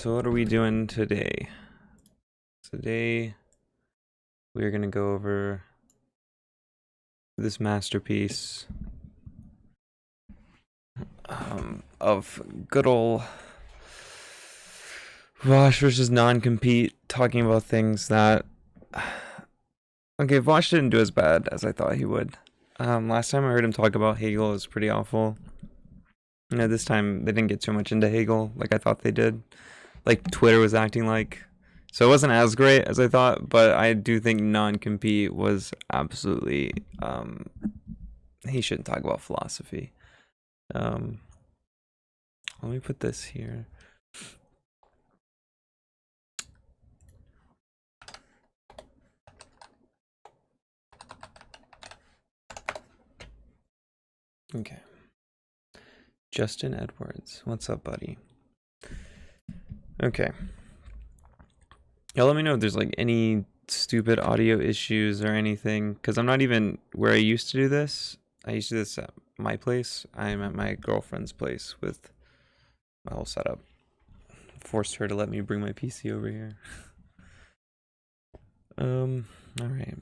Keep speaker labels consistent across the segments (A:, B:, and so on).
A: So what are we doing today? Today we're gonna go over this masterpiece of good old Vaush versus Non-Compete, talking about things that okay, Vaush didn't do as bad as I thought he would. Last time I heard him talk about Hegel, it was pretty awful. You know, this time they didn't get too much into Hegel like I thought they did. Like Twitter was acting like. So it wasn't as great as I thought, but I do think Non-Compete was absolutely, he shouldn't talk about philosophy. Let me put this here. Okay. Justin Edwards, what's up, buddy? Okay. Yeah, let me know if there's like any stupid audio issues or anything, because I'm not even where I used to do this. I used to do this at my place. I'm at my girlfriend's place with my whole setup. Forced her to let me bring my PC over here. All right.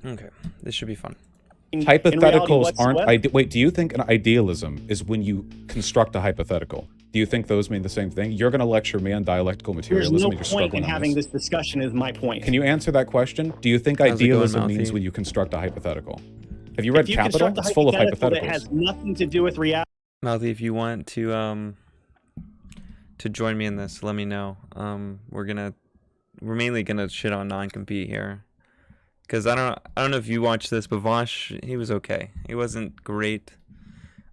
A: Okay, this should be fun.
B: Hypotheticals aren't. Wait, do you think an idealism is when you construct a hypothetical? Do you think those mean the same thing? You're going to lecture me on dialectical materialism.
C: There's no point in having this discussion, is my point.
B: Can you answer that question? Do you think idealism means when you construct a hypothetical? Have you read Capital? It's full of hypotheticals.
C: That has nothing to do with reality.
A: Mouthy, if you want to join me in this, let me know. We're mainly gonna shit on Non-Compete here. Because I don't know if you watched this, but Vaush, he was okay. He wasn't great,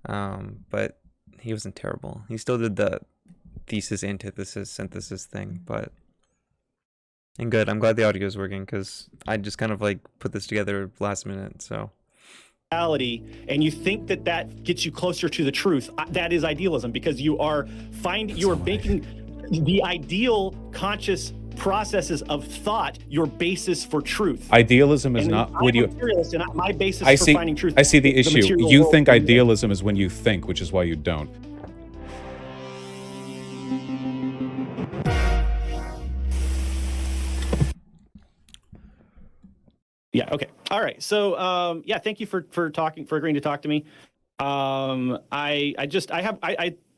A: but he wasn't terrible. He still did the thesis, antithesis, synthesis thing, and good. I'm glad the audio is working, because I just kind of like put this together last minute, so.
C: And you think that that gets you closer to the truth. That is idealism, because you are making the ideal conscious processes of thought your basis for truth.
B: Idealism is not when you.
C: My basis for finding truth.
B: I see the issue. You think idealism is when you think, which is why you don't.
C: Yeah. Okay. All right. So, yeah. Thank you for agreeing to talk to me. I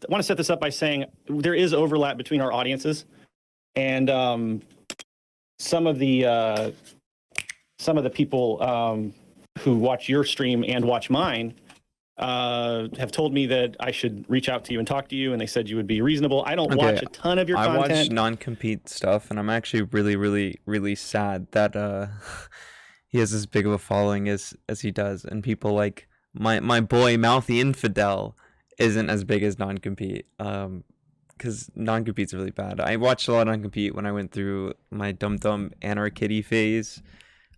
C: want to set this up by saying there is overlap between our audiences, and some of the people who watch your stream and watch mine have told me that I should reach out to you and talk to you, and they said you would be reasonable. I don't watch a ton of your content.
A: I watch Non-Compete stuff, and I'm actually really, really, really sad that he has as big of a following as he does, and people like my boy Mouthy Infidel isn't as big as Non-Compete, because Non-Compete's really bad. I watched a lot of Non-Compete when I went through my dumb anarchity phase,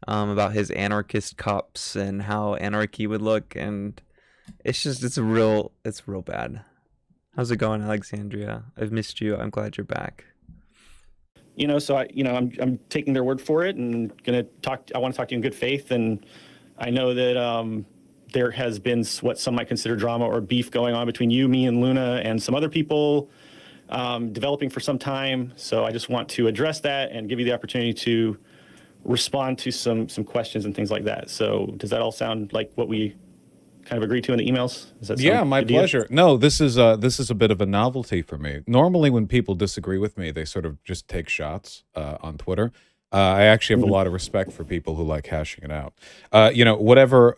A: about his anarchist cops and how anarchy would look, and it's real bad. How's it going, Alexandria? I've missed you. I'm glad you're back.
C: So I'm taking their word for it, and I want to talk to you in good faith, and I know that there has been what some might consider drama or beef going on between you, me, and Luna, and some other people developing for some time. So I just want to address that and give you the opportunity to respond to some questions and things like that. So does that all sound like what we kind of agreed to in the emails?
B: Yeah, my pleasure. No, this is a bit of a novelty for me. Normally when people disagree with me, they sort of just take shots on Twitter. I actually have a lot of respect for people who like hashing it out. Whatever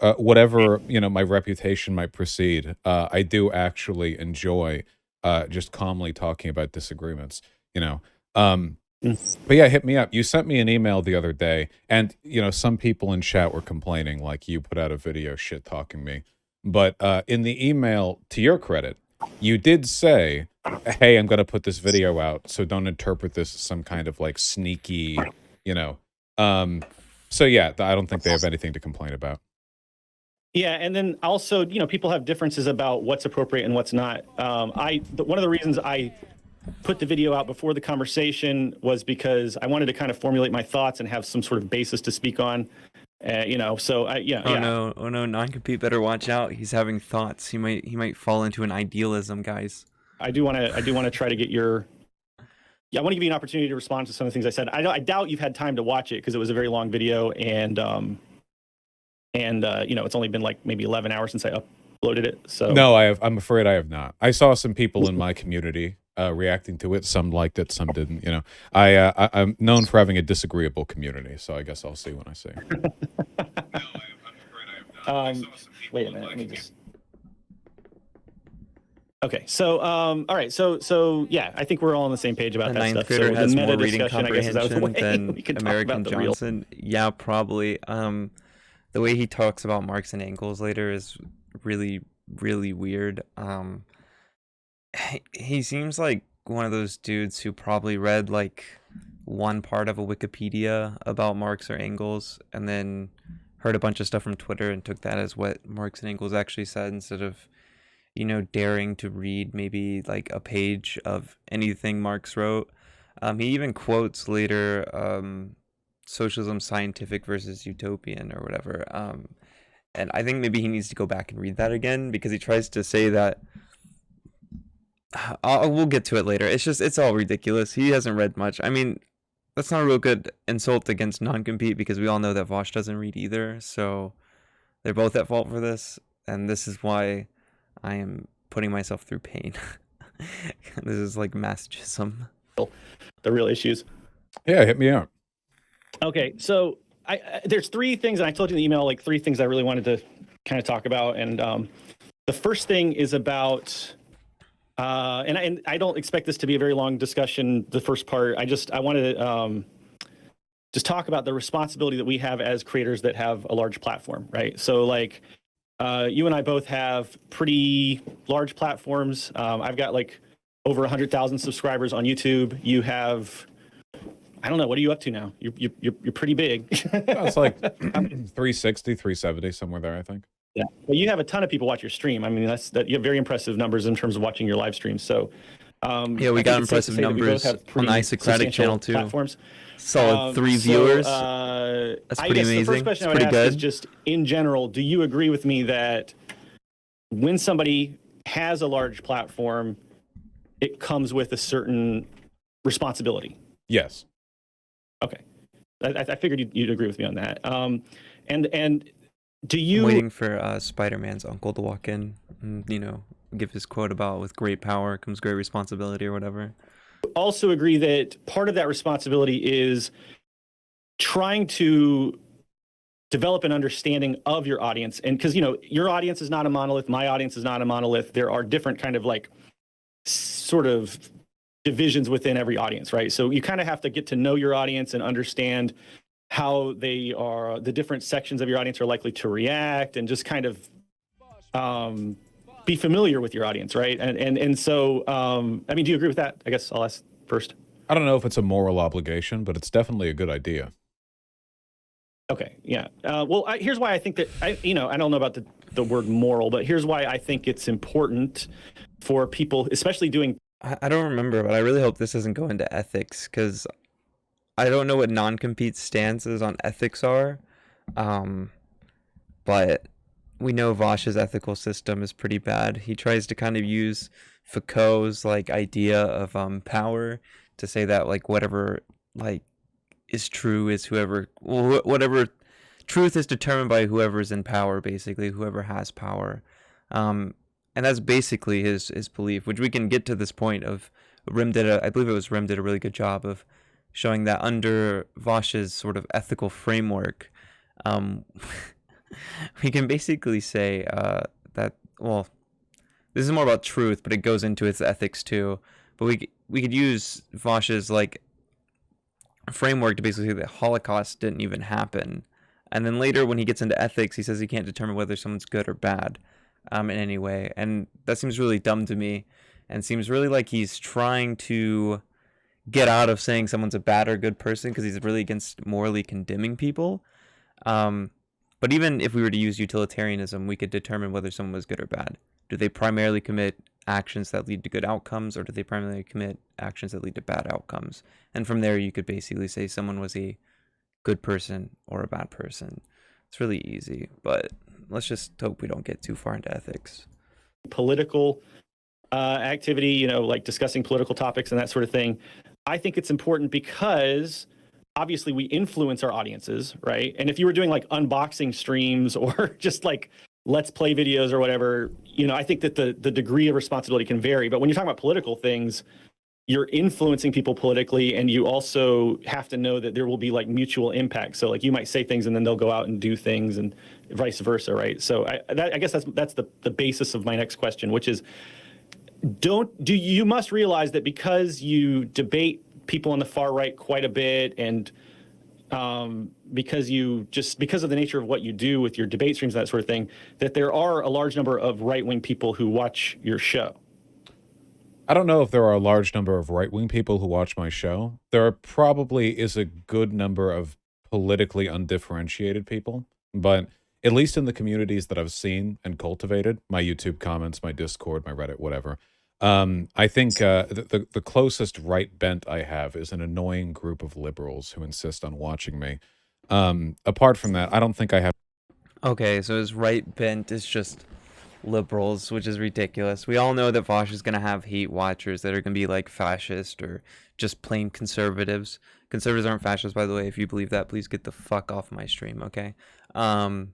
B: my reputation might precede, I do actually enjoy just calmly talking about disagreements, But yeah, hit me up. You sent me an email the other day, and some people in chat were complaining like you put out a video shit talking me. But in the email, to your credit, you did say, hey, I'm going to put this video out, so don't interpret this as some kind of like sneaky, So yeah, I don't think they have anything to complain about.
C: Yeah, and then also, people have differences about what's appropriate and what's not. One of the reasons I put the video out before the conversation was because I wanted to kind of formulate my thoughts and have some sort of basis to speak on. So
A: Oh no, non-compete better watch out. He's having thoughts. He might fall into an idealism, guys.
C: I do want to try to get your. Yeah, I want to give you an opportunity to respond to some of the things I said. I doubt you've had time to watch it because it was a very long video, and it's only been like maybe 11 hours since I uploaded it. So
B: no, I'm afraid I have not. I saw some people in my community reacting to it. Some liked it, some didn't. I'm known for having a disagreeable community, so I guess I'll see when I see.
C: Wait a minute. Let me just. Okay, so all right, so yeah, I think we're all on the same page about
A: The
C: that
A: ninth
C: stuff.
A: grader
C: So
A: has
C: the
A: more
C: meta
A: reading
C: discussion, I guess, is out of the
A: comprehension
C: way.
A: than
C: We can talk
A: American
C: about the real.
A: Johnson. Yeah, probably. The way he talks about Marx and Engels later is really, really weird. He seems like one of those dudes who probably read like one part of a Wikipedia about Marx or Engels and then heard a bunch of stuff from Twitter and took that as what Marx and Engels actually said instead of, daring to read maybe like a page of anything Marx wrote. He even quotes later socialism scientific versus utopian or whatever. And I think maybe he needs to go back and read that again because he tries to say that. We'll get to it later. It's all ridiculous. He hasn't read much. I mean, that's not a real good insult against non-compete because we all know that Vaush doesn't read either. So they're both at fault for this. And this is why I am putting myself through pain. This is like masochism.
C: The real issues.
B: Yeah, hit me up.
C: Okay, so there's three things, and I told you in the email, like three things I really wanted to kind of talk about. And the first thing is about, and I don't expect this to be a very long discussion, the first part. I wanted to just talk about the responsibility that we have as creators that have a large platform, right? So like, you and I both have pretty large platforms. I've got like over 100,000 subscribers on YouTube. You have, I don't know, what are you up to now? You're pretty big.
B: It's like 360, 370, somewhere there, I think.
C: Yeah, well, you have a ton of people watch your stream. I mean, you have very impressive numbers in terms of watching your live streams. So,
A: yeah, we got impressive numbers on the Isocratic channel too.
C: Platforms.
A: Solid 3 viewers. That's pretty amazing.
C: The first question I would ask is just in general, do you agree with me that when somebody has a large platform, it comes with a certain responsibility?
B: Yes.
C: Okay, I figured you'd agree with me on that. And do you?
A: I'm waiting for Spider-Man's uncle to walk in and, give his quote about with great power comes great responsibility or whatever.
C: Also agree that part of that responsibility is trying to develop an understanding of your audience. And because, your audience is not a monolith, my audience is not a monolith. There are different kind of like sort of divisions within every audience, right? So you kind of have to get to know your audience and understand how the different sections of your audience are likely to react and just kind of be familiar with your audience, right? And so, I mean, do you agree with that? I guess I'll ask first.
B: I don't know if it's a moral obligation, but it's definitely a good idea.
C: Okay, yeah. Well, here's why I think that, I don't know about the word moral, but here's why I think it's important for people, especially doing...
A: I don't remember, but I really hope this doesn't go into ethics, because I don't know what non-compete stances on ethics are, but we know Vaush's ethical system is pretty bad. He tries to kind of use Foucault's like idea of power to say that like whatever like is true is whatever truth is determined by whoever is in power, basically whoever has power, and that's basically his belief, which we can get to this point of Rim did a really good job of showing that under Vaush's sort of ethical framework, we can basically say that, well, this is more about truth, but it goes into its ethics too. But we could use Vaush's like framework to basically say that Holocaust didn't even happen. And then later when he gets into ethics, he says he can't determine whether someone's good or bad in any way. And that seems really dumb to me and seems really like he's trying to get out of saying someone's a bad or good person because he's really against morally condemning people. But even if we were to use utilitarianism, we could determine whether someone was good or bad. Do they primarily commit actions that lead to good outcomes, or do they primarily commit actions that lead to bad outcomes? And from there, you could basically say someone was a good person or a bad person. It's really easy, but let's just hope we don't get too far into ethics.
C: Political activity, you know, like discussing political topics and that sort of thing. I think it's important because obviously we influence our audiences, right? And if you were doing like unboxing streams or just like let's play videos or whatever, you know, I think that the degree of responsibility can vary. But when you're talking about political things, you're influencing people politically, and you also have to know that there will be like mutual impact. So like you might say things and then they'll go out and do things, and vice versa, right? So I guess that's the basis of my next question, which is you must realize that because you debate people on the far right quite a bit, and because of the nature of what you do with your debate streams and that sort of thing, that there are a large number of right-wing people who watch your show.
B: I don't know if there are a large number of right-wing people who watch my show. There probably is a good number of politically undifferentiated people, but at least in the communities that I've seen and cultivated, my YouTube comments, my Discord, my Reddit, whatever, I think the closest right bent I have is an annoying group of liberals who insist on watching me. Apart from that, I don't think I have.
A: Okay, so his right bent is just liberals, which is ridiculous. We all know that Vaush is going to have hate watchers that are going to be like fascist or just plain conservatives. Conservatives aren't fascists, by the way. If you believe that, please get the fuck off my stream, okay? And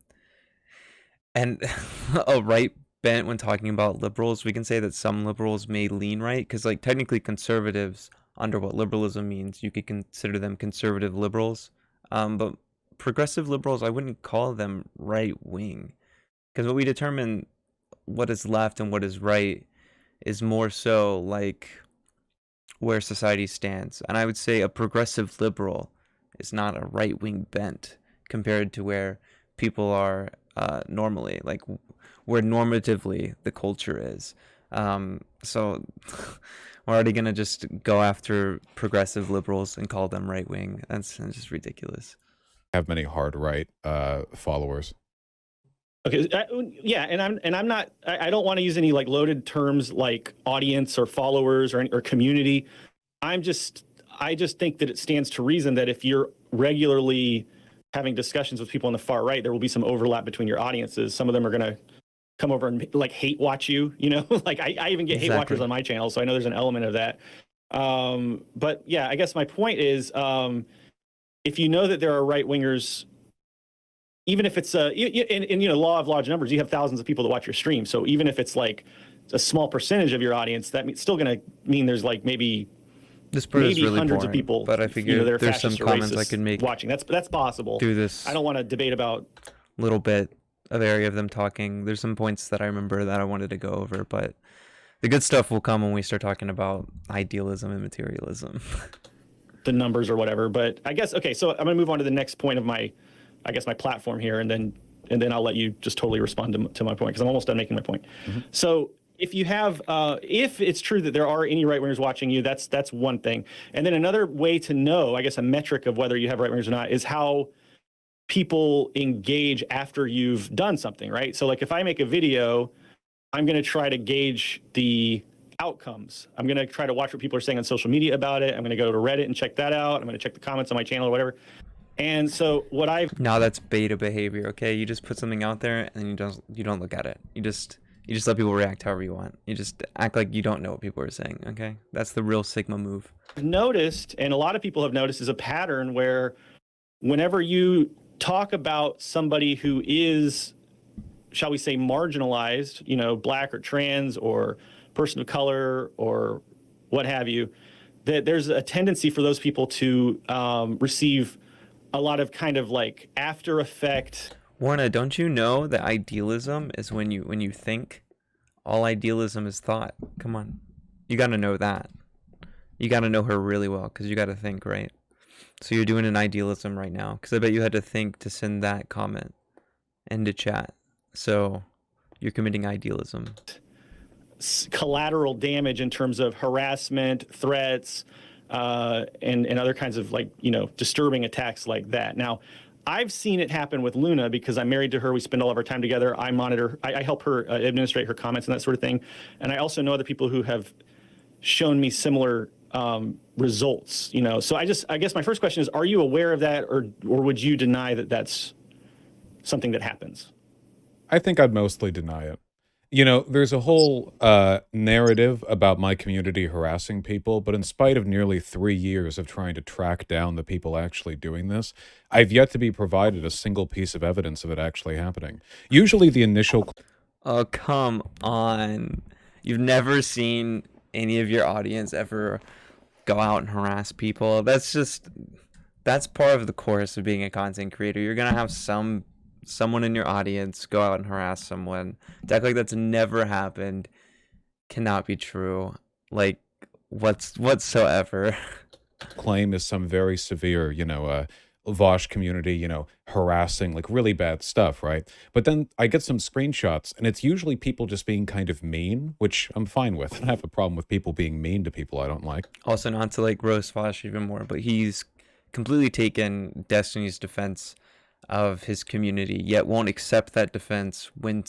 A: a right bent when talking about liberals, we can say that some liberals may lean right, because like technically conservatives, under what liberalism means, you could consider them conservative liberals. But progressive liberals, I wouldn't call them right wing, because what we determine what is left and what is right is more so like where society stands. And I would say a progressive liberal is not a right-wing bent compared to where people are normally, like where normatively the culture is. So we're already going to just go after progressive liberals and call them right-wing. That's just ridiculous.
B: Have many hard right followers.
C: Okay, yeah, and I'm not. I don't want to use any like loaded terms like audience or followers or community. I just think that it stands to reason that if you're regularly having discussions with people on the far right, there will be some overlap between your audiences. Some of them are going to come over and like hate watch you. You know, like I even get hate watchers on my channel, so I know there's an element of that. But yeah, I guess my point is, if you know that there are right wingers. Even if it's in law of large numbers, you have thousands of people that watch your stream. So even if it's like a small percentage of your audience, that's still going to mean there's like maybe really hundreds of people.
A: But I figure there's some comments I could make
C: watching. That's possible.
A: Do this.
C: I don't want to debate about
A: little bit of area of them talking. There's some points that I remember that I wanted to go over, but the good stuff will come when we start talking about idealism and materialism.
C: The numbers or whatever. But I guess okay. So I'm going to move on to the next point of my platform here, and then I'll let you just totally respond to my point, because I'm almost done making my point. Mm-hmm. So if you have, if it's true that there are any right wingers watching you, that's one thing. And then another way to know, I guess, a metric of whether you have right wingers or not is how people engage after you've done something, right? So like if I make a video, I'm going to try to gauge the outcomes. I'm going to try to watch what people are saying on social media about it. I'm going to go to Reddit and check that out. I'm going to check the comments on my channel or whatever. And so what
A: now that's beta behavior, okay? You just put something out there and you don't look at it. You just let people react however you want. You just act like you don't know what people are saying, okay? That's the real Sigma move.
C: Noticed, and a lot of people have noticed, is a pattern where whenever you talk about somebody who is, shall we say, marginalized, you know, black or trans or person of color or what have you, that there's a tendency for those people to receive a lot of kind of like after effect.
A: Warna, don't you know that idealism is when you think? All idealism is thought. Come on. You got to know that. You got to know her really well, because you got to think, right? So you're doing an idealism right now, because I bet you had to think to send that comment into chat. So you're committing idealism.
C: Collateral damage in terms of harassment, threats, and other kinds of, like, you know, disturbing attacks like that. Now, I've seen it happen with Luna because I'm married to her. We spend all of our time together. I monitor, I help her administrate her comments and that sort of thing. And I also know other people who have shown me similar results, you know. So I guess my first question is, are you aware of that, or would you deny that that's something that happens?
B: I think I'd mostly deny it. You know, there's a whole narrative about my community harassing people, but in spite of nearly 3 years of trying to track down the people actually doing this, I've yet to be provided a single piece of evidence of it actually happening. Usually the initial...
A: Oh, come on. You've never seen any of your audience ever go out and harass people. That's part of the course of being a content creator. You're going to have someone in your audience go out and harass someone. To act like that's never happened cannot be true. Like, whatsoever.
B: claim is some very severe, Vaush community, harassing, like really bad stuff, right? But then I get some screenshots, and it's usually people just being kind of mean, which I'm fine with. I don't have a problem with people being mean to people I don't like.
A: Also, not to like roast Vaush even more, but he's completely taken Destiny's defense of his community, yet won't accept that defense when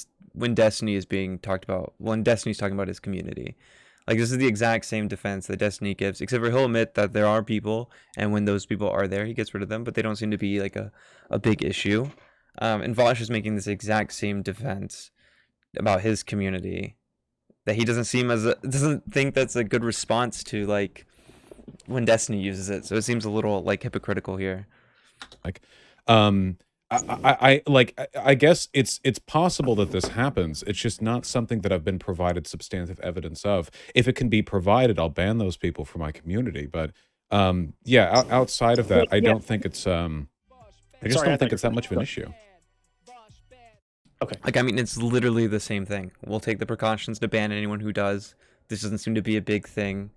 A: Destiny is being talked about, when Destiny's talking about his community. Like, this is the exact same defense that Destiny gives, except for he'll admit that there are people, and when those people are there, he gets rid of them, but they don't seem to be like a big issue. And Vaush is making this exact same defense about his community, that he doesn't think that's a good response to, like, when Destiny uses it. So it seems a little like hypocritical here.
B: Like, I guess it's possible that this happens. It's just not something that I've been provided substantive evidence of. If it can be provided, I'll ban those people from my community. But yeah, outside of that, I don't think it's I just don't think it's that much of an issue.
C: Okay.
A: Like, I mean, it's literally the same thing. We'll take the precautions to ban anyone who does. This doesn't seem to be a big thing.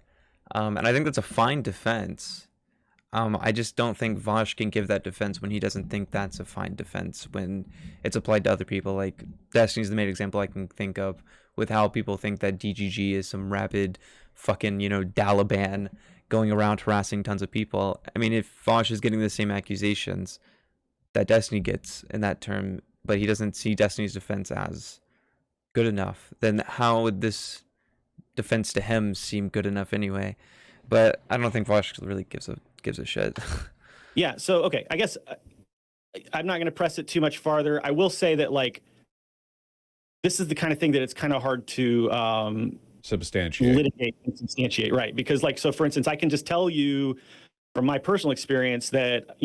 A: And I think that's a fine defense. I just don't think Vaush can give that defense when he doesn't think that's a fine defense when it's applied to other people. Like, Destiny's the main example I can think of with how people think that DGG is some rabid fucking, Daliban going around harassing tons of people. I mean, if Vaush is getting the same accusations that Destiny gets in that term, but he doesn't see Destiny's defense as good enough, then how would this defense to him seem good enough anyway? But I don't think Vaush really gives a shit.
C: Yeah. So, okay, I guess I'm not going to press it too much farther. I will say that, like, this is the kind of thing that it's kind of hard to litigate and substantiate, right? Because, like, so for instance, I can just tell you from my personal experience that,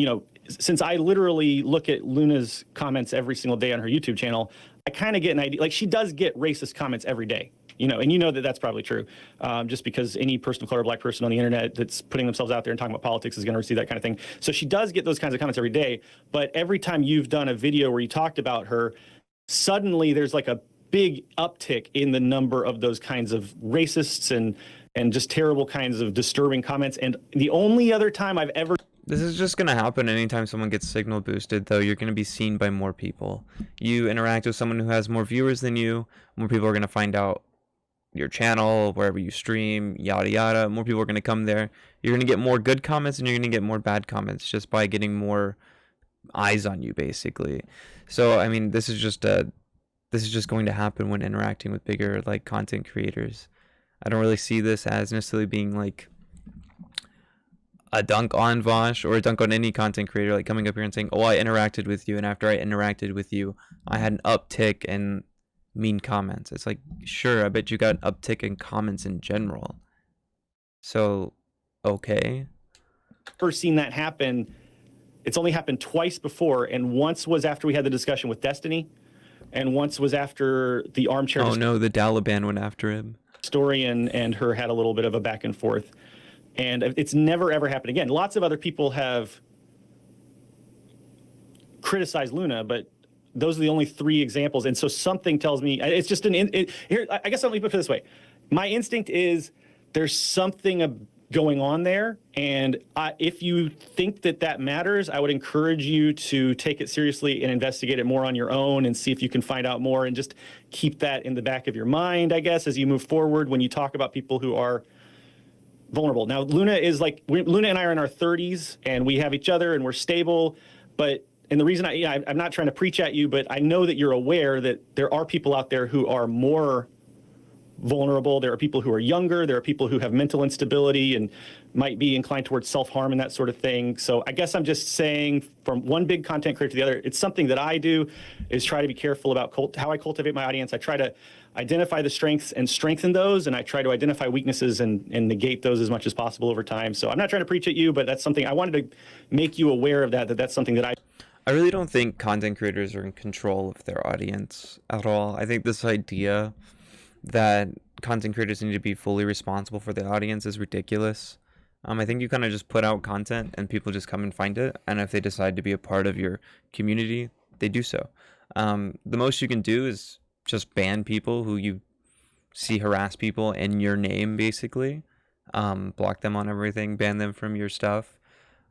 C: since I literally look at Luna's comments every single day on her YouTube channel, I kind of get an idea. Like, she does get racist comments every day. And that that's probably true, just because any person of color, black person on the internet that's putting themselves out there and talking about politics is going to receive that kind of thing. So she does get those kinds of comments every day. But every time you've done a video where you talked about her, suddenly there's like a big uptick in the number of those kinds of racists and just terrible kinds of disturbing comments. And the only other time I've ever...
A: This is just going to happen anytime someone gets signal boosted, though. You're going to be seen by more people. You interact with someone who has more viewers than you, more people are going to find out your channel, wherever you stream, yada yada. More people are going to come there. You're going to get more good comments and you're going to get more bad comments just by getting more eyes on you, basically. So I mean, this is just going to happen when interacting with bigger, like, content creators. I don't really see this as necessarily being like a dunk on Vaush or a dunk on any content creator, like coming up here and saying, oh, I interacted with you, and after I interacted with you, I had an uptick in mean comments. It's like, sure, I bet you got an uptick in comments in general. So, okay.
C: First seen that happen. It's only happened twice before, and once was after we had the discussion with Destiny, and once was after the armchair.
A: Oh no, the Taliban went after him.
C: Story and her had a little bit of a back and forth, and it's never ever happened again. Lots of other people have criticized Luna, but those are the only 3 examples. And so something tells me it's just here. I guess let me put it this way. My instinct is there's something going on there. And if you think that matters, I would encourage you to take it seriously and investigate it more on your own and see if you can find out more, and just keep that in the back of your mind, I guess, as you move forward when you talk about people who are vulnerable. Now, Luna and I are in our 30s and we have each other and we're stable, but and the reason I'm not trying to preach at you, but I know that you're aware that there are people out there who are more vulnerable. There are people who are younger. There are people who have mental instability and might be inclined towards self-harm and that sort of thing. So I guess I'm just saying, from one big content creator to the other, it's something that I do, is try to be careful about how I cultivate my audience. I try to identify the strengths and strengthen those, and I try to identify weaknesses and negate those as much as possible over time. So I'm not trying to preach at you, but that's something I wanted to make you aware of, that's something that
A: I really don't think content creators are in control of their audience at all. I think this idea that content creators need to be fully responsible for the audience is ridiculous. I think you kind of just put out content and people just come and find it. And if they decide to be a part of your community, they do so. The most you can do is just ban people who you see harass people in your name, basically. Block them on everything, ban them from your stuff.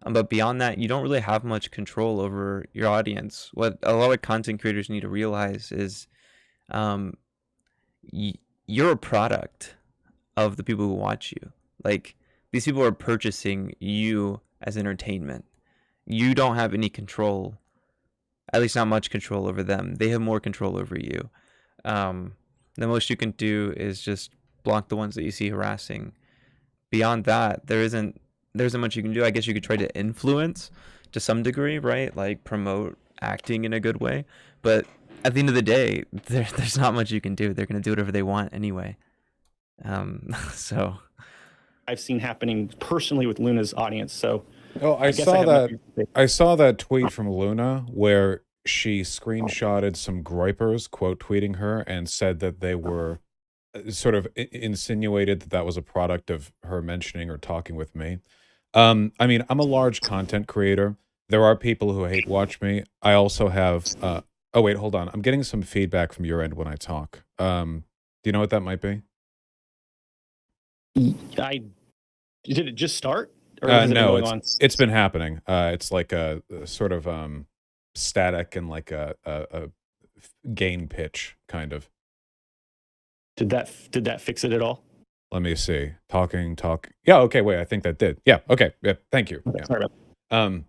A: But beyond that, you don't really have much control over your audience. What a lot of content creators need to realize is um, you're a product of the people who watch you. Like, these people are purchasing you as entertainment. You don't have any control, at least not much control over them. They have more control over you. The most you can do is just block the ones that you see harassing. Beyond that, there isn't much you can do. I guess you could try to influence to some degree, right? Like promote acting in a good way. But at the end of the day, there's not much you can do. They're going to do whatever they want anyway. So
C: I've seen happening personally with Luna's audience. So
B: Oh, I
C: guess
B: saw
C: have
B: that.
C: nothing to say.
B: I saw that tweet from Luna where she screenshotted some groypers quote tweeting her and said that they were sort of insinuated that that was a product of her mentioning or talking with me. I mean, I'm a large content creator. There are people who hate watch me. I also have. Oh wait, hold on. I'm getting some feedback from your end when I talk. Do you know what that might be?
C: Did it just start, or has it been
B: No,
C: going on?
B: it's been happening. It's like a sort of static and like a gain pitch kind of.
C: Did that fix it at all?
B: Let me see. Talk. Yeah, okay, wait, I think that did. Yeah, okay. Yeah, thank you.
C: Okay,
B: Yeah.
C: sorry about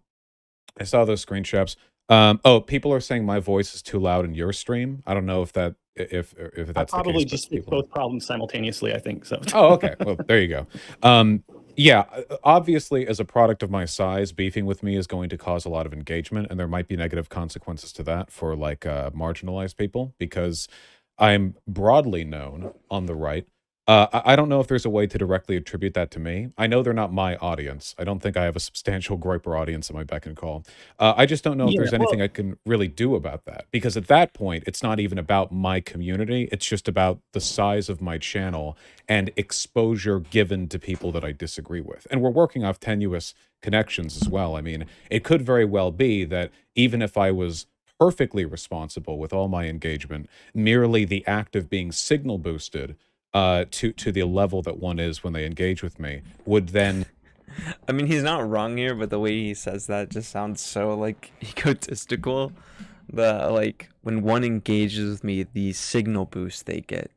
B: I saw those screenshots. People are saying my voice is too loud in your stream. I don't know if that if
C: I
B: that's the
C: probably
B: case.
C: just
B: But
C: fixed both problems simultaneously, I think so.
B: Oh, okay. Well, there you go. Yeah, obviously, as a product of my size, beefing with me is going to cause a lot of engagement, and there might be negative consequences to that for like marginalized people because I'm broadly known on the right. I don't know if there's a way to directly attribute that to me. I know they're not my audience. I don't think I have a substantial groyper audience at my beck and call. I just don't know if
C: Yeah,
B: there's
C: well,
B: anything I can really do about that because at that point, it's not even about my community. It's just about the size of my channel and exposure given to people that I disagree with. And we're working off tenuous connections as well. I mean, it could very well be that even if I was perfectly responsible with all my engagement, merely the act of being signal boosted to the level that one is when they engage with me would then
A: I mean, he's not wrong here, but the way he says that just sounds so like egotistical. The like when one engages with me, the signal boost they get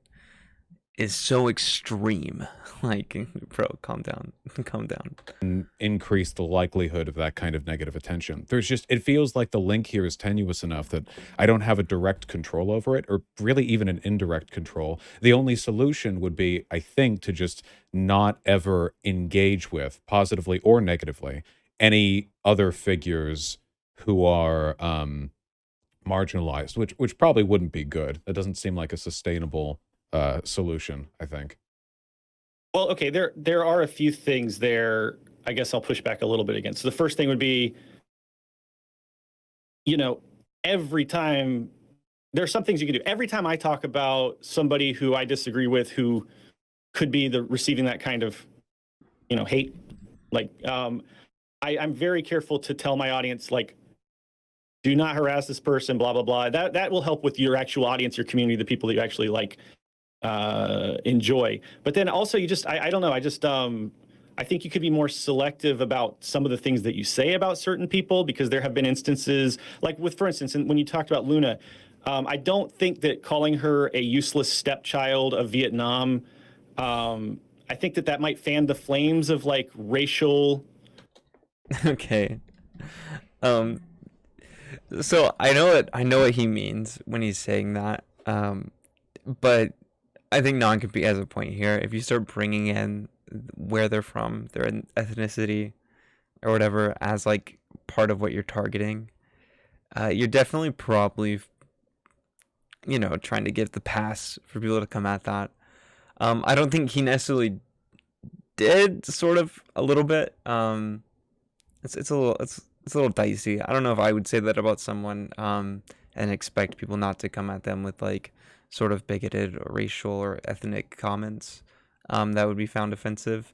A: is so extreme. Like, bro, calm down, calm down.
B: increase the likelihood of that kind of negative attention. There's just, it feels like the link here is tenuous enough that I don't have a direct control over it, or really even an indirect control. The only solution would be, I think, to just not ever engage with, positively or negatively, any other figures who are marginalized, which probably wouldn't be good. That doesn't seem like a sustainable solution, I think.
C: well, okay, there are a few things there. I guess I'll push back a little bit against. So the first thing would be, every time there's some things you can do. Every time I talk about somebody who I disagree with, who could be receiving that kind of, hate, like, I'm very careful to tell my audience, like, do not harass this person, blah blah blah. That will help with your actual audience, your community, the people that you actually like enjoy. But then also, I don't know. I think you could be more selective about some of the things that you say about certain people, because there have been instances, like for instance, when you talked about Luna, I don't think that calling her a useless stepchild of Vietnam, I think that might fan the flames of like racial.
A: Okay. Um, So I know what he means when he's saying that. But I think non-compete has a point here. If you start bringing in where they're from, their ethnicity or whatever as like part of what you're targeting, you're definitely probably trying to give the pass for people to come at that. I don't think he necessarily did, sort of a little bit. It's a little dicey. I don't know if I would say that about someone and expect people not to come at them with like sort of bigoted or racial or ethnic comments that would be found offensive.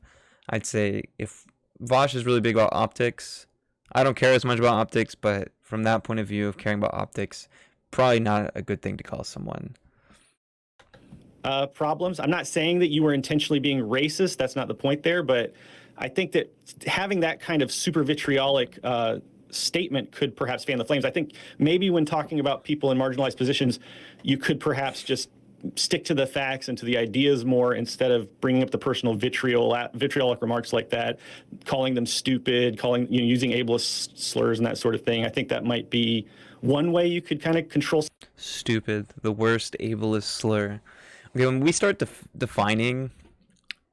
A: I'd say if Vaush is really big about optics, I don't care as much about optics, but from that point of view of caring about optics, probably not a good thing to call someone.
C: Problems. I'm not saying that you were intentionally being racist. That's not the point there. But I think that having that kind of super vitriolic statement could perhaps fan the flames. I think maybe when talking about people in marginalized positions, you could perhaps just stick to the facts and to the ideas more instead of bringing up the personal vitriolic remarks like that, calling them stupid, using ableist slurs and that sort of thing. I think that might be one way you could kind of control.
A: Stupid, the worst ableist slur. Okay, when we start defining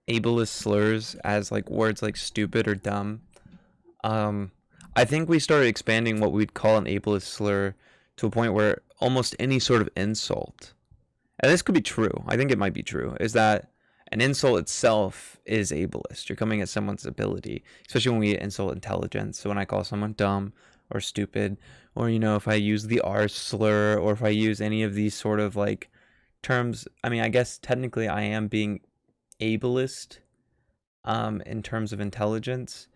A: ableist slurs as like words like stupid or dumb, I think we started expanding what we'd call an ableist slur to a point where almost any sort of insult, and this could be true, I think it might be true, is that an insult itself is ableist. You're coming at someone's ability, especially when we insult intelligence. So when I call someone dumb or stupid, or if I use the R slur, or if I use any of these sort of like terms, I mean, I guess technically I am being ableist in terms of intelligence,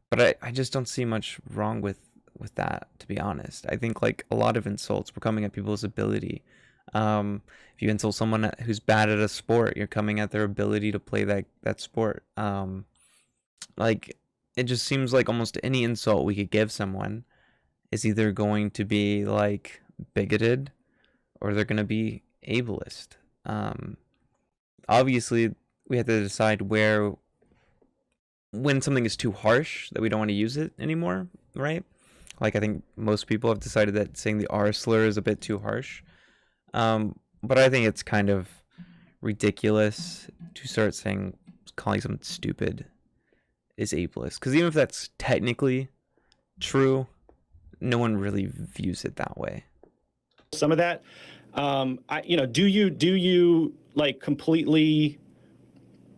A: but I just don't see much wrong with that, to be honest. I think like a lot of insults, we're coming at people's ability. If you insult someone who's bad at a sport, you're coming at their ability to play that sport. Like it just seems like almost any insult we could give someone is either going to be like bigoted or they're going to be ableist. Obviously, we have to decide when something is too harsh that we don't want to use it anymore, right? Like I think most people have decided that saying the R slur is a bit too harsh. But I think it's kind of ridiculous to start calling someone stupid is ableist, because even if that's technically true, no one really views it that way.
C: Some of that, do you like completely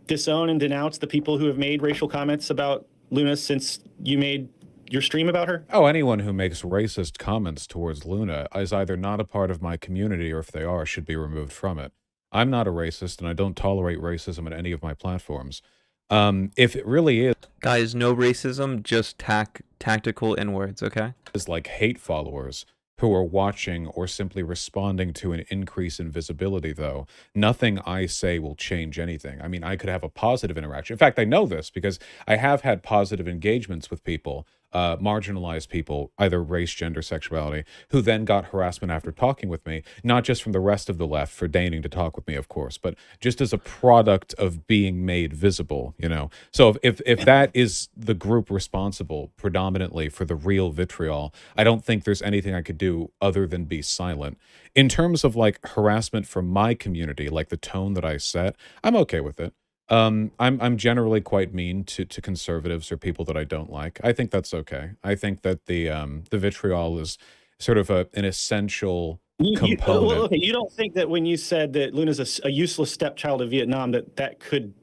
C: disown and denounce the people who have made racial comments about Luna since you made your stream about her?
B: Oh, anyone who makes racist comments towards Luna is either not a part of my community, or if they are, should be removed from it. I'm not a racist, and I don't tolerate racism on any of my platforms. If it really is,
A: Guys, no racism, just tactical N-words, okay?
B: like hate followers who are watching or simply responding to an increase in visibility, though, nothing I say will change anything. I mean, I could have a positive interaction. In fact, I know this because I have had positive engagements with people, marginalized people, either race, gender, sexuality, who then got harassment after talking with me, not just from the rest of the left for deigning to talk with me, of course, but just as a product of being made visible, So if that is the group responsible predominantly for the real vitriol, I don't think there's anything I could do other than be silent. In terms of like harassment from my community, like the tone that I set, I'm okay with it. I'm generally quite mean to conservatives or people that I don't like. I think that's okay. I think that the vitriol is sort of an essential component.
C: Okay, you don't think that when you said that Luna's a useless stepchild of Vietnam, that could,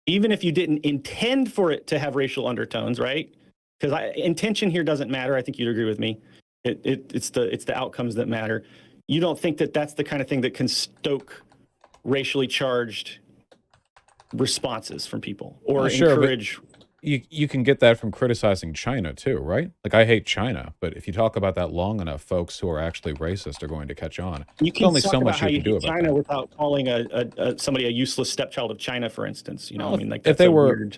C: even if you didn't intend for it to have racial undertones, right? Because intention here doesn't matter. I think you'd agree with me. It's the outcomes that matter. You don't think that that's the kind of thing that can stoke racially charged responses from people or encourage.
B: You can get that from criticizing China too, right? Like I hate China, but if you talk about that long enough, folks who are actually racist are going to catch on.
C: You can
B: only
C: talk
B: so
C: about
B: much
C: how
B: you
C: you
B: can do
C: hate
B: about
C: China
B: that.
C: without calling somebody a useless stepchild of China, for instance.
B: Well,
C: I mean, like
B: if
C: that's
B: they were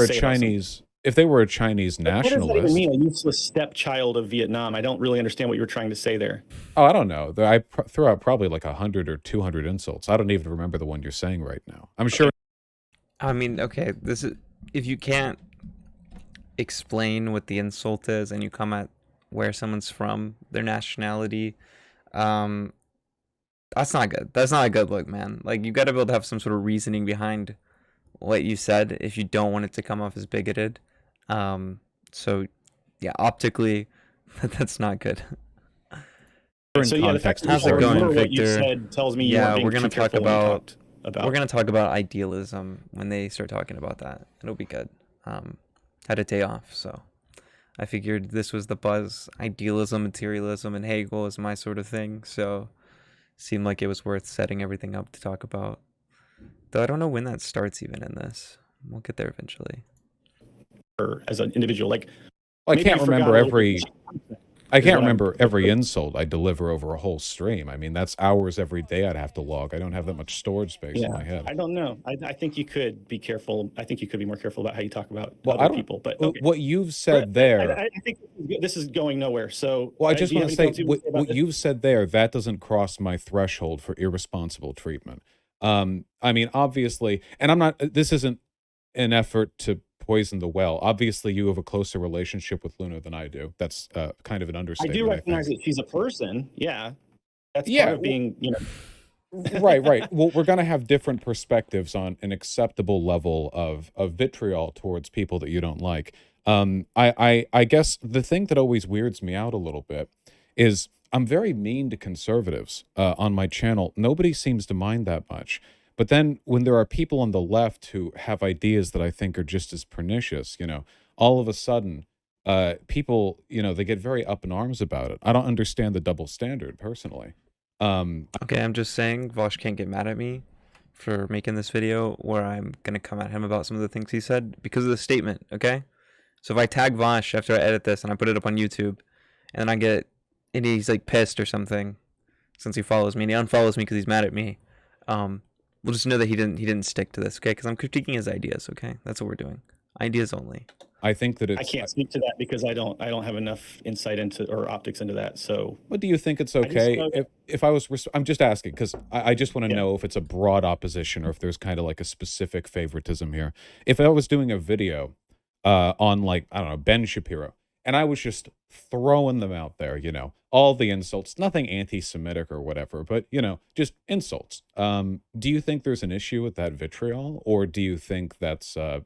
B: a
C: say
B: Chinese, if they were a Chinese
C: what does that
B: nationalist,
C: even mean, a useless stepchild of Vietnam? I don't really understand what you were trying to say there.
B: oh, I don't know. I threw out probably like 100 or 200 insults. I don't even remember the one you're saying right now. I'm sure.
A: I mean, okay, this is if you can't explain what the insult is and you come at where someone's from, their nationality. Um, that's not good. That's not a good look, man. Like, you got to be able to have some sort of reasoning behind what you said if you don't want it to come off as bigoted. So yeah, optically, that's not good.
C: So yeah, the fact
B: context
C: that
B: of
C: you
A: How's it
C: should
A: going,
C: remember what you
A: Victor?
C: said tells me you
A: Yeah,
C: weren't being
A: we're gonna
C: too
A: talk
C: careful when you
A: about
C: talked about.
A: we're gonna talk about idealism when they start talking about that. It'll be good. Had a day off, so I figured this was the buzz. Idealism, materialism, and Hegel is my sort of thing, so seemed like it was worth setting everything up to talk about. Though I don't know when that starts even in this. We'll get there eventually.
C: As an individual, like
B: I
C: maybe
B: can't
C: you
B: remember
C: forgot a little bit.
B: every. I
C: Is
B: can't
C: what I'm.
B: remember every insult I deliver over a whole stream. I mean, that's hours every day I'd have to log. I don't have that much storage space in
C: Yeah,
B: my head.
C: I don't know. I think you could be careful. I think you could be more careful about how you talk about
B: Well, I
C: other
B: don't.
C: people. But okay,
B: What you've
C: Brett,
B: said there.
C: I think this is going nowhere. So,
B: Well, I
C: do
B: just
C: you
B: want
C: have
B: to
C: anything
B: say
C: else you want to say about
B: what
C: this?
B: you've said there, that doesn't cross my threshold for irresponsible treatment. I mean, obviously, and I'm not. This isn't an effort to poison the well. Obviously, you have a closer relationship with Luna than I do. That's kind of an
C: I
B: understatement,
C: do
B: I
C: recognize
B: think.
C: that she's a person. Yeah, that's part
B: Yeah,
C: of being,
B: right, right. Well, we're gonna have different perspectives on an acceptable level of vitriol towards people that you don't like. I guess the thing that always weirds me out a little bit is I'm very mean to conservatives on my channel. Nobody seems to mind that much. But then when there are people on the left who have ideas that I think are just as pernicious, all of a sudden, people, they get very up in arms about it. I don't understand the double standard personally.
A: Okay, I'm just saying Vaush can't get mad at me for making this video where I'm gonna come at him about some of the things he said because of the statement, okay? So if I tag Vaush after I edit this and I put it up on YouTube and then and he's like pissed or something since he follows me and he unfollows me because he's mad at me, we'll just know that he didn't stick to this, okay? Because I'm critiquing his ideas, okay? That's what we're doing. Ideas only.
B: I think that
C: I
B: it's.
C: can't speak to that because I don't have enough insight into or optics into that. So
B: What do you think it's
C: I just
B: okay
C: know that,
B: if I was? I'm just asking because I just want to
C: yeah,
B: know if it's a broad opposition or if there's kind of like a specific favoritism here. If I was doing a video on like I don't know Ben Shapiro and I was just throwing them out there, all the insults, nothing anti-Semitic or whatever, but just insults. Do you think there's an issue with that vitriol, or do you think that's a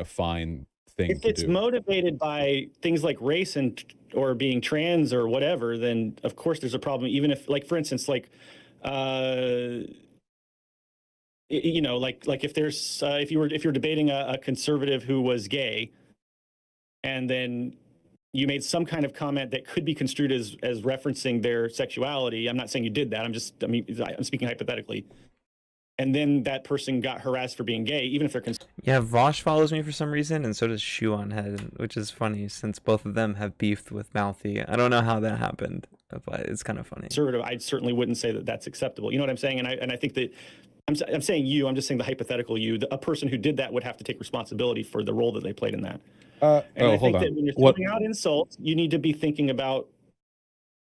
B: fine thing
C: if
B: to
C: it's
B: do?
C: motivated by things like race and or being trans or whatever, then of course there's a problem. Even if, like, for instance, like, like if there's if you're debating a conservative who was gay, and then you made some kind of comment that could be construed as referencing their sexuality. I'm not saying you did that. I'm speaking hypothetically. And then that person got harassed for being gay, even if they're
A: Yeah, Vaush follows me for some reason, and so does Shoe on Head, which is funny since both of them have beefed with Mouthy. I don't know how that happened, but it's kind of funny.
C: conservative. I certainly wouldn't say that that's acceptable. You know what I'm saying? And I think that I'm saying you. I'm just saying the hypothetical you. A person who did that would have to take responsibility for the role that they played in that. And I
B: Hold
C: think
B: on.
C: that when you're
B: What?
C: throwing out insults, you need to be thinking about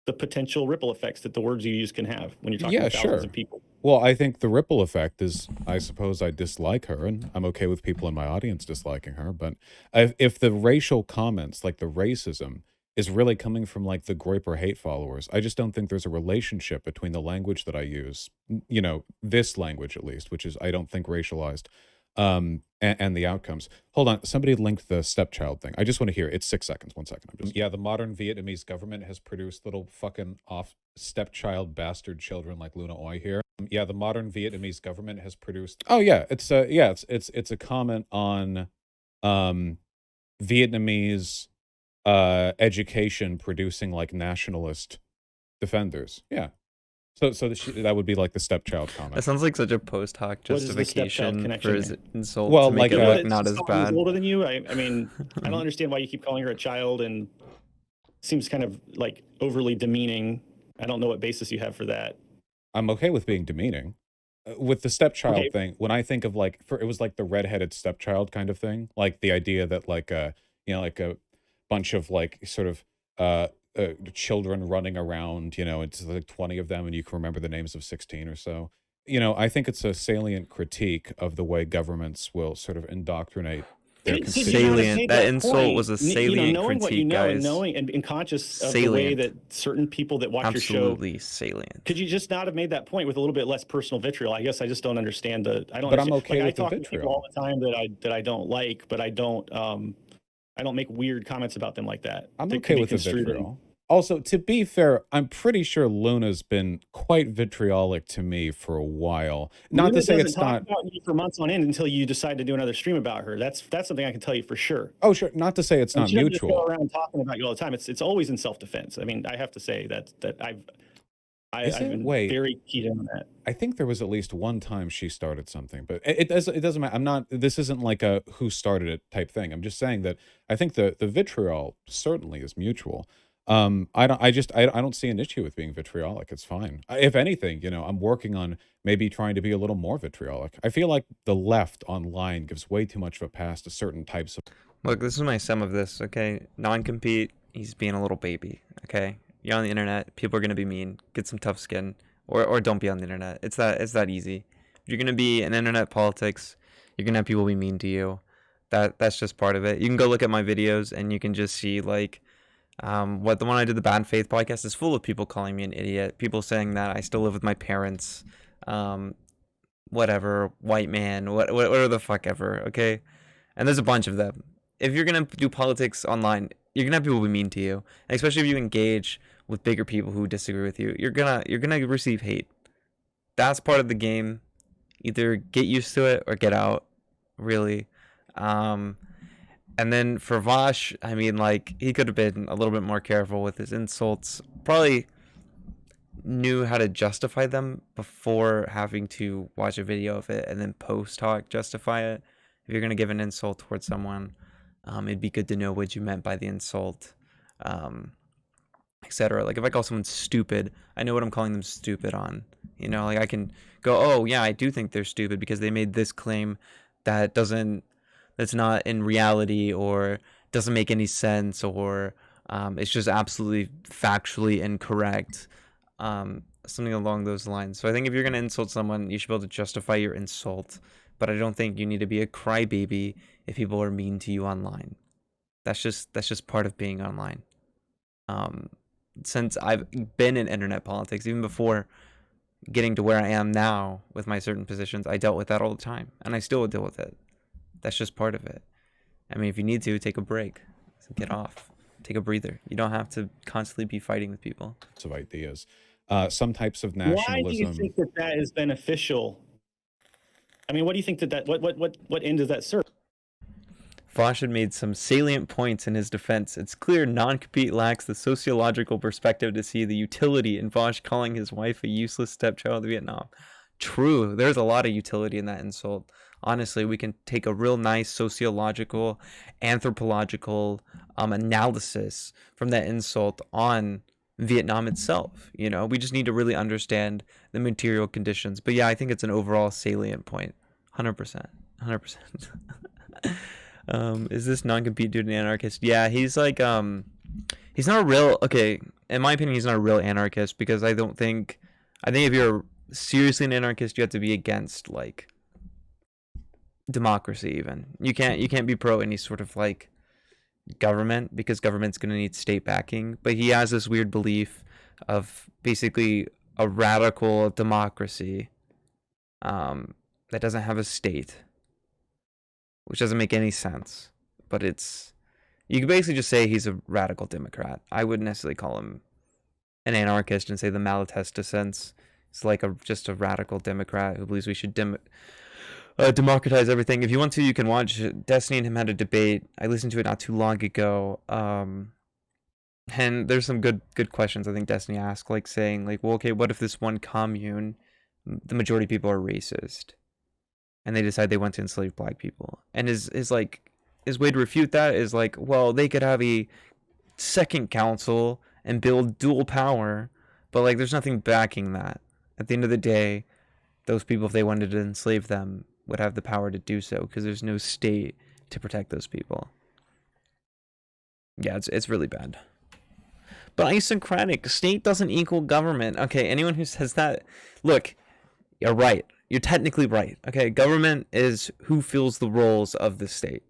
C: the potential ripple effects that the words you use can have when you're talking
B: Yeah,
C: to thousands
B: sure.
C: of people.
B: Well, I think the ripple effect is, I suppose I dislike her, and I'm okay with people in my audience disliking her. But if the racial comments, like the racism, is really coming from like the Groyper hate followers, I just don't think there's a relationship between the language that I use, this language at least, which is I don't think racialized, and the outcomes. Hold on, somebody linked the stepchild thing. I just want to hear it. It's 6 seconds. 1 second. Yeah, the modern Vietnamese government has produced little fucking off stepchild bastard children like Luna Oi here. Yeah, the modern Vietnamese government has produced. Oh yeah, it's a comment on Vietnamese education producing like nationalist defenders. Yeah. So that would be like the stepchild
A: That
B: comment.
A: sounds like such a post hoc
C: What is the stepchild
A: justification for
C: connection
A: his
C: there?
A: insult
B: Well,
A: to make
B: like,
A: it
C: You know
A: look
C: that
A: not as
C: someone who's
A: bad.
C: older than you. I mean, I don't understand why you keep calling her a child, and it seems kind of like overly demeaning. I don't know what basis you have for that.
B: I'm okay with being demeaning. With the stepchild
C: Okay,
B: thing, when I think of like, it was like the redheaded stepchild kind of thing, like the idea that like like a bunch of like sort of children running around, it's like 20 of them, and you can remember the names of 16 or so. I think it's a salient critique of the way governments will sort of indoctrinate their
C: Did you
B: confusion.
C: not have
A: Salient.
C: made
A: That
C: that
A: insult
C: point?
A: was a
C: You know,
A: salient
C: knowing what you
A: critique,
C: know and
A: guys.
C: knowing and conscious of the way
A: Salient.
C: that certain people that watch your show,
A: Absolutely salient.
C: could you just not have made that point with a little bit less personal vitriol? I guess I just don't understand the. I don't.
B: But I'm
C: understand.
B: okay
C: Like,
B: with the
C: I talk to people all
B: vitriol.
C: the time that I don't like, but I don't make weird comments about them like that.
B: I'm
C: that
B: okay
C: could be
B: with the
C: construed in-
B: vitriol. Also, to be fair, I'm pretty sure Luna's been quite vitriolic to me for a while. Not
C: Luna
B: to say
C: doesn't
B: it's
C: talk
B: not.
C: about you for months on end until you decide to do another stream about her. That's something I can tell you for sure.
B: Oh, sure. Not to say it's
C: And
B: not
C: she doesn't just go
B: mutual.
C: around talking about you all the time. It's always in self-defense. I mean, I have to say that
B: Is
C: I've
B: it?
C: been
B: Wait.
C: very keyed in on that.
B: I think there was at least one time she started something, but it doesn't matter. I'm not. This isn't like a who started it type thing. I'm just saying that I think the vitriol certainly is mutual. I don't see an issue with being vitriolic. It's fine. If anything, I'm working on maybe trying to be a little more vitriolic. I feel like the left online gives way too much of a pass to certain types of.
A: Look, this is my sum of this, okay? Non-compete, he's being a little baby, okay? You're on the internet, people are gonna be mean. Get some tough skin, or don't be on the internet. It's that easy. If you're gonna be in internet politics, you're gonna have people be mean to you. That's just part of it. You can go look at my videos and you can just see like what the one I did, the Bad Faith podcast, is full of people calling me an idiot. People saying that I still live with my parents, whatever, white man, whatever the fuck ever, okay? And there's a bunch of them. If you're gonna do politics online, you're gonna have people be mean to you, and especially if you engage with bigger people who disagree with you. You're gonna receive hate. That's part of the game. Either get used to it or get out. Really. And then for Vaush, I mean, like, he could have been a little bit more careful with his insults. Probably knew how to justify them before having to watch a video of it and then post talk justify it. If you're gonna give an insult towards someone, it'd be good to know what you meant by the insult, etc. Like if I call someone stupid, I know what I'm calling them stupid on. Like I can go, oh yeah, I do think they're stupid because they made this claim that's not in reality, or doesn't make any sense, or it's just absolutely factually incorrect. Something along those lines. So I think if you're gonna insult someone, you should be able to justify your insult. But I don't think you need to be a crybaby if people are mean to you online. That's just part of being online. Since I've been in internet politics, even before getting to where I am now with my certain positions, I dealt with that all the time, and I still would deal with it. That's just part of it. I mean, if you need to, take a break, get off, take a breather. You don't have to constantly be fighting with people.
B: Of ideas, some types of
C: Why
B: nationalism.
C: do you think that is beneficial? I mean, what do you think that what end does that serve?
A: Vaush had made some salient points in his defense. It's clear non-compete lacks the sociological perspective to see the utility in Vaush calling his wife a useless stepchild of Vietnam. True, there's a lot of utility in that insult. Honestly, we can take a real nice sociological, anthropological analysis from that insult on Vietnam itself. We just need to really understand the material conditions. But yeah, I think it's an overall salient point. 100%. Is this non-compete dude an anarchist? Yeah, he's like he's not a real, okay, in my opinion, he's not a real anarchist, because I think if you're seriously an anarchist, you have to be against like democracy. Even you can't be pro any sort of like government, because government's going to need state backing. But he has this weird belief of basically a radical democracy that doesn't have a state, which doesn't make any sense. But you can basically just say he's a radical Democrat. I wouldn't necessarily call him an anarchist and say the Malatesta sense. It's like just a radical Democrat who believes we should democratize everything. If you want to, you can watch Destiny and him had a debate. I listened to it not too long ago. And there's some good questions I think Destiny asked, like saying like, well, okay, what if this one commune, the majority of people are racist, and they decide they want to enslave black people? And his way to refute that is like, well, they could have a second council and build dual power, but like there's nothing backing that. At the end of the day, those people, if they wanted to enslave them, would have the power to do so, because there's no state to protect those people. Yeah, it's really bad. But isocratic, state doesn't equal government. Okay, anyone who says that, look, you're right. You're technically right. Okay, government is who fills the roles of the state.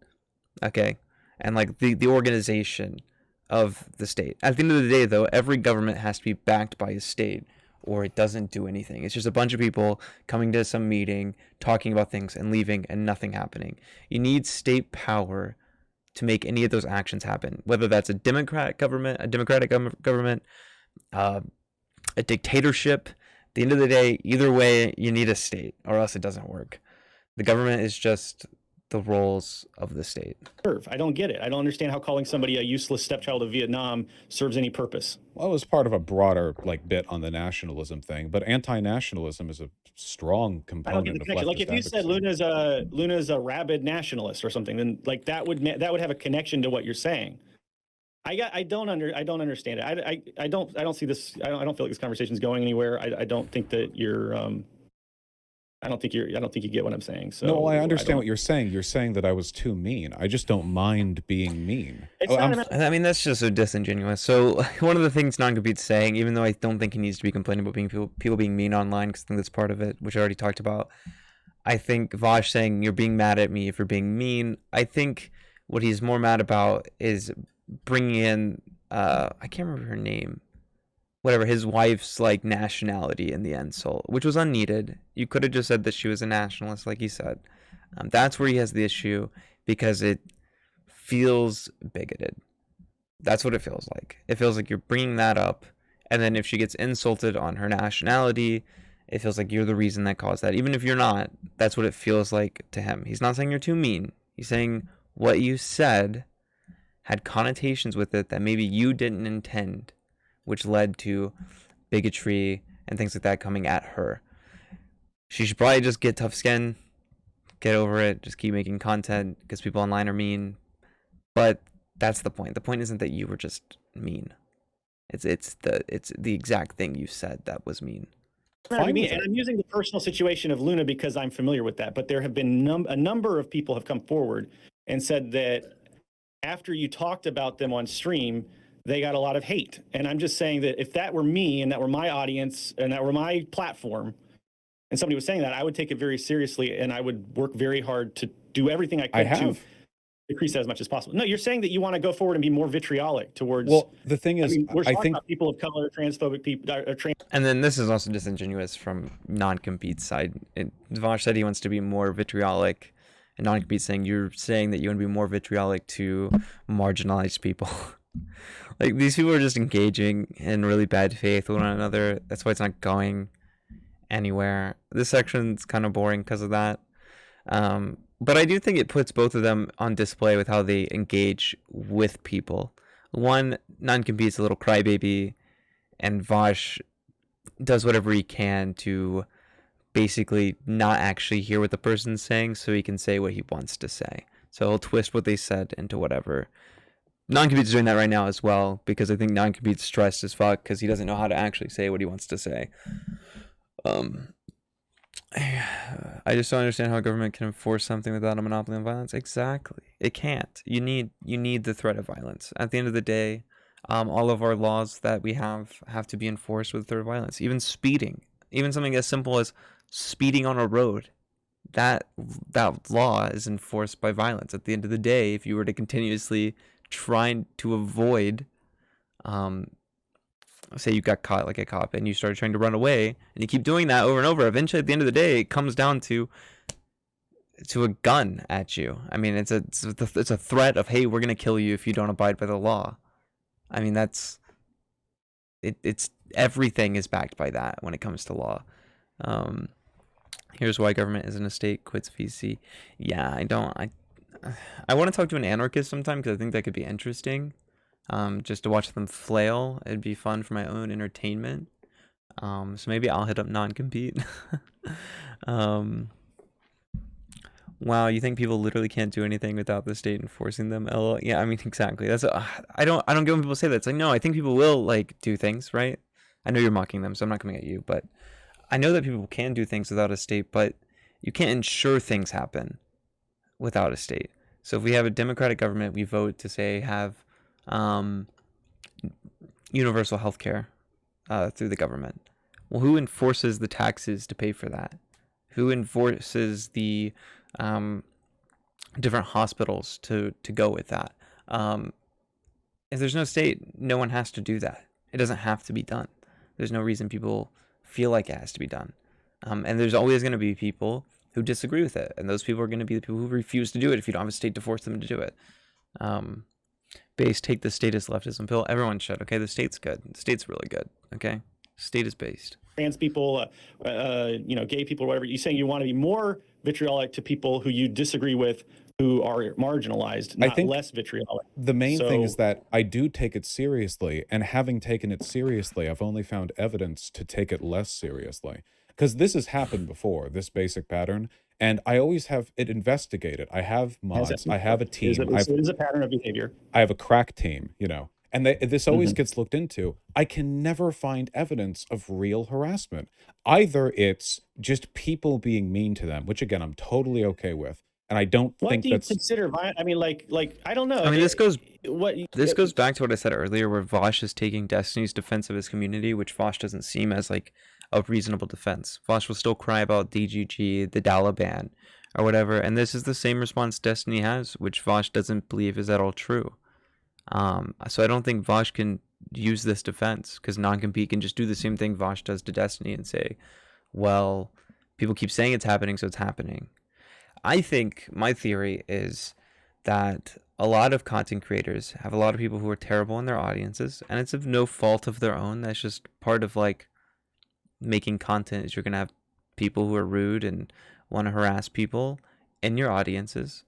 A: okay, and like the organization of the state. At the end of the day, though, every government has to be backed by a state, or it doesn't do anything. It's just a bunch of people coming to some meeting, talking about things, and leaving, and nothing happening. You need state power to make any of those actions happen, whether that's a democratic government, uh, a dictatorship. At the end of the day, either way, you need a state, or else it doesn't work. The government is just the roles of the state.
C: I don't get it. I don't understand how calling somebody a useless stepchild of Vietnam serves any purpose.
B: Well, it was part of a broader like bit on the nationalism thing, but anti-nationalism is a strong
C: I don't get
B: component
C: the
B: of
C: connection. Like
B: leftist
C: if you said
B: advocacy.
C: Luna's a rabid nationalist or something, then like that would have a connection to what you're saying. I don't understand it. I don't see this. I don't feel like this conversation is going anywhere. I don't think that you're. I don't think you get what I'm saying. So
B: No, I understand what you're saying. You're saying that I was too mean. I just don't mind being mean.
A: I mean, that's just so disingenuous. So one of the things Non-Compete's saying, even though I don't think he needs to be complaining about people being mean online, because I think that's part of it, which I already talked about. I think Vaush saying you're being mad at me if you're being mean. I think what he's more mad about is bringing in I can't remember her name. Whatever, his wife's like nationality in the insult, which was unneeded. You could have just said that she was a nationalist, like he said. That's where he has the issue, because it feels bigoted. That's what it feels like. It feels like you're bringing that up, and then if she gets insulted on her nationality, it feels like you're the reason that caused that. Even if you're not, that's what it feels like to him. He's not saying you're too mean. He's saying what you said had connotations with it that maybe you didn't intend, which led to bigotry and things like that coming at her. She should probably just get tough skin, get over it, just keep making content, because people online are mean. But that's the point. The point isn't that you were just mean. It's the exact thing you said that was mean.
C: And I'm using the personal situation of Luna because I'm familiar with that. But there have been a number of people have come forward and said that after you talked about them on stream, they got a lot of hate. And I'm just saying that if that were me and that were my audience and that were my platform and somebody was saying that, I would take it very seriously and I would work very hard to do everything I could to decrease that as much as possible. No, you're saying that you want to go forward and be more vitriolic towards.
B: Well, the thing is,
C: we're talking about people of color, transphobic people,
A: and then this is also disingenuous from Non-Compete's side. Vaush said he wants to be more vitriolic, and Non-Compete saying you're saying that you want to be more vitriolic to marginalized people. Like, these people are just engaging in really bad faith with one another. That's why it's not going anywhere. This section's kind of boring because of that. But I do think it puts both of them on display with how they engage with people. One, Non-Compete's a little crybaby, and Vaush does whatever he can to basically not actually hear what the person's saying so he can say what he wants to say. So he'll twist what they said into whatever. Non-Compete's doing that right now as well, because I think Non-Compete's stressed as fuck because he doesn't know how to actually say what he wants to say. I just don't understand how a government can enforce something without a monopoly on violence. Exactly. It can't. You need the threat of violence. At the end of the day, all of our laws that we have to be enforced with threat of violence. Even speeding. Even something as simple as speeding on a road. That law is enforced by violence. At the end of the day, if you were to continuously trying to avoid, say you got caught like a cop and you started trying to run away and you keep doing that over and over, eventually at the end of the day it comes down to a gun at you. I mean, it's a threat of, hey, we're gonna kill you if you don't abide by the law. I mean, that's it's everything is backed by that when it comes to law. Here's why government isn't a state, quits VC. Yeah, I want to talk to an anarchist sometime because I think that could be interesting. Just to watch them flail. It'd be fun for my own entertainment. So maybe I'll hit up Non-Compete. Wow, you think people literally can't do anything without the state enforcing them? LOL. Yeah, I mean, exactly. I don't get when people say that. It's like, no, I think people will like do things, right? I know you're mocking them, so I'm not coming at you, but I know that people can do things without a state, but you can't ensure things happen without a state. So if we have a democratic government, we vote to say have universal health care through the government. Well, who enforces the taxes to pay for that? Who enforces the different hospitals to go with that. If there's no state, no one has to do that. It doesn't have to be done. There's no reason people feel like it has to be done. And there's always going to be people who disagree with it, and those people are going to be the people who refuse to do it if you don't have a state to force them to do it. Base, take the statist leftism pill. Everyone should. Okay, the state's good. The state's really good. Okay, state is based.
C: Trans people, gay people, or whatever. You're saying you want to be more vitriolic to people who you disagree with, who are marginalized, not less vitriolic.
B: The main thing is that I do take it seriously, and having taken it seriously, I've only found evidence to take it less seriously. Because this has happened before, this basic pattern, and I always have it investigated. I have mods, I have a team.
C: It is a pattern of behavior.
B: I have a crack team, and this always gets looked into. I can never find evidence of real harassment. Either it's just people being mean to them, which again, I'm totally okay with. And I don't think that's...
C: What do you consider violent? I mean, like, I don't know.
A: I mean, this goes back to what I said earlier, where Vaush is taking Destiny's defense of his community, which Vaush doesn't seem as like a reasonable defense. Vaush will still cry about DGG, the Dalaban, or whatever, and this is the same response Destiny has, which Vaush doesn't believe is at all true. So I don't think Vaush can use this defense, because Non-Compete can just do the same thing Vaush does to Destiny and say, well, people keep saying it's happening, so it's happening. I think my theory is that a lot of content creators have a lot of people who are terrible in their audiences, and it's of no fault of their own. That's just part of like making content, is you're going to have people who are rude and want to harass people in your audiences.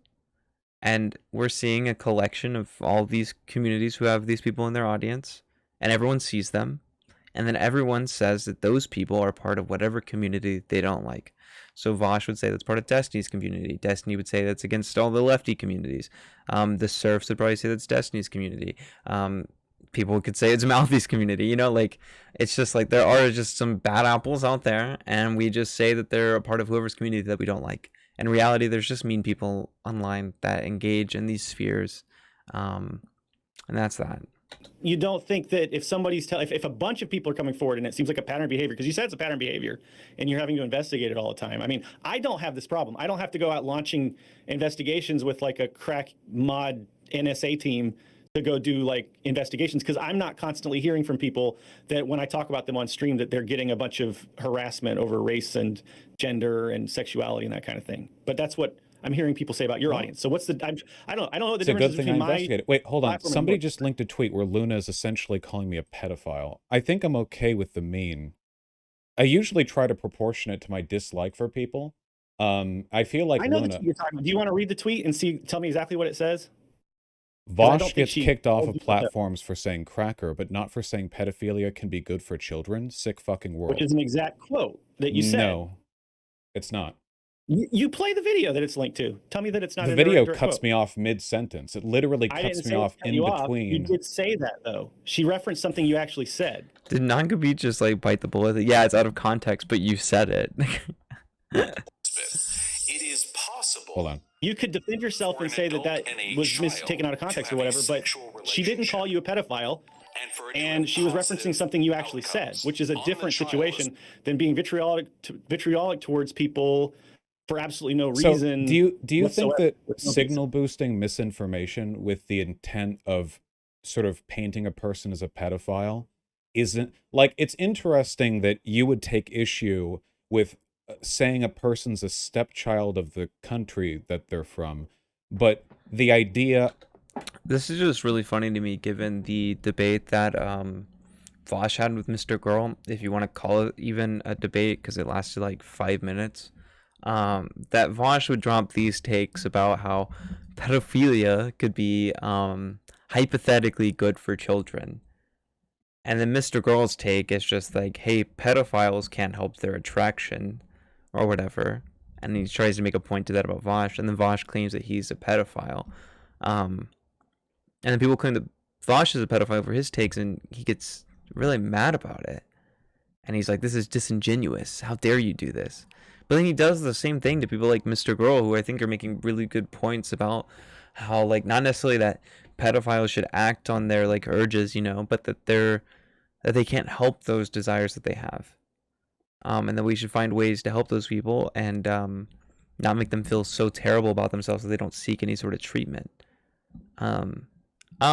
A: And we're seeing a collection of all these communities who have these people in their audience, and everyone sees them. And then everyone says that those people are part of whatever community they don't like. So Vaush would say that's part of Destiny's community. Destiny would say that's against all the lefty communities. The Serfs would probably say that's Destiny's community. People could say it's Malthy's community. It's just like there are just some bad apples out there, and we just say that they're a part of whoever's community that we don't like. In reality, there's just mean people online that engage in these spheres, and that's that.
C: You don't think that if somebody's if a bunch of people are coming forward and it seems like a pattern of behavior, because you said it's a pattern of behavior and you're having to investigate it all the time. I mean, I don't have this problem. I don't have to go out launching investigations with like a crack mod NSA team to go do like investigations, because I'm not constantly hearing from people that when I talk about them on stream that they're getting a bunch of harassment over race and gender and sexuality and that kind of thing. But that's what I'm hearing people say about your audience. So what's the? I don't know what the difference is between my.
B: Wait, hold on. Somebody just linked a tweet where Luna is essentially calling me a pedophile. I think I'm okay with the mean. I usually try to proportion it to my dislike for people. I feel like
C: I know
B: Luna.
C: the tweet you're talking about. Do you want to read the tweet and tell me exactly what it says?
B: Vaush gets kicked off of platforms for saying cracker, but not for saying pedophilia can be good for children. Sick fucking world.
C: Which is an exact quote that you said.
B: No, it's not.
C: You play the video that it's linked to. Tell me that it's not.
B: The video cuts me off mid-sentence. It literally cuts me off in between.
C: You did say that though. She referenced something you actually said.
A: Did Non-Compete just like bite the bullet? Yeah, it's out of context, but you said it.
D: It is possible.
B: Hold on.
C: You could defend yourself and say that was taken out of context or whatever, but she didn't call you a pedophile, and she was referencing something you actually said, which is a different situation than being vitriolic towards people for absolutely no reason.
B: So do you think that signal boosting misinformation with the intent of sort of painting a person as a pedophile isn't like, it's interesting that you would take issue with saying a person's a stepchild of the country that they're from, but the idea...
A: This is just really funny to me, given the debate that Vaush had with Mr. Girl, if you want to call it even a debate, because it lasted like 5 minutes. That Vaush would drop these takes about how pedophilia could be hypothetically good for children. And then Mr. Girl's take is just like, hey, pedophiles can't help their attraction or whatever. And he tries to make a point to that about Vaush, and then Vaush claims that he's a pedophile. And then people claim that Vaush is a pedophile for his takes, and he gets really mad about it. And he's like, this is disingenuous. How dare you do this? But then he does the same thing to people like Mr. Girl, who I think are making really good points about how, like, not necessarily that pedophiles should act on their, like, urges, but that they can't help those desires that they have. And that we should find ways to help those people. And not make them feel so terrible about themselves that they don't seek any sort of treatment. I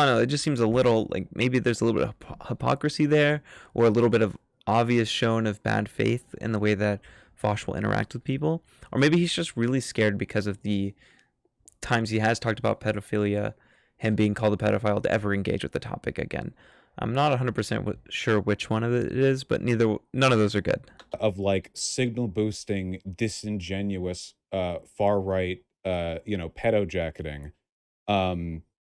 A: don't know. It just seems a little like maybe there's a little bit of hypocrisy there, or a little bit of obvious shown of bad faith in the way that Vaush will interact with people, or maybe he's just really scared because of the times he has talked about pedophilia, him being called a pedophile, to ever engage with the topic again. I'm not 100% sure which one of it is, but none of those are good.
B: Of like signal boosting, disingenuous, far right, pedo jacketing.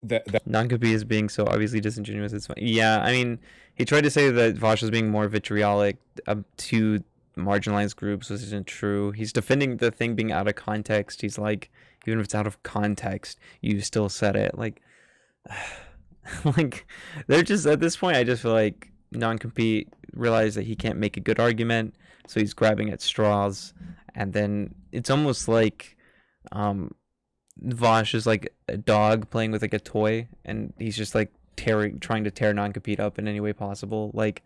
B: That
A: Non-compete is being so obviously disingenuous. It's fine. Yeah, I mean, he tried to say that Vaush was being more vitriolic to marginalized groups, which isn't true. He's defending the thing being out of context. He's like, even if it's out of context, you still said it. Like, like they're just at this point. I just feel like non-compete realized that he can't make a good argument, so he's grabbing at straws, and then it's almost like, Vaush is like a dog playing with like a toy, and he's just like trying to tear non-compete up in any way possible. Like,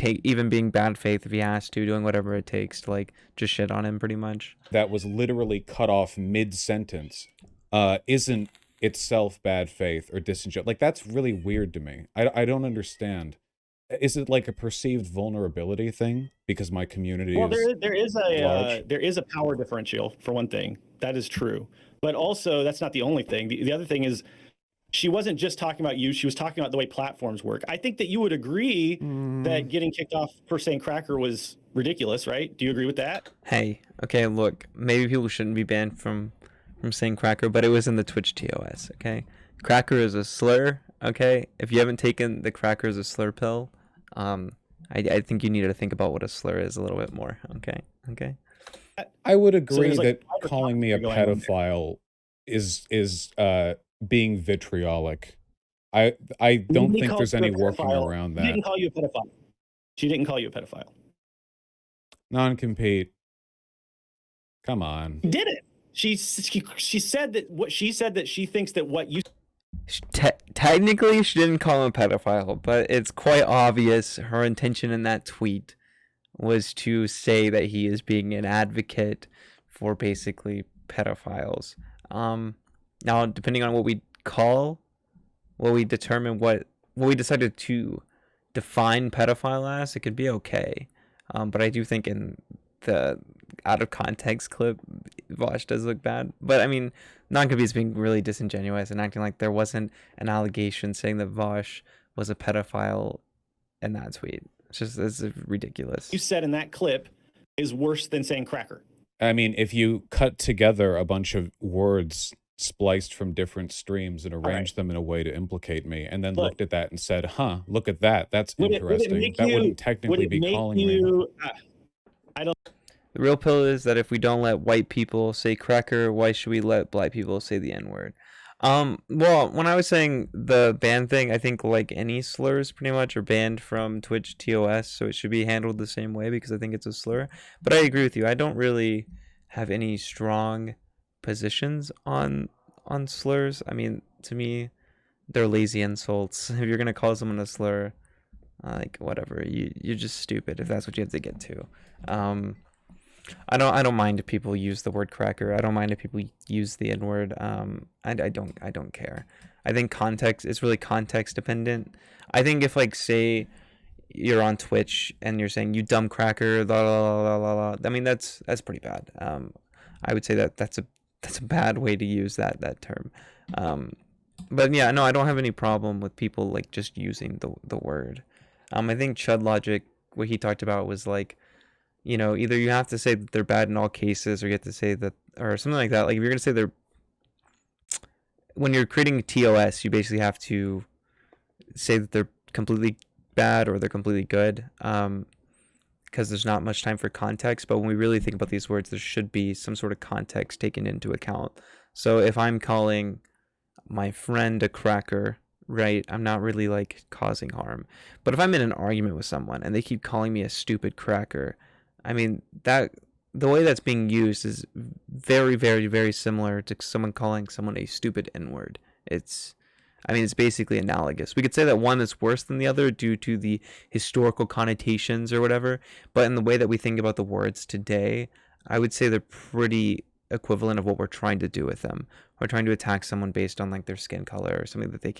A: even being bad faith if he has to, doing whatever it takes to like just shit on him, pretty much.
B: that was literally cut off mid-sentence isn't itself bad faith or disingenuous. Like, that's really weird to me. I don't understand. Is it like a perceived vulnerability thing because my community
C: Well,
B: is
C: there is
B: large?
C: there is a power differential for one thing. That is true, but also that's not the only thing. The other thing is, she wasn't just talking about you. She was talking about the way platforms work. I think that you would agree that getting kicked off for saying cracker was ridiculous, right? Do you agree with that?
A: Hey, okay, look, maybe people shouldn't be banned from saying cracker, but it was in the Twitch TOS. Okay, cracker is a slur. Okay, if you haven't taken the cracker as a slur pill, I think you need to think about what a slur is a little bit more. Okay.
B: I would
C: So
B: agree
C: there's like
B: that
C: private
B: calling me a
C: property going on there.
B: pedophile is being vitriolic. I don't
C: Nobody
B: think
C: calls
B: there's
C: you a
B: any working
C: pedophile.
B: around
C: She
B: that.
C: didn't call you a pedophile. She didn't call you a pedophile.
B: Non-compete. Come on.
C: Did it? She said that she thinks that what you
A: Technically, she didn't call him a pedophile, but it's quite obvious her intention in that tweet was to say that he is being an advocate for basically pedophiles. Now, depending on what we determine what we decided to define pedophile as, it could be okay. But I do think in the out of context clip, Vaush does look bad. But I mean, non-compete is being really disingenuous and acting like there wasn't an allegation saying that Vaush was a pedophile in that tweet. It's ridiculous.
C: said in that clip is worse than saying cracker.
B: I mean, if you cut together a bunch of words spliced from different streams and arranged them in a way to implicate me, and then looked at that and said, huh, look at that. That's interesting. That wouldn't technically be calling me.
C: I don't.
A: The real pill is that if we don't let white people say cracker, why should we let black people say the N-word? Well, when I was saying the ban thing, I think like any slurs pretty much are banned from Twitch TOS, so it should be handled the same way because I think it's a slur. But I agree with you. I don't really have any strong positions on slurs. I mean, to me, they're lazy insults. If you're gonna call someone a slur, like whatever, you're just stupid if that's what you have to get to. I don't mind if people use the word cracker. I don't mind if people use the N-word. I don't care. I think context is really context dependent. I think if like say you're on Twitch and you're saying you dumb cracker, la la la la la, I mean that's pretty bad. I would say that's a bad way to use that term. But yeah, no, I don't have any problem with people like just using the word. I think Chud Logic, what he talked about was like, you know, either you have to say that they're bad in all cases, or you have to say that, or something like that. Like if you're gonna say they're, when you're creating TOS, you basically have to say that they're completely bad or they're completely good, because there's not much time for context. But when we really think about these words, there should be some sort of context taken into account. So if I'm calling my friend a cracker, right, I'm not really like causing harm. But if I'm in an argument with someone and they keep calling me a stupid cracker, I mean, that the way that's being used is very, very, very similar to someone calling someone a stupid N-word. It's basically analogous. We could say that one is worse than the other due to the historical connotations or whatever, but in the way that we think about the words today, I would say they're pretty equivalent of what we're trying to do with them. We're trying to attack someone based on like their skin color or something that they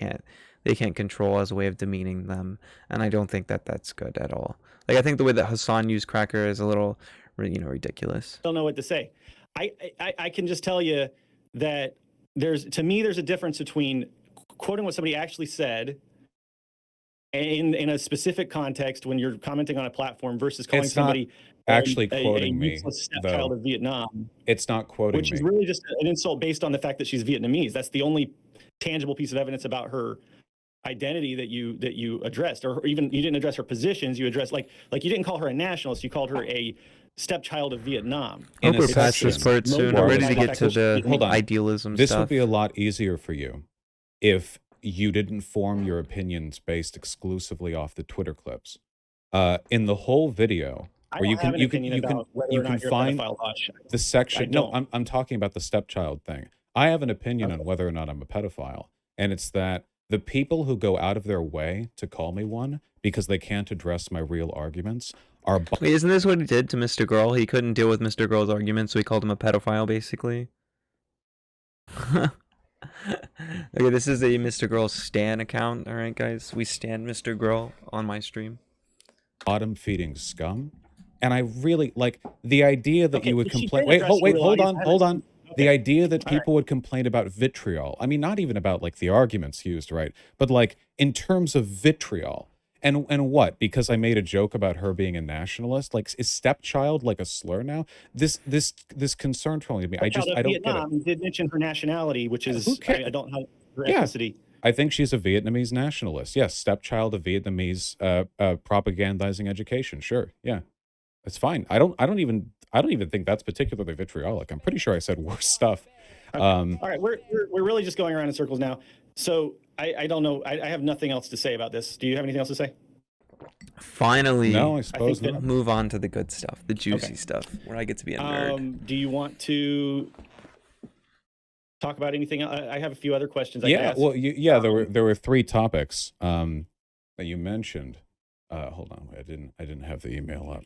A: can't control as a way of demeaning them, and I don't think that that's good at all. Like I think the way that Hassan used cracker is a little, ridiculous.
C: Don't know what to say. I can just tell you that there's a difference between quoting what somebody actually said in a specific context when you're commenting on a platform versus calling
B: It's not
C: somebody
B: actually
C: a
B: quoting me,
C: useless stepchild
B: though.
C: of Vietnam,
B: It's not quoting
C: which is
B: me.
C: really just an insult based on the fact that she's Vietnamese. That's the only tangible piece of evidence about her identity that you addressed, or even you didn't address her positions. You addressed like you didn't call her a nationalist. You called her a stepchild of Vietnam.
A: I
B: In
A: hope
B: a
A: we're past this
B: section,
A: part soon.
C: Hold
A: I'm
C: on.
A: ready to get to the
B: Hold on.
A: idealism
B: This
A: stuff.
B: would be a lot easier for you if you didn't form your opinions based exclusively off the Twitter clips. In the whole video,
C: I
B: where
C: don't
B: you
C: have
B: can
C: an
B: you can
C: opinion
B: you can
C: about whether
B: you
C: or
B: can
C: not you're a
B: find
C: pedophile, Vaush.
B: the section. No,
C: don't.
B: I'm talking about the stepchild thing. I have an opinion
C: Okay.
B: on whether or not I'm a pedophile, and it's that the people who go out of their way to call me one because they can't address my real arguments are
A: Wait, isn't this what he did to Mr. Girl? He couldn't deal with Mr. Girl's arguments, so he called him a pedophile, basically. Okay, this is a Mr. Girl Stan account. All right, guys, we stan Mr. Girl on my stream.
B: bottom feeding scum. And I really like the idea that
C: Okay,
B: you would
C: but she
B: complain.
C: did
B: Wait,
C: address the real
B: hold
C: audience.
B: on,
C: I
B: hold
C: haven't
B: on.
C: seen-
B: The
C: okay.
B: idea that
C: All right.
B: people would complain about vitriol. I mean, not even about like the arguments used, right? But like in terms of vitriol. And what? Because I made a joke about her being a nationalist. Like, is stepchild like a slur now? This concerns me. I
C: Stepchild of
B: don't get it.
C: Vietnam, you did mention her nationality, which
B: Who
C: is
B: cares?
C: I don't know her
B: Yeah.
C: ethnicity.
B: I think she's a Vietnamese nationalist. Yes, stepchild of Vietnamese propagandizing education. Sure, yeah, it's fine. I don't even think that's particularly vitriolic. I'm pretty sure I said worse stuff.
C: Okay. All right, we're really just going around in circles now. So I don't know. I have nothing else to say about this. Do you have anything else to say?
A: Finally,
B: No, I suppose
C: that-
B: not.
A: move on to the good stuff, the juicy
C: Okay.
A: stuff, where I get to be a nerd.
C: Do you want to talk about anything? I have a few other questions. I could
B: Yeah,
C: ask.
B: well, there were three topics that you mentioned. Hold on, I didn't have the email up.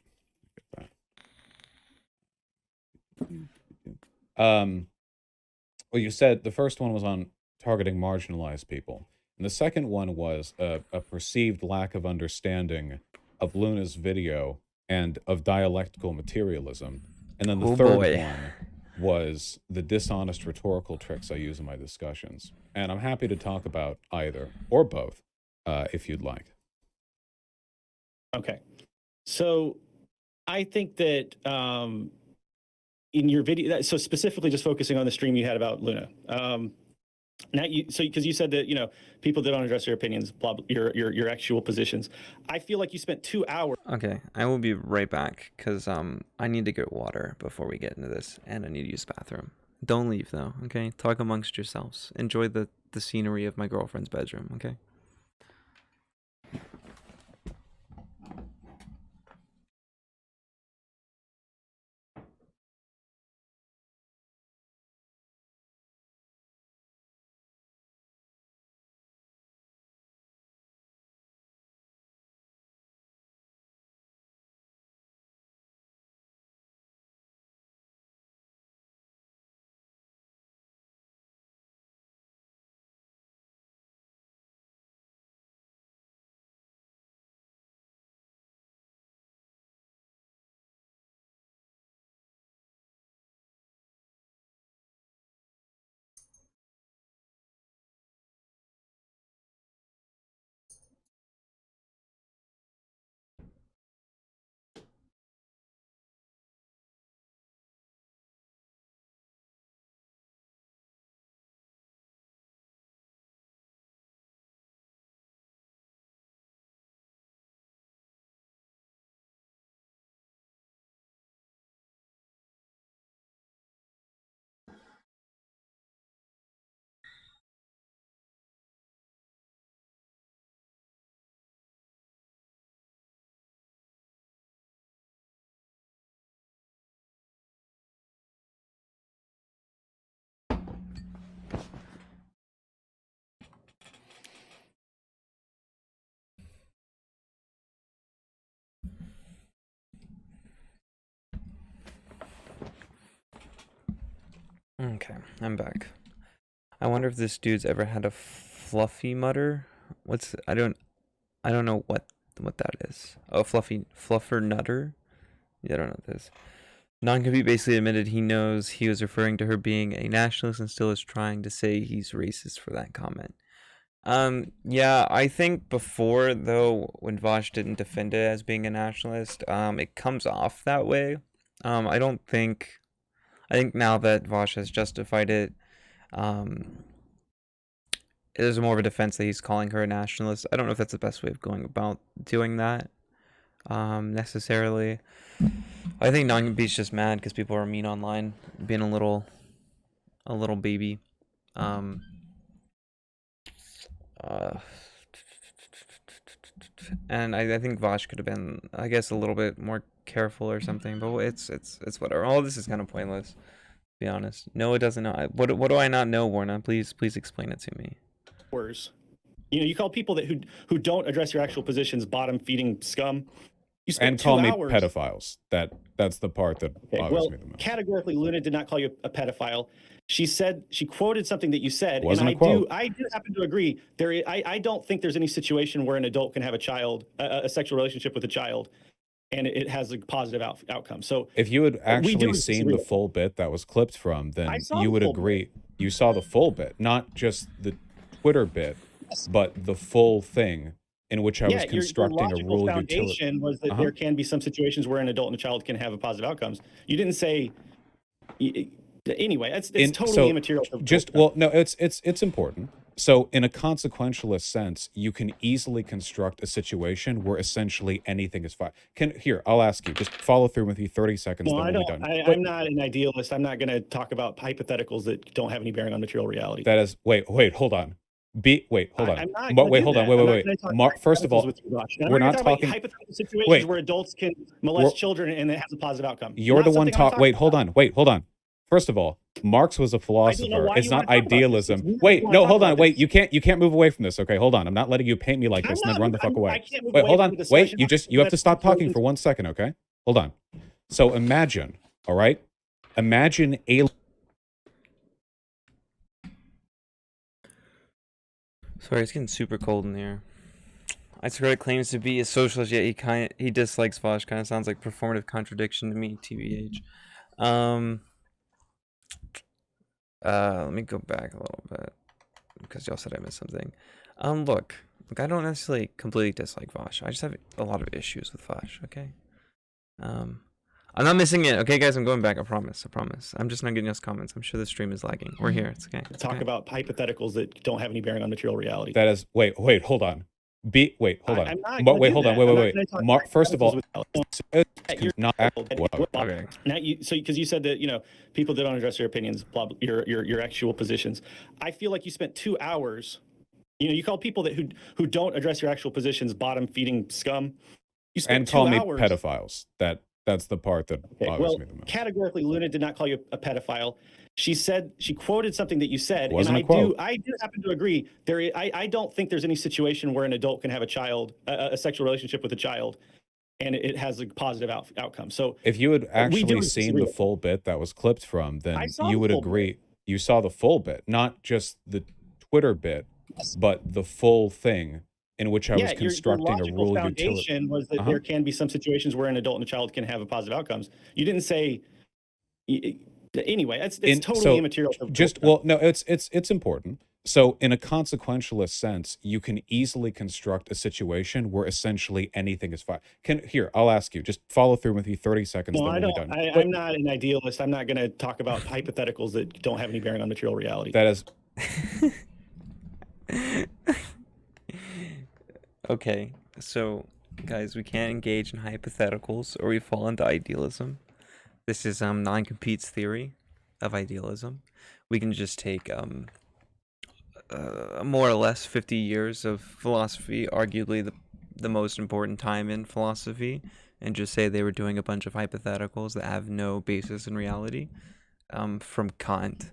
B: Well, you said the first one was on targeting marginalized people, and the second one was a perceived lack of understanding of Luna's video and of dialectical materialism, and then the
A: Oh,
B: third
A: boy.
B: one was the dishonest rhetorical tricks I use in my discussions. And I'm happy to talk about either or both if you'd like.
C: Okay. So I think that in your video, so specifically just focusing on the stream you had about Luna. Now because you said that, people that don't address your opinions, blah, blah, your actual positions. I feel like you spent 2 hours.
A: Okay, I will be right back because I need to get water before we get into this, and I need to use the bathroom. Don't leave though, okay? Talk amongst yourselves. Enjoy the scenery of my girlfriend's bedroom, okay? Okay, I'm back. I wonder if this dude's ever had a fluffy mutter. I don't know what that is. Oh, fluffy fluffer nutter. Yeah, I don't know what this. Non-compete basically admitted he knows he was referring to her being a nationalist and still is trying to say he's racist for that comment. Yeah, I think before, though, when Vaush didn't defend it as being a nationalist, it comes off that way. I don't think, I think now that Vaush has justified it, there's more of a defense that he's calling her a nationalist. I don't know if that's the best way of going about doing that, necessarily. I think non-compete's just mad because people are mean online, being a little baby. And I think Vaush could have been, I guess, a little bit more careful or something. But it's whatever. All this is kind of pointless, to be honest. No, it doesn't know. What do I not know, Warna? Please explain it to me.
C: You know, you call people that who don't address your actual positions bottom feeding scum. You spent
B: And call
C: 2
B: me
C: hours.
B: pedophiles. That's the part that bothers me the most.
C: Categorically, Luna did not call you a pedophile. She said, she quoted something that you said,
B: Wasn't
C: and
B: a quote.
C: I do happen to agree. I don't think there's any situation where an adult can have a sexual relationship with a child, and it has a positive outcome. So
B: if you had actually
C: do
B: seen
C: disagree.
B: the full bit that was clipped from, then
C: I saw
B: you
C: the
B: would
C: full
B: agree. You saw the full bit, not just the Twitter bit, but the full thing in which I was constructing
C: your
B: a
C: logical
B: rule
C: foundation
B: utility.
C: was that there can be some situations where an adult and a child can have a positive outcomes. You didn't say. Anyway, it's totally immaterial.
B: It's important. So in a consequentialist sense, you can easily construct a situation where essentially anything is fine. I'll ask you, just follow through with me 30 seconds,
C: No,
B: then
C: I
B: we'll
C: don't.
B: be done.
C: I'm not an idealist. I'm not going to talk about hypotheticals that don't have any bearing on material reality.
B: That is, wait, hold on. Hold on.
C: I'm not
B: Hold on. Wait. First of all, we're not talking
C: hypothetical situations where adults can molest children and it has a positive outcome.
B: You're the one talking. Wait, hold on. First of all, Marx was a philosopher. It's not idealism. Wait, no, hold on. Wait, you can't move away from this. Okay, hold on. I'm not letting you paint me like this and then run the fuck away. Wait, hold on. Wait, you have to stop talking for 1 second, okay? Hold on. So imagine, all right? Imagine
A: Sorry, it's getting super cold in here. Isocratic claims to be a socialist, yet he dislikes Vaush. Kind of sounds like performative contradiction to me, TBH. Let me go back a little bit because y'all said I missed something. Look, I don't necessarily completely dislike Vaush. I just have a lot of issues with Vaush. Okay. I'm not missing it. Okay, guys, I'm going back. I promise. I'm just not getting those comments. I'm sure the stream is lagging. We're here. It's okay.
C: Talk about hypotheticals that don't have any bearing on material reality.
B: That is, wait, hold on. Wait, hold on.
C: I'm not
B: wait, hold on. Wait. First of all,
A: Okay.
C: Now because you said that people that don't address your opinions, blah, blah, your actual positions. I feel like you spent 2 hours. You call people that who don't address your actual positions bottom feeding scum. You spent
B: and call
C: 2
B: me
C: hours.
B: pedophiles. That's the part that bothers me the most.
C: Categorically, Luna did not call you a pedophile. She said, she quoted something that you said,
B: Wasn't
C: and
B: a quote.
C: I do happen to agree. I don't think there's any situation where an adult can have a sexual relationship with a child, and it has a positive outcome. So
B: if you had actually seen the full bit that was clipped from, then you would agree. You saw the full bit, not just the Twitter bit, but the full thing in which I was constructing a rule utility.
C: Your foundation was that there can be some situations where an adult and a child can have a positive outcomes. You didn't say. Anyway, it's totally immaterial.
B: It's important. So in a consequentialist sense, you can easily construct a situation where essentially anything is fine. I'll ask you, just follow through with me 30 seconds, then we'll be done.
C: I'm not an idealist. I'm not going to talk about hypotheticals that don't have any bearing on material reality.
B: That is.
A: Okay, so guys, we can't engage in hypotheticals or we fall into idealism. This is non-compete's theory of idealism. We can just take more or less 50 years of philosophy, arguably the most important time in philosophy, and just say they were doing a bunch of hypotheticals that have no basis in reality, from Kant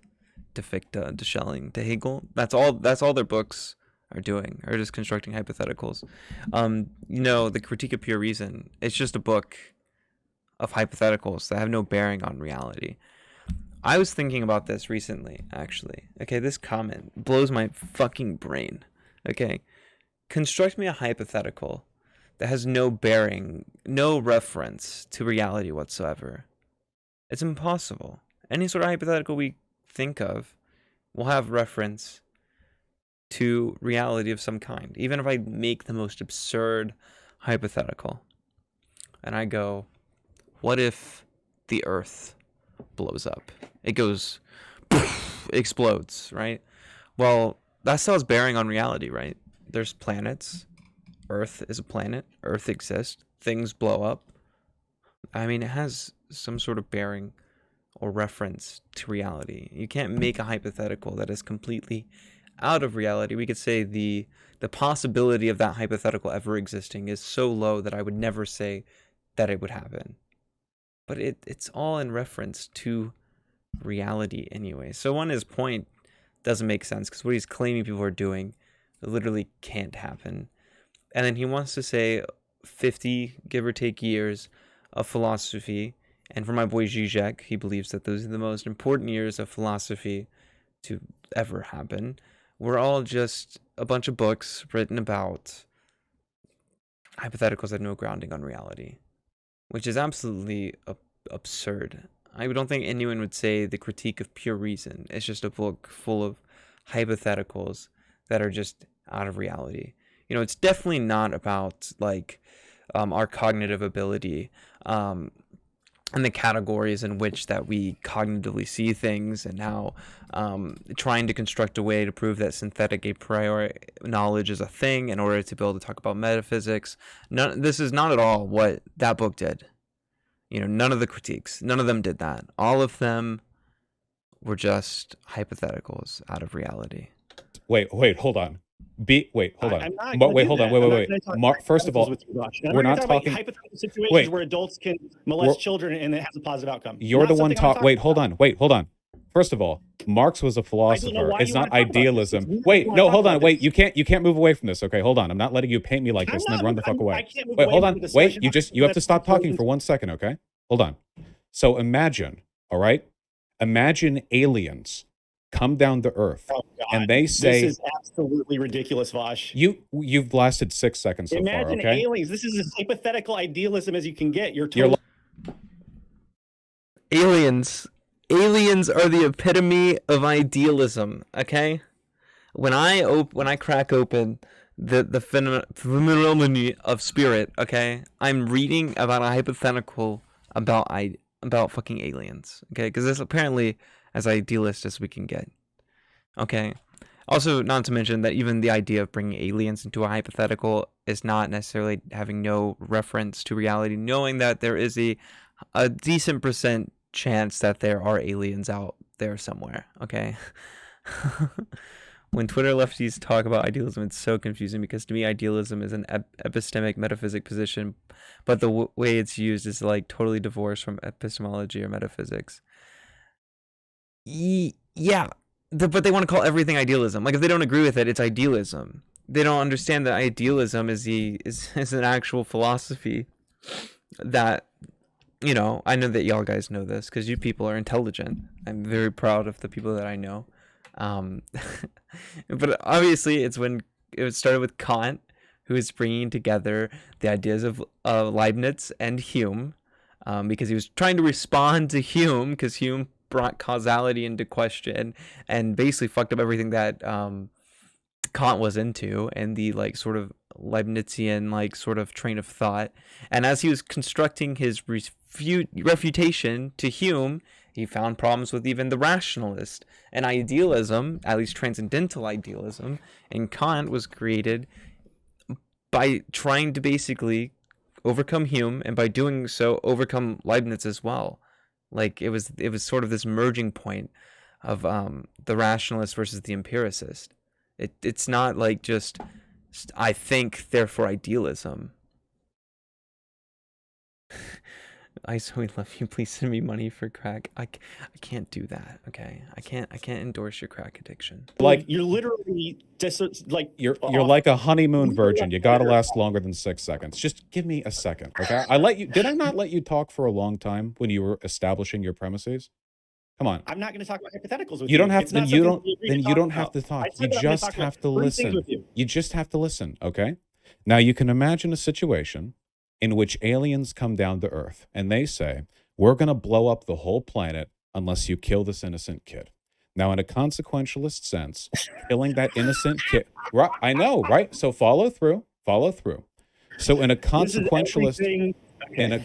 A: to Fichte to Schelling to Hegel. That's all their books are doing, are just constructing hypotheticals. The Critique of Pure Reason, it's just a book of hypotheticals that have no bearing on reality. I was thinking about this recently, actually. Okay, this comment blows my fucking brain. Okay, construct me a hypothetical that has no bearing, no reference to reality whatsoever. It's impossible. Any sort of hypothetical we think of will have reference to reality of some kind. Even if I make the most absurd hypothetical, and I go, what if the Earth blows up? It goes, it explodes, right? Well, that still has bearing on reality, right? There's planets. Earth is a planet. Earth exists. Things blow up. I mean, it has some sort of bearing or reference to reality. You can't make a hypothetical that is completely out of reality. We could say the possibility of that hypothetical ever existing is so low that I would never say that it would happen. But it's all in reference to reality anyway. So one, his point doesn't make sense because what he's claiming people are doing literally can't happen. And then he wants to say 50, give or take, years of philosophy. And for my boy Zizek, he believes that those are the most important years of philosophy to ever happen. We're all just a bunch of books written about hypotheticals that have no grounding on reality, which is absolutely absurd. I don't think anyone would say the Critique of Pure Reason is just a book full of hypotheticals that are just out of reality. You know, it's definitely not about like our cognitive ability and the categories in which that we cognitively see things, and how trying to construct a way to prove that synthetic a priori knowledge is a thing in order to be able to talk about metaphysics. This is not at all what that book did. You know, none of the critiques, none of them did that. All of them were just hypotheticals out of reality.
B: Wait, hold on. Hold on.
C: I'm not gonna
B: Wait,
C: do
B: hold on.
C: that.
B: Wait. First of all, we're not talking
C: hypothetical situations where adults can molest children and it has a positive outcome.
B: You're the one talking. Wait, hold on. First of all, Marx was a philosopher. It's not idealism. Wait, no, hold on. Wait, you can't move away from this. Okay, hold on. I'm not letting you paint me like this and then run the fuck away. Wait, hold on. Wait, you have to stop talking for 1 second, okay? Hold on. So imagine, all right? Imagine aliens come down to Earth, and they say,
C: "This is absolutely ridiculous, Vaush."
B: You've lasted 6 seconds so far. Okay.
C: Aliens. This is as hypothetical idealism as you can get.
A: Aliens. Aliens are the epitome of idealism. Okay. When I crack open the phenomenon of spirit, okay, I'm reading about a hypothetical about fucking aliens. Okay, because it's apparently as idealist as we can get. Okay. Also, not to mention that even the idea of bringing aliens into a hypothetical is not necessarily having no reference to reality, knowing that there is a decent percent chance that there are aliens out there somewhere. Okay. When Twitter lefties talk about idealism, it's so confusing because to me, idealism is an epistemic metaphysic position, but the way it's used is like totally divorced from epistemology or metaphysics. Yeah, but they want to call everything idealism. Like if they don't agree with it, it's idealism. They don't understand that idealism is an actual philosophy that, you know, I know that y'all guys know this because you people are intelligent. I'm very proud of the people that I know. But obviously it started with Kant, who is bringing together the ideas of Leibniz and Hume, because he was trying to respond to Hume, because Hume brought causality into question and basically fucked up everything that Kant was into and the like sort of Leibnizian like sort of train of thought. And as he was constructing his refutation to Hume, he found problems with even the rationalist. And idealism, at least transcendental idealism, in Kant was created by trying to basically overcome Hume, and by doing so overcome Leibniz as well. Like it was sort of this merging point of the rationalist versus the empiricist. It's not like just I think, therefore idealism. I so love you. Please send me money for crack. I can't do that. Okay, I can't endorse your crack addiction.
B: Like
C: you're literally just like
B: you're like a honeymoon virgin. You gotta last longer than 6 seconds. Just give me a second, okay? Did I not let you talk for a long time when you were establishing your premises? Come on.
C: I'm not going to talk about hypotheticals with
B: You
C: you.
B: don't have
C: It's
B: then
C: not
B: you
C: something
B: don't
C: we agree
B: then
C: to
B: you
C: talk
B: don't have
C: about.
B: to talk.
C: I
B: You
C: said that I'm going to
B: just
C: talk
B: have
C: about
B: to
C: 3 things
B: listen.
C: with you.
B: You just have to listen, okay? Now you can imagine a situation in which aliens come down to Earth and they say, "We're going to blow up the whole planet unless you kill this innocent kid." Now, in a consequentialist sense, killing that innocent kid, right? I know, right? So follow through. So in a
C: This is
B: consequentialist
C: everything.
B: in
C: Okay.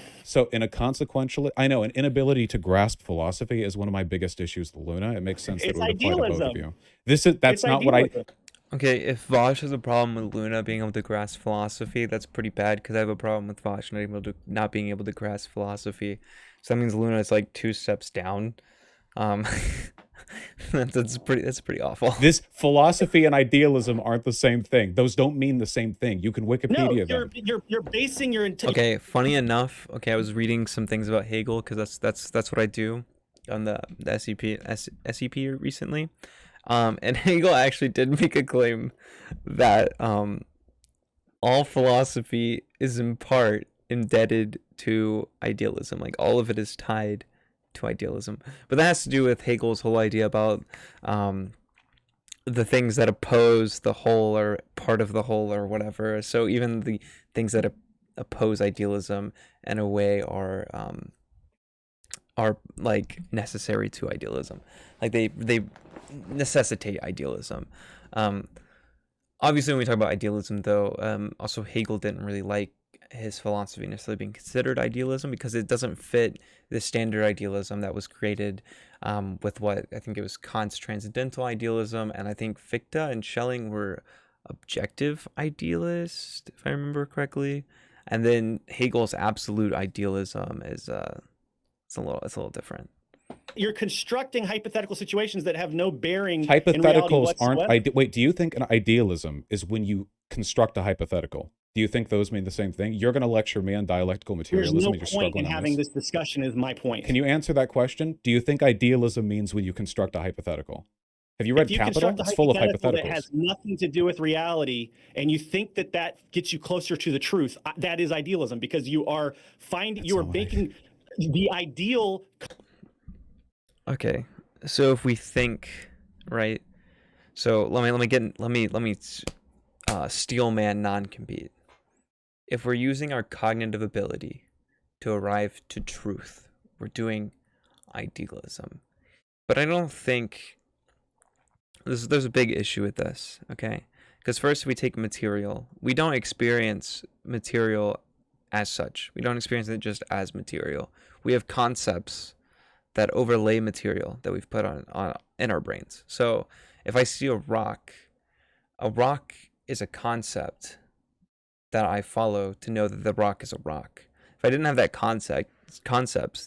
B: a consequential, I know, an inability to grasp philosophy is one of my biggest issues with Luna. It makes sense that it
C: It's
B: would apply to both of
C: idealism.
B: you. That's
C: It's
B: not what I.
C: idealism.
A: Okay, if Vaush has a problem with Luna being able to grasp philosophy, that's pretty bad because I have a problem with Vaush not being able to grasp philosophy. So that means Luna is like 2 steps down. Um, that's pretty awful.
B: This philosophy and idealism aren't the same thing. Those don't mean the same thing. You can
C: No,
B: Wikipedia them.
C: you're basing your entire.
A: Okay, funny enough, okay, I was reading some things about Hegel because that's what I do on the SEP recently. And Hegel actually did make a claim that all philosophy is in part indebted to idealism. Like all of it is tied to idealism. But that has to do with Hegel's whole idea about the things that oppose the whole or part of the whole or whatever. So even the things that oppose idealism in a way are like necessary to idealism. Like they necessitate idealism. Obviously, when we talk about idealism, though, also Hegel didn't really like his philosophy necessarily being considered idealism because it doesn't fit the standard idealism that was created with what I think it was Kant's transcendental idealism, and I think Fichte and Schelling were objective idealists, if I remember correctly. And then Hegel's absolute idealism is it's a little different.
C: You're constructing hypothetical situations that have no bearing in reality
B: Hypotheticals
C: whatsoever.
B: aren't. Wait, do you think an idealism is when you construct a hypothetical? Do you think those mean the same thing? You're going to lecture me on dialectical
C: There's
B: materialism
C: no
B: and you're
C: point in
B: struggling on
C: having
B: this?
C: this discussion. Is my point.
B: Can you answer that question? Do you think idealism means when you construct a hypothetical? Have you read
C: If you
B: Capital?
C: construct a
B: It's full of
C: hypothetical that
B: hypotheticals.
C: has nothing to do with reality, and you think that that gets you closer to the truth, that is idealism because you are making the ideal.
A: Okay, so if we think, right? So let me steelman non-compete. If we're using our cognitive ability to arrive to truth, we're doing idealism. But I don't think there's a big issue with this, okay? Because first we take material. We don't experience material as such. We don't experience it just as material. We have concepts that overlay material that we've put on in our brains. So if I see a rock is a concept that I follow to know that the rock is a rock. If I didn't have that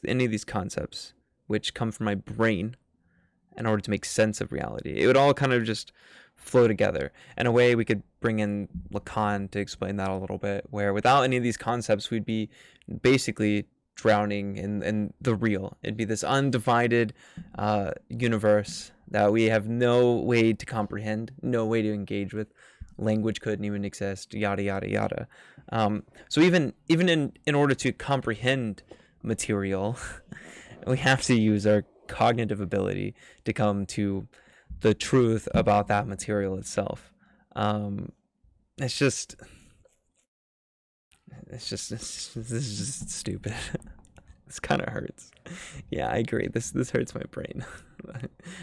A: any of these concepts, which come from my brain in order to make sense of reality, it would all kind of just flow together. In a way, we could bring in Lacan to explain that a little bit, where without any of these concepts, we'd be basically drowning in the real. It'd be this undivided universe that we have no way to comprehend, no way to engage with. Language couldn't even exist, yada yada yada. So even in order to comprehend material, we have to use our cognitive ability to come to the truth about that material itself. This is just stupid. This kind of hurts. Yeah, I agree. This hurts my brain,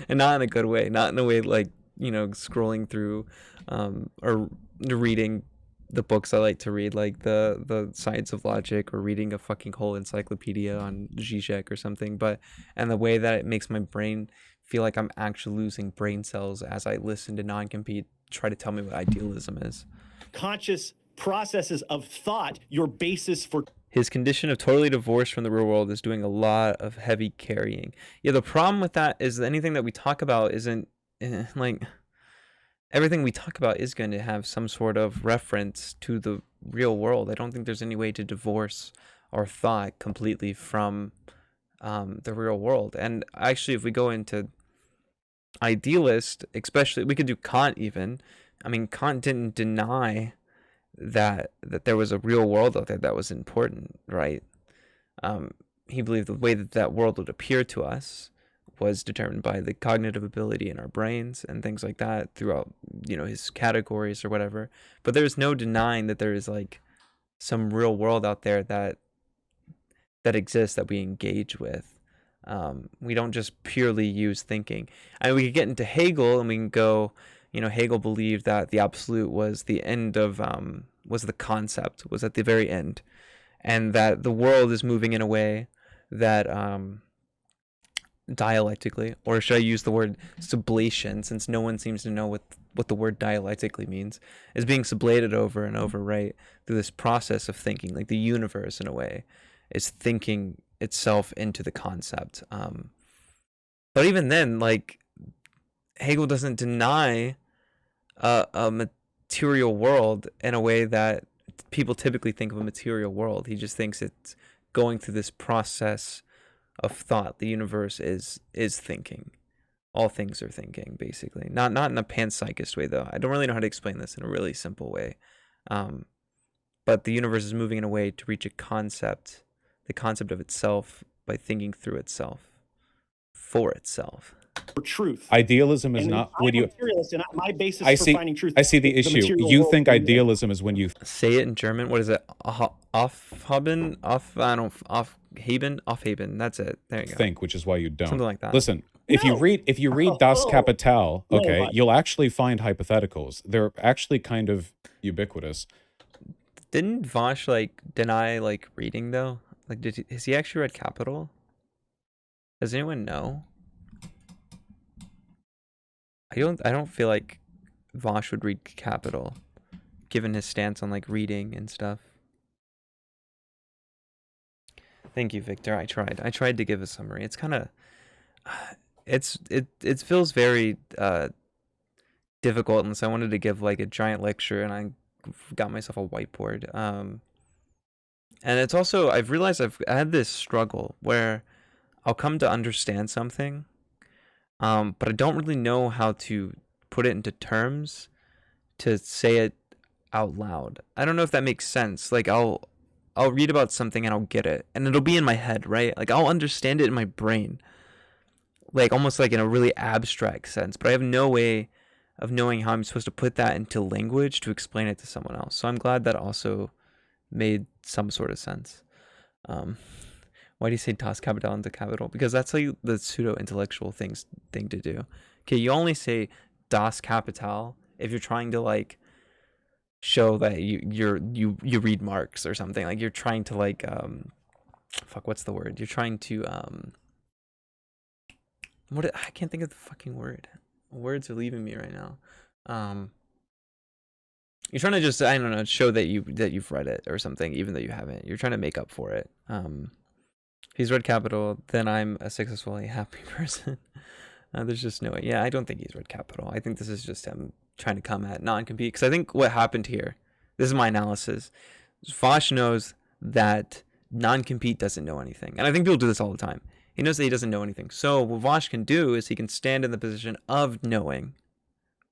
A: and not in a good way. Not in a way like, scrolling through or reading the books I like to read, like the Science of Logic, or reading a fucking whole encyclopedia on Zizek or something. But and the way that it makes my brain feel like I'm actually losing brain cells as I listen to Non-Compete try to tell me what idealism is.
C: Conscious processes of thought, your basis for.
A: His condition of totally divorced from the real world is doing a lot of heavy carrying. Yeah, the problem with that is that anything that we talk about isn't like everything we talk about is going to have some sort of reference to the real world. I don't think there's any way to divorce our thought completely from the real world. And actually, if we go into idealist, especially, we could do Kant even. I mean, Kant didn't deny that there was a real world out there that was important, right? He believed the way that world would appear to us was determined by the cognitive ability in our brains and things like that throughout, his categories or whatever. But there's no denying that there is like some real world out there that exists that we engage with. We don't just purely use thinking. And we could get into Hegel and we can go, Hegel believed that the absolute was the end of, was the concept, was at the very end. And that the world is moving in a way that dialectically, or should I use the word sublation, since no one seems to know what the word dialectically means, is being sublated over and over, right, through this process of thinking. Like the universe, in a way, is thinking itself into the concept. But even then, like, Hegel doesn't deny a material world in a way that people typically think of a material world. He just thinks it's going through this process of thought. The universe is thinking. All things are thinking, basically. Not in a panpsychist way, though. I don't really know how to explain this in a really simple way. But the universe is moving in a way to reach a concept, the concept of itself, by thinking through itself, for itself.
C: For truth.
B: Idealism is
C: And
B: not
C: I'm
B: when
C: a
B: you.
C: materialist, and my basis
B: I
C: for
B: see.
C: finding truth.
B: I see the
C: is
B: issue.
C: material
B: You
C: world
B: think
C: being
B: idealism is when you
A: Say it in German. What is it? Aufhaben? Aufheben. That's it. There you go.
B: think, which is why you don't.
A: Something like that.
B: Listen, if you
C: No.
B: read Das
C: Oh.
B: Kapital,
C: No,
B: okay,
C: but-
B: you'll actually find hypotheticals. They're actually kind of ubiquitous.
A: Didn't Vaush like deny like reading though? Like, has he actually read Capital? Does anyone know? I don't feel like Vaush would read Capital, given his stance on like reading and stuff. Thank you, Victor. I tried to give a summary. It's kind of, it feels very difficult unless I wanted to give like a giant lecture and I got myself a whiteboard. And it's also, I've realized I had this struggle where I'll come to understand something, but I don't really know how to put it into terms to say it out loud. I don't know if that makes sense. Like I'll read about something and I'll get it and it'll be in my head, right? Like I'll understand it in my brain, like almost like in a really abstract sense, but I have no way of knowing how I'm supposed to put that into language to explain it to someone else. So I'm glad that also made some sort of sense. Why do you say Das Kapital into capital? Because that's like the pseudo-intellectual thing to do. Okay, you only say Das Kapital if you're trying to like show that you read Marx or something. Like you're trying to like what's the word? You're trying to I can't think of the fucking word. Words are leaving me right now. You're trying to just, I don't know, show that you've read it or something, even though you haven't. You're trying to make up for it. If he's read Capital, then I'm a successfully happy person. There's just no way. Yeah, I don't think he's read Capital. I think this is just him trying to come at non-compete. Because I think what happened here, this is my analysis, Vaush knows that non-compete doesn't know anything. And I think people do this all the time. He knows that he doesn't know anything. So what Vaush can do is he can stand in the position of knowing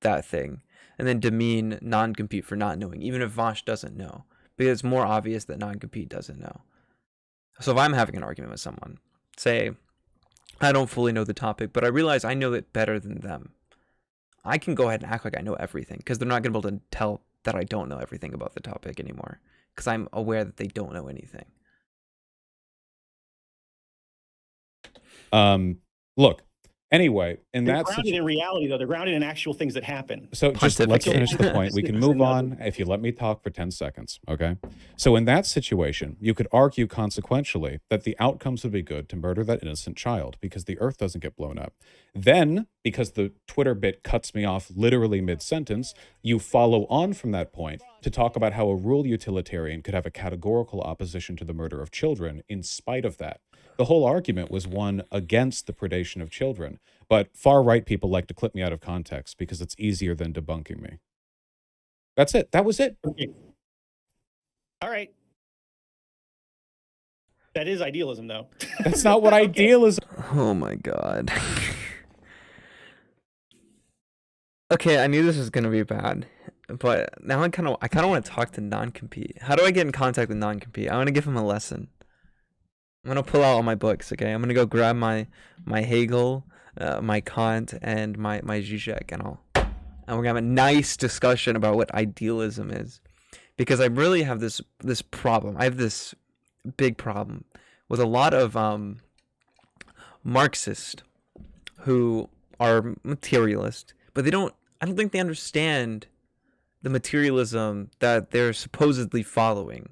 A: that thing and then demean non-compete for not knowing, even if Vaush doesn't know, because it's more obvious that non-compete doesn't know. So if I'm having an argument with someone, say, I don't fully know the topic, but I realize I know it better than them, I can go ahead and act like I know everything, because they're not going to be able to tell that I don't know everything about the topic anymore, because I'm aware that they don't know anything.
B: Look, anyway, in
C: They're
B: that
C: grounded in reality, though. They're grounded in actual things that happen.
B: So just let's
A: Pontificate.
B: finish the point. We can move on if you let me talk for 10 seconds, okay? So in that situation, you could argue consequentially that the outcomes would be good to murder that innocent child because the earth doesn't get blown up. Then, because the Twitter bit cuts me off literally mid-sentence, you follow on from that point to talk about how a rule utilitarian could have a categorical opposition to the murder of children in spite of that. The whole argument was one against the predation of children, but far-right people like to clip me out of context because it's easier than debunking me. That's it. That was it.
C: Okay. All right. That is idealism, though.
B: That's not what
C: Okay.
B: idealism...
A: Oh my god. Okay, I knew this was gonna be bad, but now I kind of want to talk to non-compete. How do I get in contact with non-compete? I want to give him a lesson. I'm gonna pull out all my books. Okay, I'm gonna go grab my Hegel, my Kant and my Zizek, and we're gonna have a nice discussion about what idealism is, because I really have this problem. I have this big problem with a lot of Marxists who are materialist, but I don't think they understand the materialism that they're supposedly following.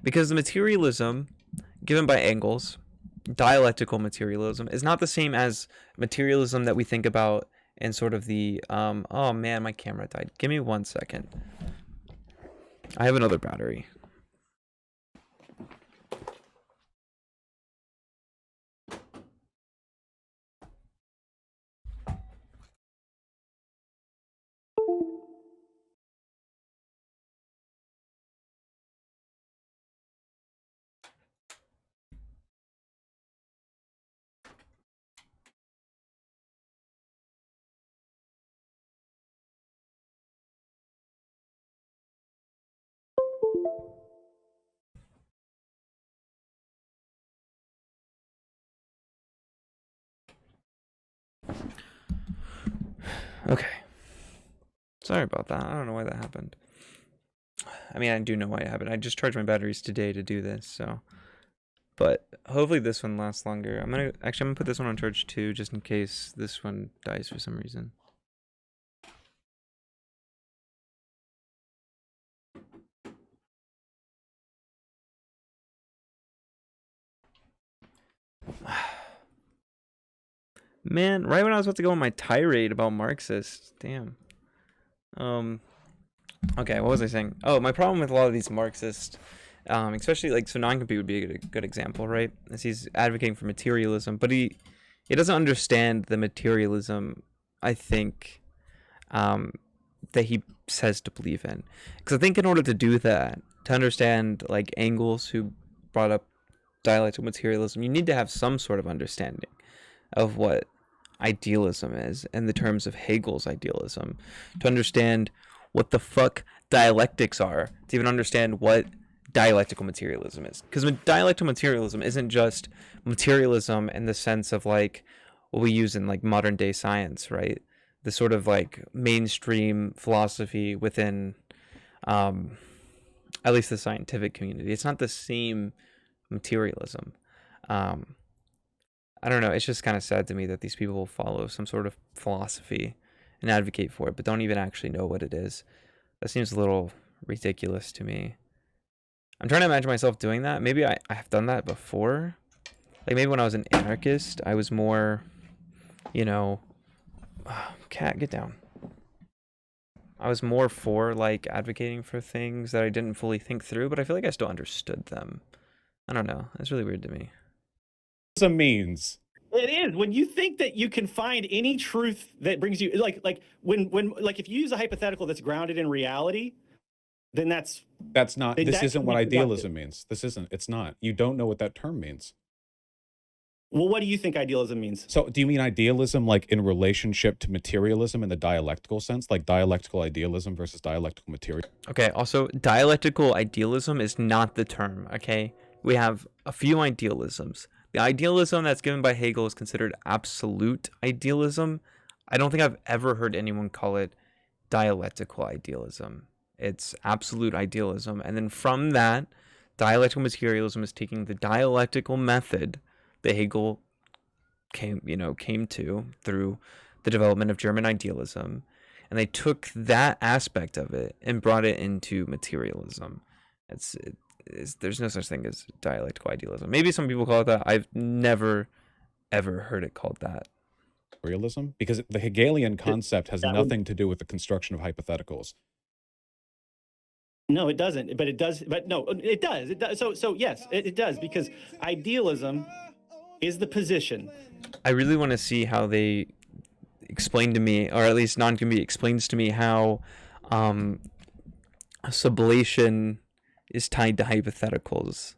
A: Because the materialism given by Engels, dialectical materialism, is not the same as materialism that we think about in sort of the oh man, my camera died. Give me 1 second. I have another battery. Okay. Sorry about that. I don't know why that happened. I mean, I do know why it happened. I just charged my batteries today to do this, so. But hopefully this one lasts longer. I'm gonna put this one on charge too, just in case this one dies for some reason. Man, right when I was about to go on my tirade about Marxists, damn. Okay, what was I saying? Oh, my problem with a lot of these Marxists, especially like, so Non-Compete would be a good example, right? As he's advocating for materialism, but he doesn't understand the materialism, I think, that he says to believe in. Because I think in order to do that, to understand like Engels, who brought up dialectical materialism, you need to have some sort of understanding of what idealism is in the terms of Hegel's idealism, to understand what the fuck dialectics are, to even understand what dialectical materialism is. Because dialectical materialism isn't just materialism in the sense of like what we use in like modern day science, right? The sort of like mainstream philosophy within at least the scientific community. It's not the same materialism. I don't know, it's just kind of sad to me that these people will follow some sort of philosophy and advocate for it, but don't even actually know what it is. That seems a little ridiculous to me. I'm trying to imagine myself doing that. Maybe I have done that before. Like maybe when I was an anarchist, I was more, you know, cat, get down. I was more for like advocating for things that I didn't fully think through, but I feel like I still understood them. I don't know. It's really weird to me.
B: Means
C: it is when you think that you can find any truth that brings you like when if you use a hypothetical that's grounded in reality, then that's
B: not this isn't what idealism means. It's not. You don't know what that term means.
C: Well, what do you think idealism means?
B: So do you mean idealism like in relationship to materialism in the dialectical sense, like dialectical idealism versus dialectical materialism?
A: Okay, also dialectical idealism is not the term, okay? We have a few idealisms. The idealism that's given by Hegel is considered absolute idealism. I don't think I've ever heard anyone call it dialectical idealism. It's absolute idealism. And then from that, dialectical materialism is taking the dialectical method that Hegel came to through the development of German idealism, and they took that aspect of it and brought it into materialism. There's no such thing as dialectical idealism. Maybe some people call it that. I've never, ever heard it called that.
B: Realism? Because the Hegelian concept has nothing to do with the construction of hypotheticals.
C: No, it doesn't. But it does. But no, it does. It does. So yes, it does, because idealism is the position.
A: I really want to see how they explain to me, or at least Non-Compete explains to me how sublation is tied to hypotheticals.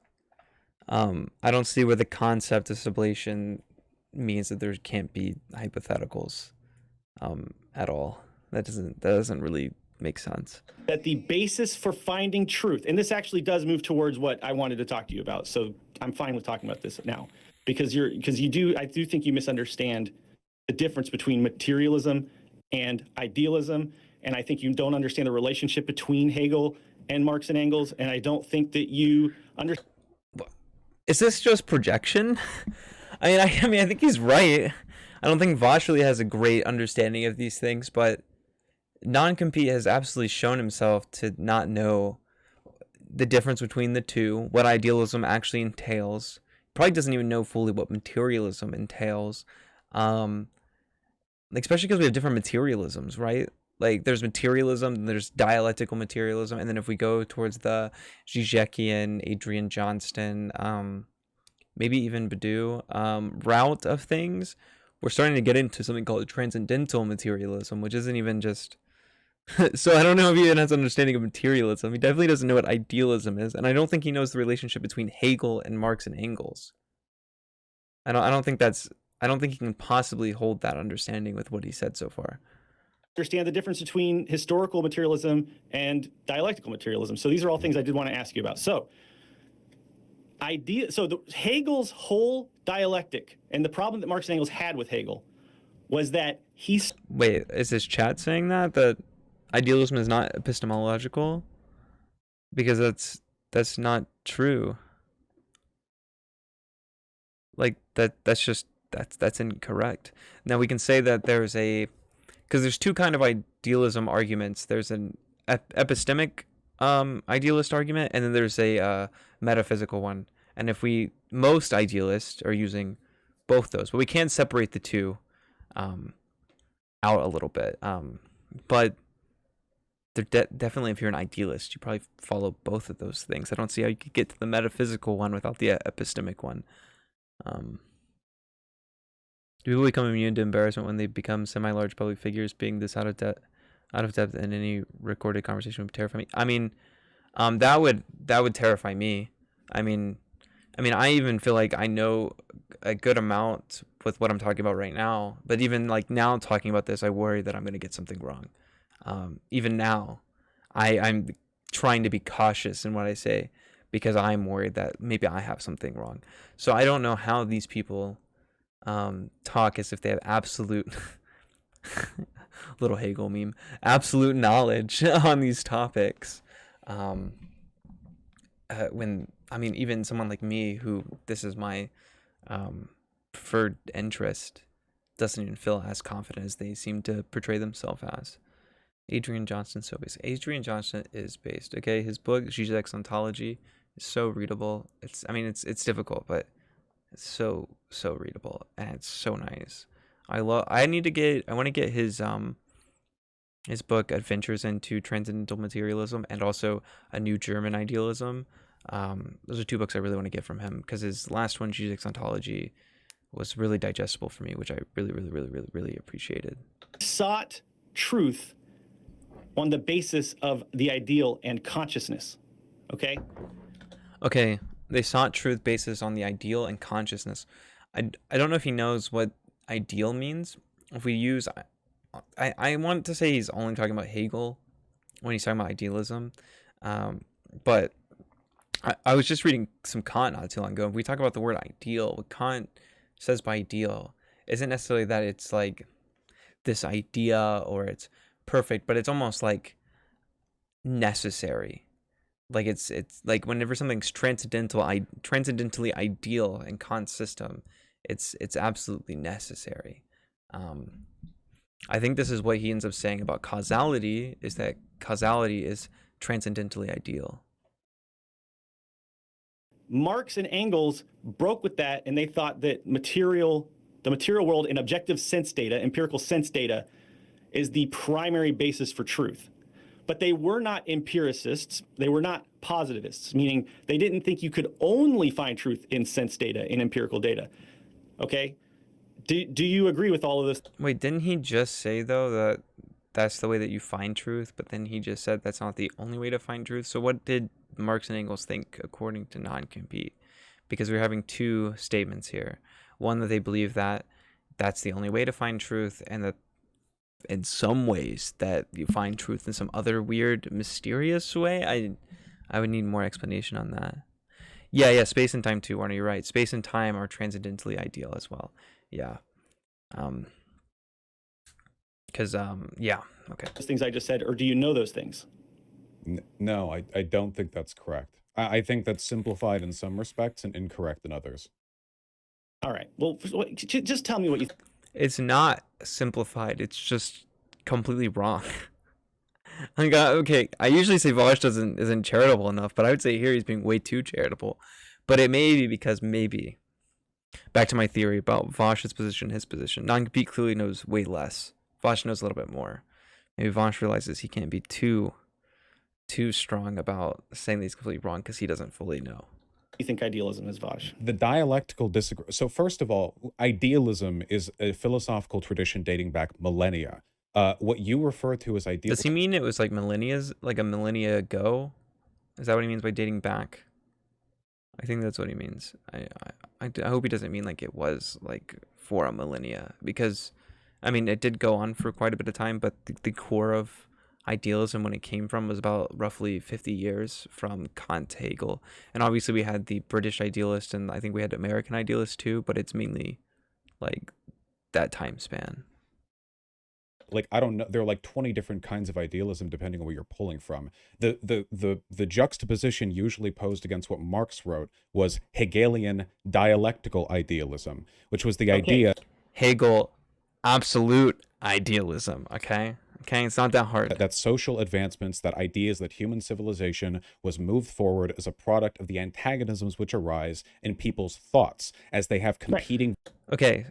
A: I don't see where the concept of sublation means that there can't be hypotheticals at all. That doesn't really make sense.
C: That the basis for finding truth, and this actually does move towards what I wanted to talk to you about. So I'm fine with talking about this now, because I do think you misunderstand the difference between materialism and idealism. And I think you don't understand the relationship between Hegel and Marx and Engels. And I don't think that you understand.
A: Is this just projection? I mean, I think he's right. I don't think Vaush really has a great understanding of these things, but Non-Compete has absolutely shown himself to not know the difference between the two, what idealism actually entails. Probably doesn't even know fully what materialism entails. Especially because we have different materialisms, right? Like there's materialism, there's dialectical materialism, and then if we go towards the Zizekian, Adrian Johnston, maybe even Badiou route of things, we're starting to get into something called transcendental materialism, which isn't even just. So I don't know if he even has understanding of materialism. He definitely doesn't know what idealism is, and I don't think he knows the relationship between Hegel and Marx and Engels. I don't think he can possibly hold that understanding with what he said so far.
C: Understand the difference between historical materialism and dialectical materialism. So these are all things I did want to ask you about. So Hegel's whole dialectic and the problem that Marx and Engels had with Hegel was that
A: Wait, is this chat saying that idealism is not epistemological? Because that's not true. Like that's incorrect. Now we can say that because there's two kind of idealism arguments. There's an epistemic idealist argument, and then there's a metaphysical one. And most idealists are using both those, but we can separate the two out a little bit. But they're definitely, if you're an idealist, you probably follow both of those things. I don't see how you could get to the metaphysical one without the epistemic one. Do people become immune to embarrassment when they become semi-large public figures? Being this out of depth in any recorded conversation would terrify me. I mean, that would terrify me. I mean, I even feel like I know a good amount with what I'm talking about right now. But even like now talking about this, I worry that I'm going to get something wrong. Even now, I'm trying to be cautious in what I say because I'm worried that maybe I have something wrong. So I don't know how these people talk as if they have absolute little Hegel meme, absolute knowledge on these topics. Even someone like me, who this is my preferred interest, doesn't even feel as confident as they seem to portray themselves as. Adrian Johnston, so based. Adrian Johnston is based. Okay, his book Zizek's Ontology is so readable. It's difficult, but it's so readable and it's so nice. I want to get his book Adventures into Transcendental Materialism and also A New German Idealism. Those are two books I really want to get from him because his last one, Zizek's Ontology, was really digestible for me, which I really appreciated.
C: Sought truth on the basis of the ideal and consciousness. Okay,
A: they sought truth basis on the ideal and consciousness. I don't know if he knows what ideal means. If we use, I want to say he's only talking about Hegel when he's talking about idealism, but I was just reading some Kant not too long ago. If we talk about the word ideal, what Kant says by ideal isn't necessarily that it's like this idea or it's perfect, but it's almost like necessary. Like it's like whenever something's transcendentally ideal in Kant's system, it's absolutely necessary. I think this is what he ends up saying about causality, is that causality is transcendentally ideal.
C: Marx and Engels broke with that, and they thought that the material world in objective sense data, empirical sense data, is the primary basis for truth. But they were not empiricists. They were not positivists, meaning they didn't think you could only find truth in sense data, in empirical data. Okay? Do you agree with all of this?
A: Wait, didn't he just say, though, that that's the way that you find truth? But then he just said that's not the only way to find truth. So what did Marx and Engels think according to Non-Compete? Because we're having two statements here. One, that they believe that that's the only way to find truth, and that in some ways that you find truth in some other weird, mysterious way. I would need more explanation on that. Yeah, space and time too, Warner, you're right. Space and time are transcendentally ideal as well. Yeah. Because yeah, okay.
C: those things I just said, or do you know those things?
B: No, I don't think that's correct. I think that's simplified in some respects and incorrect in others.
C: All right. Well, just tell me what you think.
A: It's not simplified. It's just completely wrong. Okay, I usually say Vaush isn't charitable enough, but I would say here he's being way too charitable. But it may be because maybe, back to my theory about Vaush's position, his position. Non-compete clearly knows way less. Vaush knows a little bit more. Maybe Vaush realizes he can't be too strong about saying that he's completely wrong because he doesn't fully know.
C: You think idealism is, Vaush?
B: The dialectical disagree. So first of all, idealism is a philosophical tradition dating back millennia. What you refer to as idealism.
A: Does he mean it was like like a millennia ago? Is that what he means by dating back? I think that's what he means. I hope he doesn't mean like it was like for a millennia, because I mean it did go on for quite a bit of time, but the core of idealism when it came from was about roughly 50 years from Kant to Hegel. And obviously we had the British idealist, and I think we had American idealists too, but it's mainly like that time span.
B: Like, I don't know, there are like 20 different kinds of idealism depending on where you're pulling from. The juxtaposition usually posed against what Marx wrote was Hegelian dialectical idealism, which was the idea.
A: Hegel, absolute idealism, okay? Okay, it's not that hard.
B: That social advancements, that ideas that human civilization was moved forward as a product of the antagonisms which arise in people's thoughts as they have competing
A: Okay,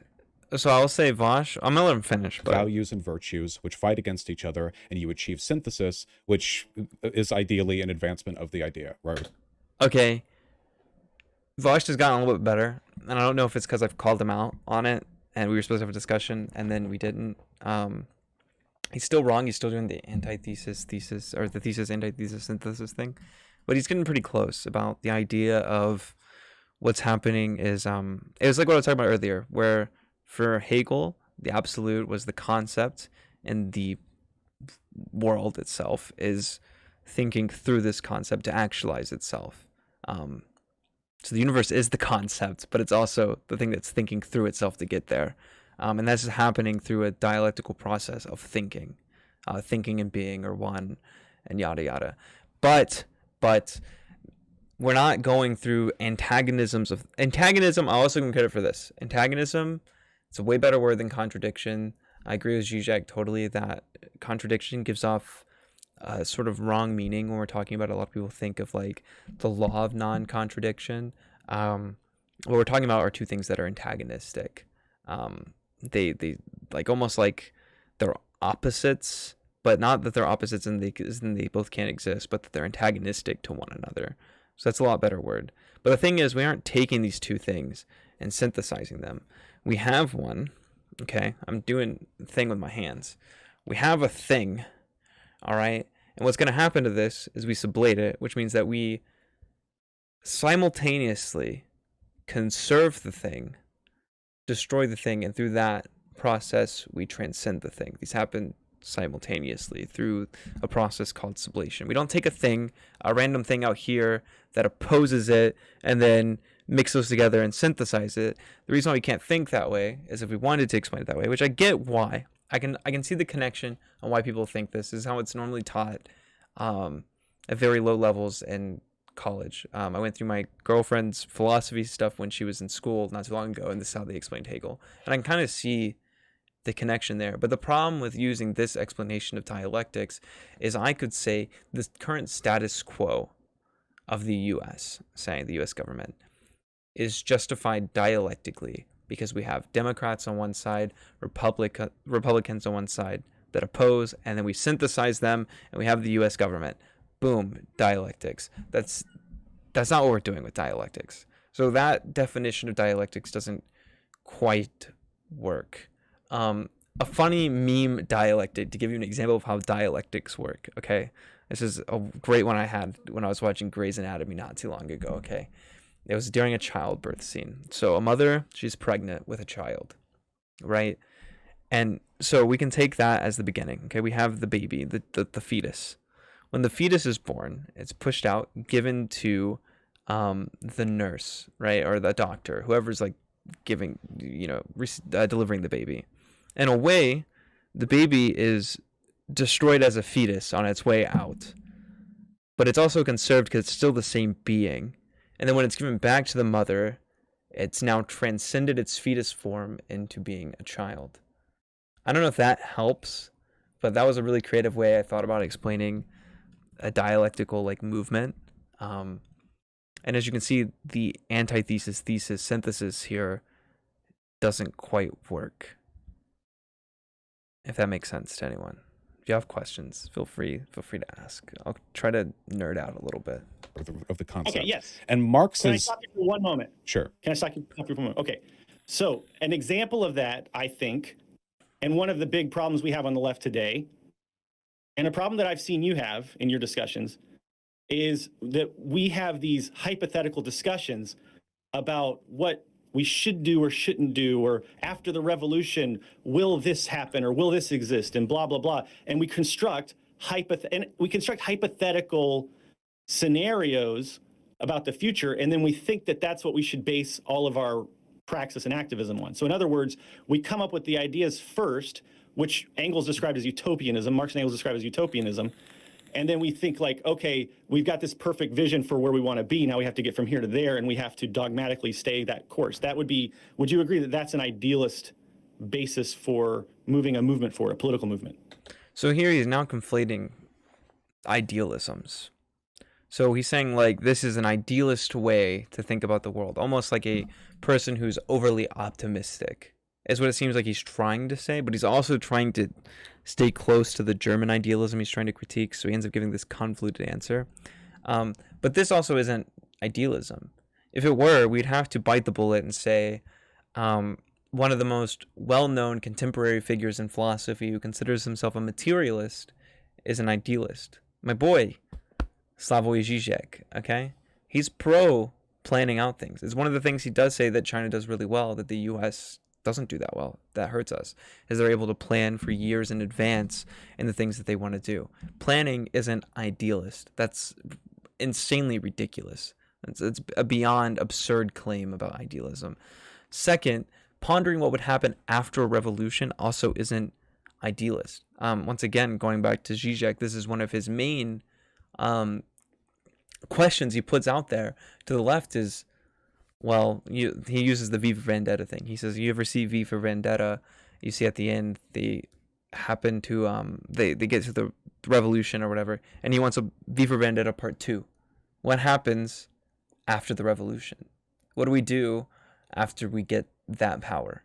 A: so I'll say Vaush. I'm gonna let him finish. But
B: values and virtues which fight against each other, and you achieve synthesis, which is ideally an advancement of the idea, right?
A: Okay, Vaush has gotten a little bit better, and I don't know if it's because I've called him out on it, and we were supposed to have a discussion, and then we didn't. He's still wrong. He's still doing the thesis, or the thesis, antithesis, synthesis thing, but he's getting pretty close about the idea of what's happening is it was like what I was talking about earlier, where for Hegel, the absolute was the concept, and the world itself is thinking through this concept to actualize itself. So the universe is the concept, but it's also the thing that's thinking through itself to get there. And that's happening through a dialectical process of thinking. Thinking and being are one, and yada yada. But we're not going through antagonism. I also give him credit for this. Antagonism, it's a way better word than contradiction. I agree with Zizek totally that contradiction gives off a sort of wrong meaning when we're talking about it. A lot of people think of like the law of non-contradiction. What we're talking about are two things that are antagonistic. They like almost like they're opposites, but not that they're opposites and they both can't exist, but that they're antagonistic to one another. So that's a lot better word. But the thing is, we aren't taking these two things and synthesizing them. We have one, okay? I'm doing the thing with my hands. We have a thing, all right? And what's going to happen to this is we sublate it, which means that we simultaneously conserve the thing, destroy the thing, and through that process, we transcend the thing. These happen simultaneously through a process called sublation. We don't take a random thing out here that opposes it, and then mix those together and synthesize it. The reason why we can't think that way is if we wanted to explain it that way, which I get why. I can see the connection on why people think this is how it's normally taught at very low levels in college. I went through my girlfriend's philosophy stuff when she was in school not too long ago, and this is how they explained Hegel. And I can kind of see the connection there. But the problem with using this explanation of dialectics is I could say the current status quo of the U.S., saying the U.S. government, is justified dialectically because we have Democrats on one side, Republicans on one side that oppose, and then we synthesize them, and we have the U.S. government. Boom, dialectics. That's not what we're doing with dialectics. So that definition of dialectics doesn't quite work. A funny meme dialectic, to give you an example of how dialectics work, okay? This is a great one I had when I was watching Grey's Anatomy not too long ago, okay? It was during a childbirth scene. So a mother, she's pregnant with a child, right? And so we can take that as the beginning, okay? We have the baby, the fetus. When the fetus is born, it's pushed out, given to the nurse, right? Or the doctor, whoever's like delivering the baby. In a way, the baby is destroyed as a fetus on its way out, but it's also conserved because it's still the same being. And then when it's given back to the mother, it's now transcended its fetus form into being a child. I don't know if that helps, but that was a really creative way I thought about explaining a dialectical like movement. And as you can see, the antithesis thesis synthesis here doesn't quite work. If that makes sense to anyone. If you have questions, feel free to ask. I'll try to nerd out a little bit
B: of the concept.
C: Okay, yes.
B: And Marx
C: Can I
B: is...
C: stop you for one moment?
B: Sure.
C: Can I stop you for one moment? Okay. So an example of that, I think, and one of the big problems we have on the left today, and a problem that I've seen you have in your discussions, is that we have these hypothetical discussions about what we should do or shouldn't do, or after the revolution, will this happen or will this exist, and blah, blah, blah. And we construct hypothetical scenarios about the future, and then we think that that's what we should base all of our praxis and activism on. So in other words, we come up with the ideas first, which Engels described as utopianism, Marx and Engels described as utopianism, and then we think like, okay, we've got this perfect vision for where we want to be. Now we have to get from here to there, and we have to dogmatically stay that course. That would be, would you agree that that's an idealist basis for moving a movement forward, a political movement?
A: So here he's now conflating idealisms. So he's saying like this is an idealist way to think about the world, almost like a person who's overly optimistic, is what it seems like he's trying to say, but he's also trying to stay close to the German idealism he's trying to critique, so he ends up giving this convoluted answer. But this also isn't idealism. If it were, we'd have to bite the bullet and say one of the most well-known contemporary figures in philosophy who considers himself a materialist is an idealist. My boy, Slavoj Žižek, okay? He's pro planning out things. It's one of the things he does say that China does really well, that the U.S. doesn't do that well. That hurts us, is they're able to plan for years in advance in the things that they want to do. Planning isn't idealist. That's insanely ridiculous. It's a beyond absurd claim about idealism. Second, pondering what would happen after a revolution also isn't idealist. Once again, going back to Zizek, this is one of his main questions he puts out there to the left is, well, he uses the V for Vendetta thing. He says, you ever see V for Vendetta? You see at the end, they happen to, they get to the revolution or whatever, and he wants a V for Vendetta part 2. What happens after the revolution? What do we do after we get that power?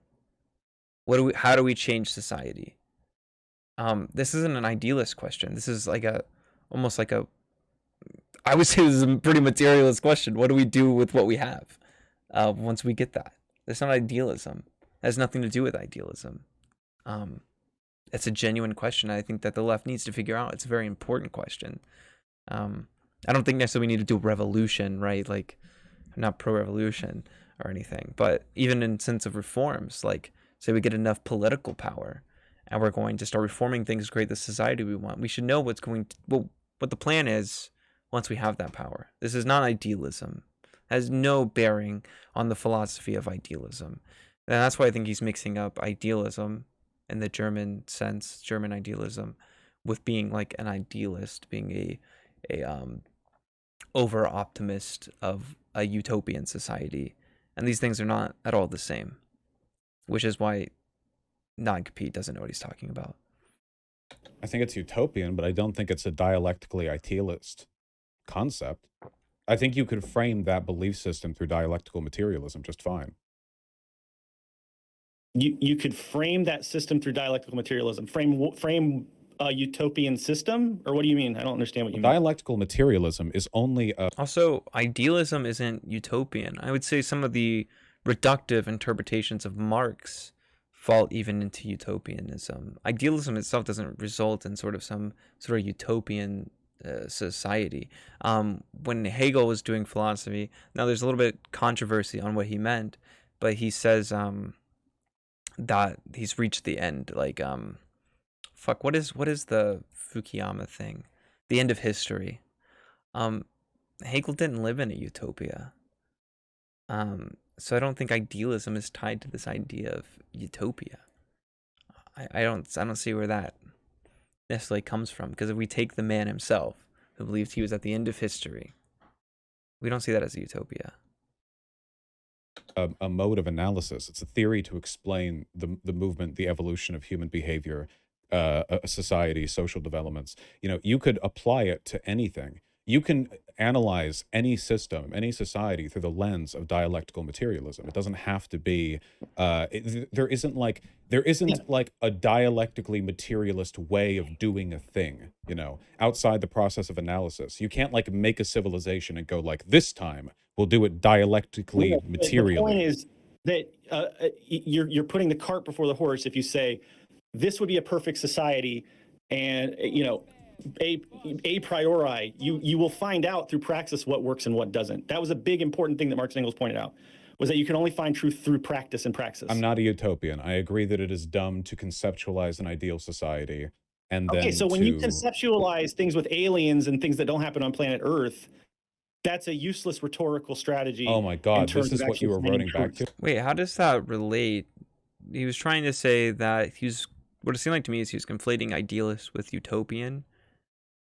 A: How do we change society? This isn't an idealist question. This is like almost like I would say this is a pretty materialist question. What do we do with what we have once we get that? It's not idealism. It has nothing to do with idealism. It's a genuine question. I think that the left needs to figure out. It's a very important question. I don't think necessarily we need to do revolution, right? Like, I'm not pro-revolution or anything, but even in sense of reforms, like, say we get enough political power and we're going to start reforming things to create the society we want, we should know what the plan is once we have that power. This is not idealism. It has no bearing on the philosophy of idealism. And that's why I think he's mixing up idealism in the German sense, German idealism, with being like an idealist, being a over optimist of a utopian society. And these things are not at all the same, which is why Non-Compete doesn't know what he's talking about.
B: I think it's utopian, but I don't think it's a dialectically idealist concept. I think you could frame that belief system through dialectical materialism just fine.
C: You could frame that system through dialectical materialism. Frame a utopian system, or what do you mean? I don't understand what you mean.
B: Dialectical materialism is only a...
A: Also, idealism isn't utopian. I would say some of the reductive interpretations of Marx fall even into utopianism. Idealism itself doesn't result in some sort of utopian society. When Hegel was doing philosophy, now there's a little bit controversy on what he meant, but he says that he's reached the end. Like, what is the Fukuyama thing? The end of history. Hegel didn't live in a utopia. So I don't think idealism is tied to this idea of utopia. I don't see where that necessarily comes from, because if we take the man himself who believes he was at the end of history, we don't see that as a utopia.
B: A mode of analysis. It's a theory to explain the movement, the evolution of human behavior, a society, social developments. You know, you could apply it to anything. You can analyze any system, any society through the lens of dialectical materialism. It doesn't have to be. There isn't like a dialectically materialist way of doing a thing. You know, outside the process of analysis, you can't like make a civilization and go like, this time we'll do it dialectically, materially.
C: The point is that you're putting the cart before the horse if you say this would be a perfect society, and you know, a priori, you will find out through praxis what works and what doesn't. That was a big important thing that Marx and Engels pointed out, was that you can only find truth through practice and praxis.
B: I'm not a utopian. I agree that it is dumb to conceptualize an ideal society and then
C: so when you conceptualize things with aliens and things that don't happen on planet Earth, that's a useless rhetorical strategy.
B: Oh my God, this is what you were writing back to?
A: Wait, how does that relate? He was trying to say that what it seemed like to me is he was conflating idealist with utopian,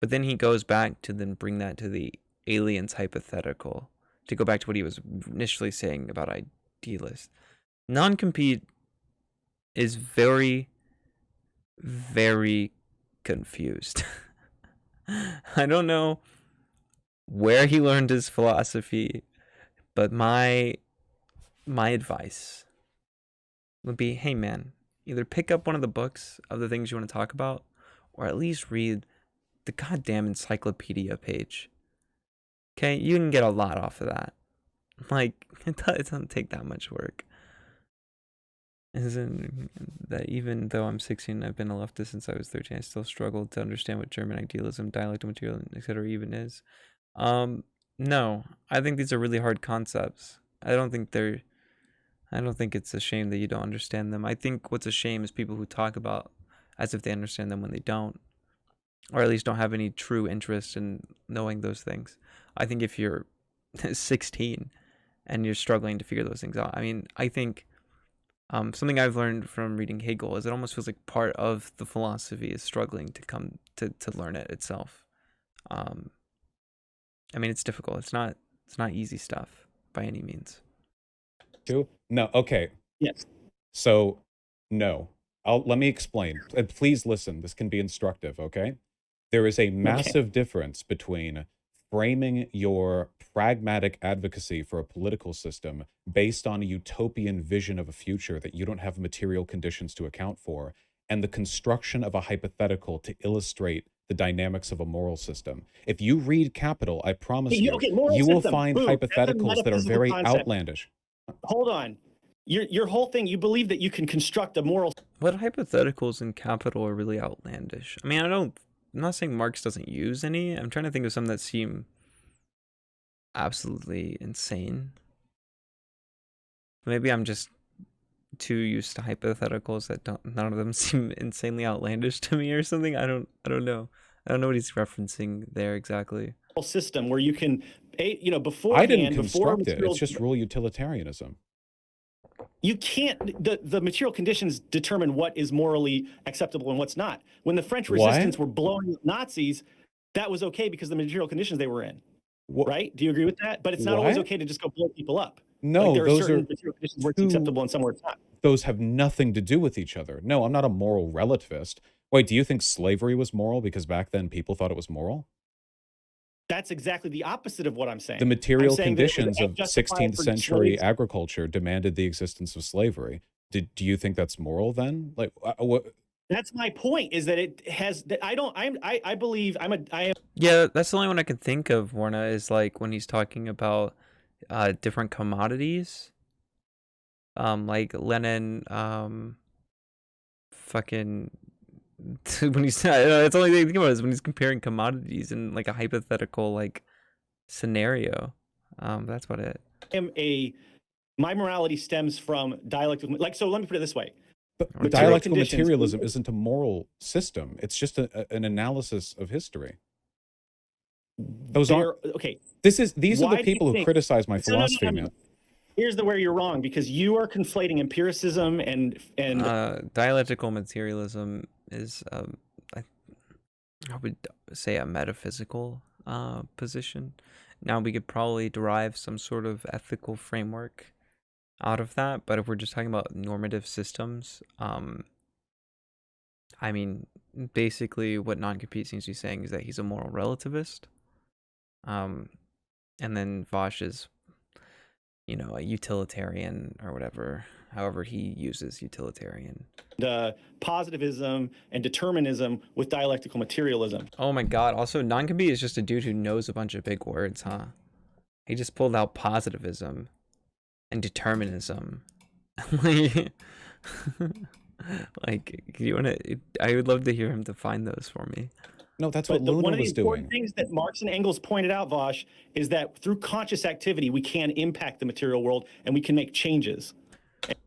A: but then he goes back to then bring that to the aliens hypothetical, to go back to what he was initially saying about idealist. Non-compete is very, very confused. I don't know where he learned his philosophy, but my advice would be, hey man, either pick up one of the books of the things you want to talk about, or at least read the goddamn encyclopedia page. Okay, you can get a lot off of that. Like, it doesn't take that much work. Isn't that even though I'm 16, I've been a leftist since I was 13, I still struggle to understand what German idealism, dialectical materialism, etc. even is. No, I think these are really hard concepts. I don't think it's a shame that you don't understand them. I think what's a shame is people who talk about as if they understand them when they don't, or at least don't have any true interest in knowing those things. I think if you're 16 and you're struggling to figure those things out, I mean, I think something I've learned from reading Hegel is it almost feels like part of the philosophy is struggling to come to learn it itself. I mean, it's difficult. It's not easy stuff by any means.
B: No, okay.
C: Yes.
B: So, no. Let me explain. Please listen. This can be instructive, okay? There is a massive difference between framing your pragmatic advocacy for a political system based on a utopian vision of a future that you don't have material conditions to account for, and the construction of a hypothetical to illustrate the dynamics of a moral system. If you read Capital, I promise you will find hypotheticals that are very outlandish.
C: Hold on. Your whole thing, you believe that you can construct a moral...
A: What hypotheticals in Capital are really outlandish? I mean, I'm not saying Marx doesn't use any. I'm trying to think of some that seem absolutely insane. Maybe I'm just too used to hypotheticals that none of them seem insanely outlandish to me or something. I don't know. I don't know what he's referencing there exactly.
C: System where you can, before
B: I didn't construct it. It's just rule utilitarianism.
C: You can't. The material conditions determine what is morally acceptable and what's not. When the French resistance were blowing up Nazis, that was okay because of the material conditions they were in. Right? Do you agree with that? But it's not always okay to just go blow people up.
B: No,
C: like there are certain material conditions where it's acceptable and somewhere it's not.
B: Those have nothing to do with each other. No, I'm not a moral relativist. Wait, do you think slavery was moral because back then people thought it was moral?
C: That's exactly the opposite of what I'm saying.
B: The material conditions of 16th century agriculture demanded the existence of slavery. Do you think that's moral then? Like, what?
C: That's my point. Is that it has that I believe I am.
A: Yeah, that's the only one I can think of. Warna is like when he's talking about different commodities. Like Lenin, fucking. When he's it's only thing I think about is when he's comparing commodities in like a hypothetical like scenario. That's about it.
C: My morality stems from dialectical. Like, so let me put it this way.
B: But dialectical materialism isn't a moral system. It's just an analysis of history. Those are okay. These are the people who criticize my philosophy, man.
C: here's where you're wrong, because you are conflating empiricism and
A: Dialectical materialism is, I would say, a metaphysical position. Now, we could probably derive some sort of ethical framework out of that, but if we're just talking about normative systems, I mean, basically what non-compete seems to be saying is that he's a moral relativist. And then Vaush is, a utilitarian or whatever, however he uses utilitarian.
C: Positivism and determinism with dialectical materialism.
A: Oh my god, also non-compete is just a dude who knows a bunch of big words, huh? He just pulled out positivism and determinism. Like, you wanna? I would love to hear him define those for me.
B: No, that's what
C: One
B: Luna
C: of the
B: was
C: important
B: doing.
C: things that Marx and Engels pointed out, Vaush, is that through conscious activity, we can impact the material world and we can make changes.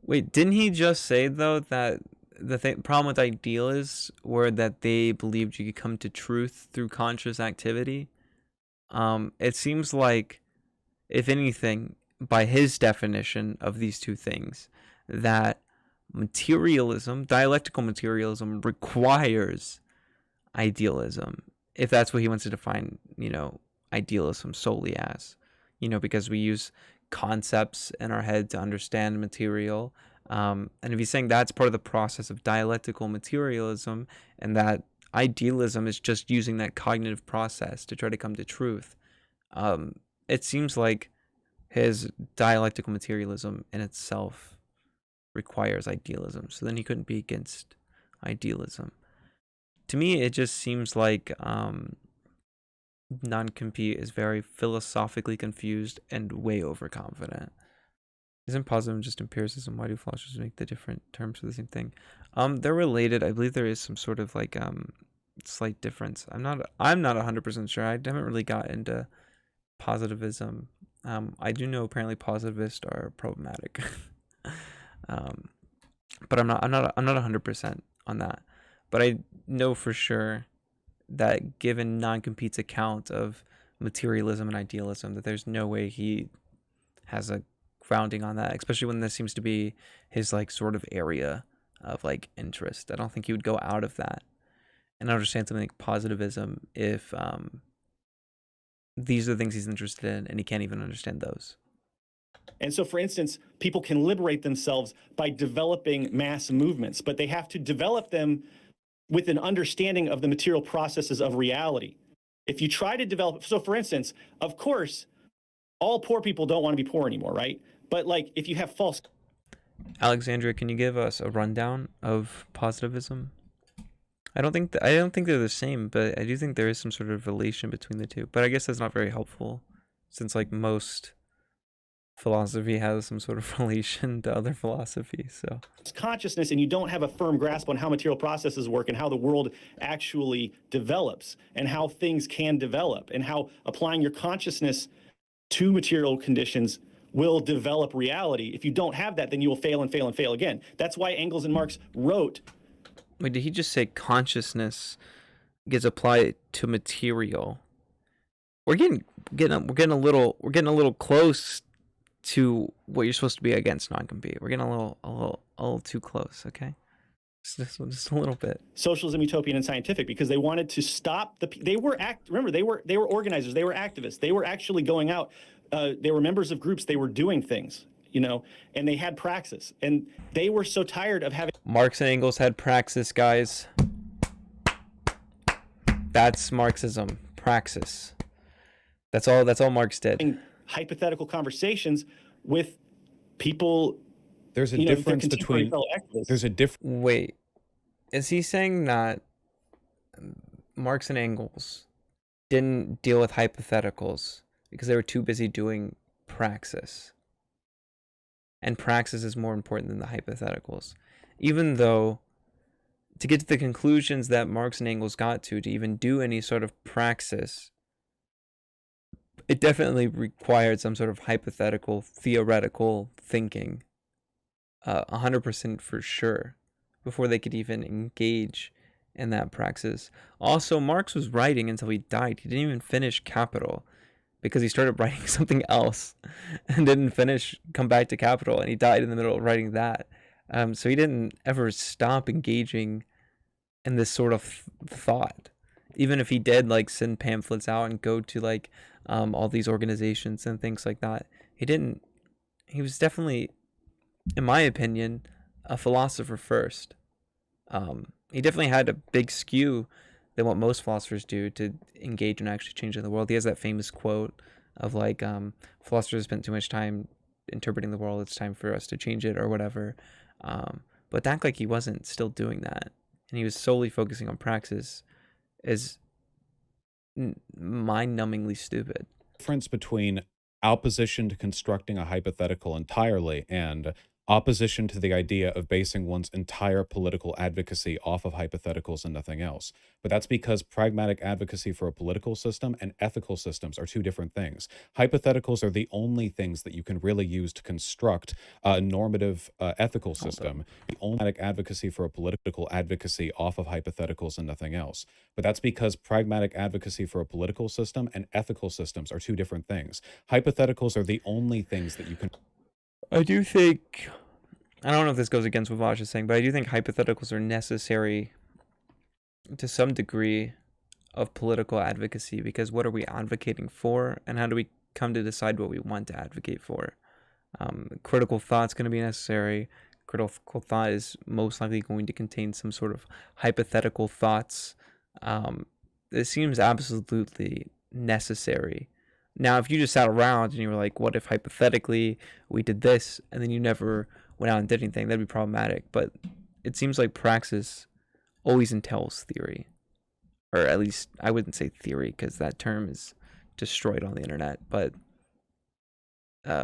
A: Wait, didn't he just say though that the problem with idealists were that they believed you could come to truth through conscious activity? It seems like, if anything, by his definition of these two things, that materialism, dialectical materialism, requires idealism, if that's what he wants to define, idealism solely as, because we use concepts in our head to understand material. And if he's saying that's part of the process of dialectical materialism, and that idealism is just using that cognitive process to try to come to truth, it seems like his dialectical materialism in itself requires idealism. So then he couldn't be against idealism. To me, it just seems like non-compete is very philosophically confused and way overconfident. Isn't positivism just empiricism? Why do philosophers make the different terms for the same thing? They're related. I believe there is some sort of like slight difference. I'm not 100% sure. I haven't really got into positivism. I do know apparently positivists are problematic. But I'm not 100% on that. But I know for sure that given non-compete's account of materialism and idealism, that there's no way he has a grounding on that, especially when this seems to be his like sort of area of like interest. I don't think he would go out of that and understand something like positivism if these are the things he's interested in and he can't even understand those.
C: And so, for instance, people can liberate themselves by developing mass movements, but they have to develop them with an understanding of the material processes of reality. If you try to develop, so for instance, of course, all poor people don't want to be poor anymore, right? But like, if you have false...
A: Alexandria, can you give us a rundown of positivism? I don't think they're the same, but I do think there is some sort of relation between the two. But I guess that's not very helpful, since like most philosophy has some sort of relation to other philosophies. So
C: consciousness, and you don't have a firm grasp on how material processes work and how the world actually develops and how things can develop and how applying your consciousness to material conditions will develop reality. If you don't have that, then you will fail and fail and fail again. That's why Engels and Marx wrote.
A: Wait, did he just say consciousness gets applied to material? We're getting a little close to what you're supposed to be against non-compete. We're getting a little too close, okay? Just a little bit.
C: Socialism, utopian, and scientific, because they wanted to stop the. They were organizers. They were activists. They were actually going out. They were members of groups. They were doing things, and they had praxis. And they were so tired of having.
A: Marx and Engels had praxis, guys. That's Marxism. Praxis. That's all Marx did.
C: Hypothetical conversations with people.
B: There's a difference between. There's a difference.
A: Wait, is he saying that Marx and Engels didn't deal with hypotheticals because they were too busy doing praxis? And praxis is more important than the hypotheticals, even though to get to the conclusions that Marx and Engels got to even do any sort of praxis, it definitely required some sort of hypothetical, theoretical thinking, 100% for sure, before they could even engage in that praxis. Also, Marx was writing until he died. He didn't even finish Capital, because he started writing something else and didn't finish Come Back to Capital, and he died in the middle of writing that. So he didn't ever stop engaging in this sort of thought. Even if he did like send pamphlets out and go to like all these organizations and things like that, he didn't. He was definitely, in my opinion, a philosopher first. He definitely had a big skew than what most philosophers do to engage in actually changing the world. He has that famous quote of like, philosophers spent too much time interpreting the world, it's time for us to change it or whatever. But to act like he wasn't still doing that and he was solely focusing on praxis is mind-numbingly stupid.
B: Difference between opposition to constructing a hypothetical entirely and opposition to the idea of basing one's entire political advocacy off of hypotheticals and nothing else. But that's because pragmatic advocacy for a political system and ethical systems are two different things. Hypotheticals are the only things that you can really use to construct a normative ethical system. The only pragmatic advocacy for a political advocacy off of hypotheticals and nothing else. But that's because pragmatic advocacy for a political system and ethical systems are two different things. Hypotheticals are the only things that you can.
A: I do think, I don't know if this goes against what Vaush is saying, but I do think hypotheticals are necessary to some degree of political advocacy, because what are we advocating for, and how do we come to decide what we want to advocate for? Critical thought's going to be necessary. Critical thought is most likely going to contain some sort of hypothetical thoughts. It seems absolutely necessary. Now, if you just sat around and you were like, what if hypothetically we did this, and then you never went out and did anything, that'd be problematic. But it seems like praxis always entails theory. Or at least, I wouldn't say theory, because that term is destroyed on the internet, but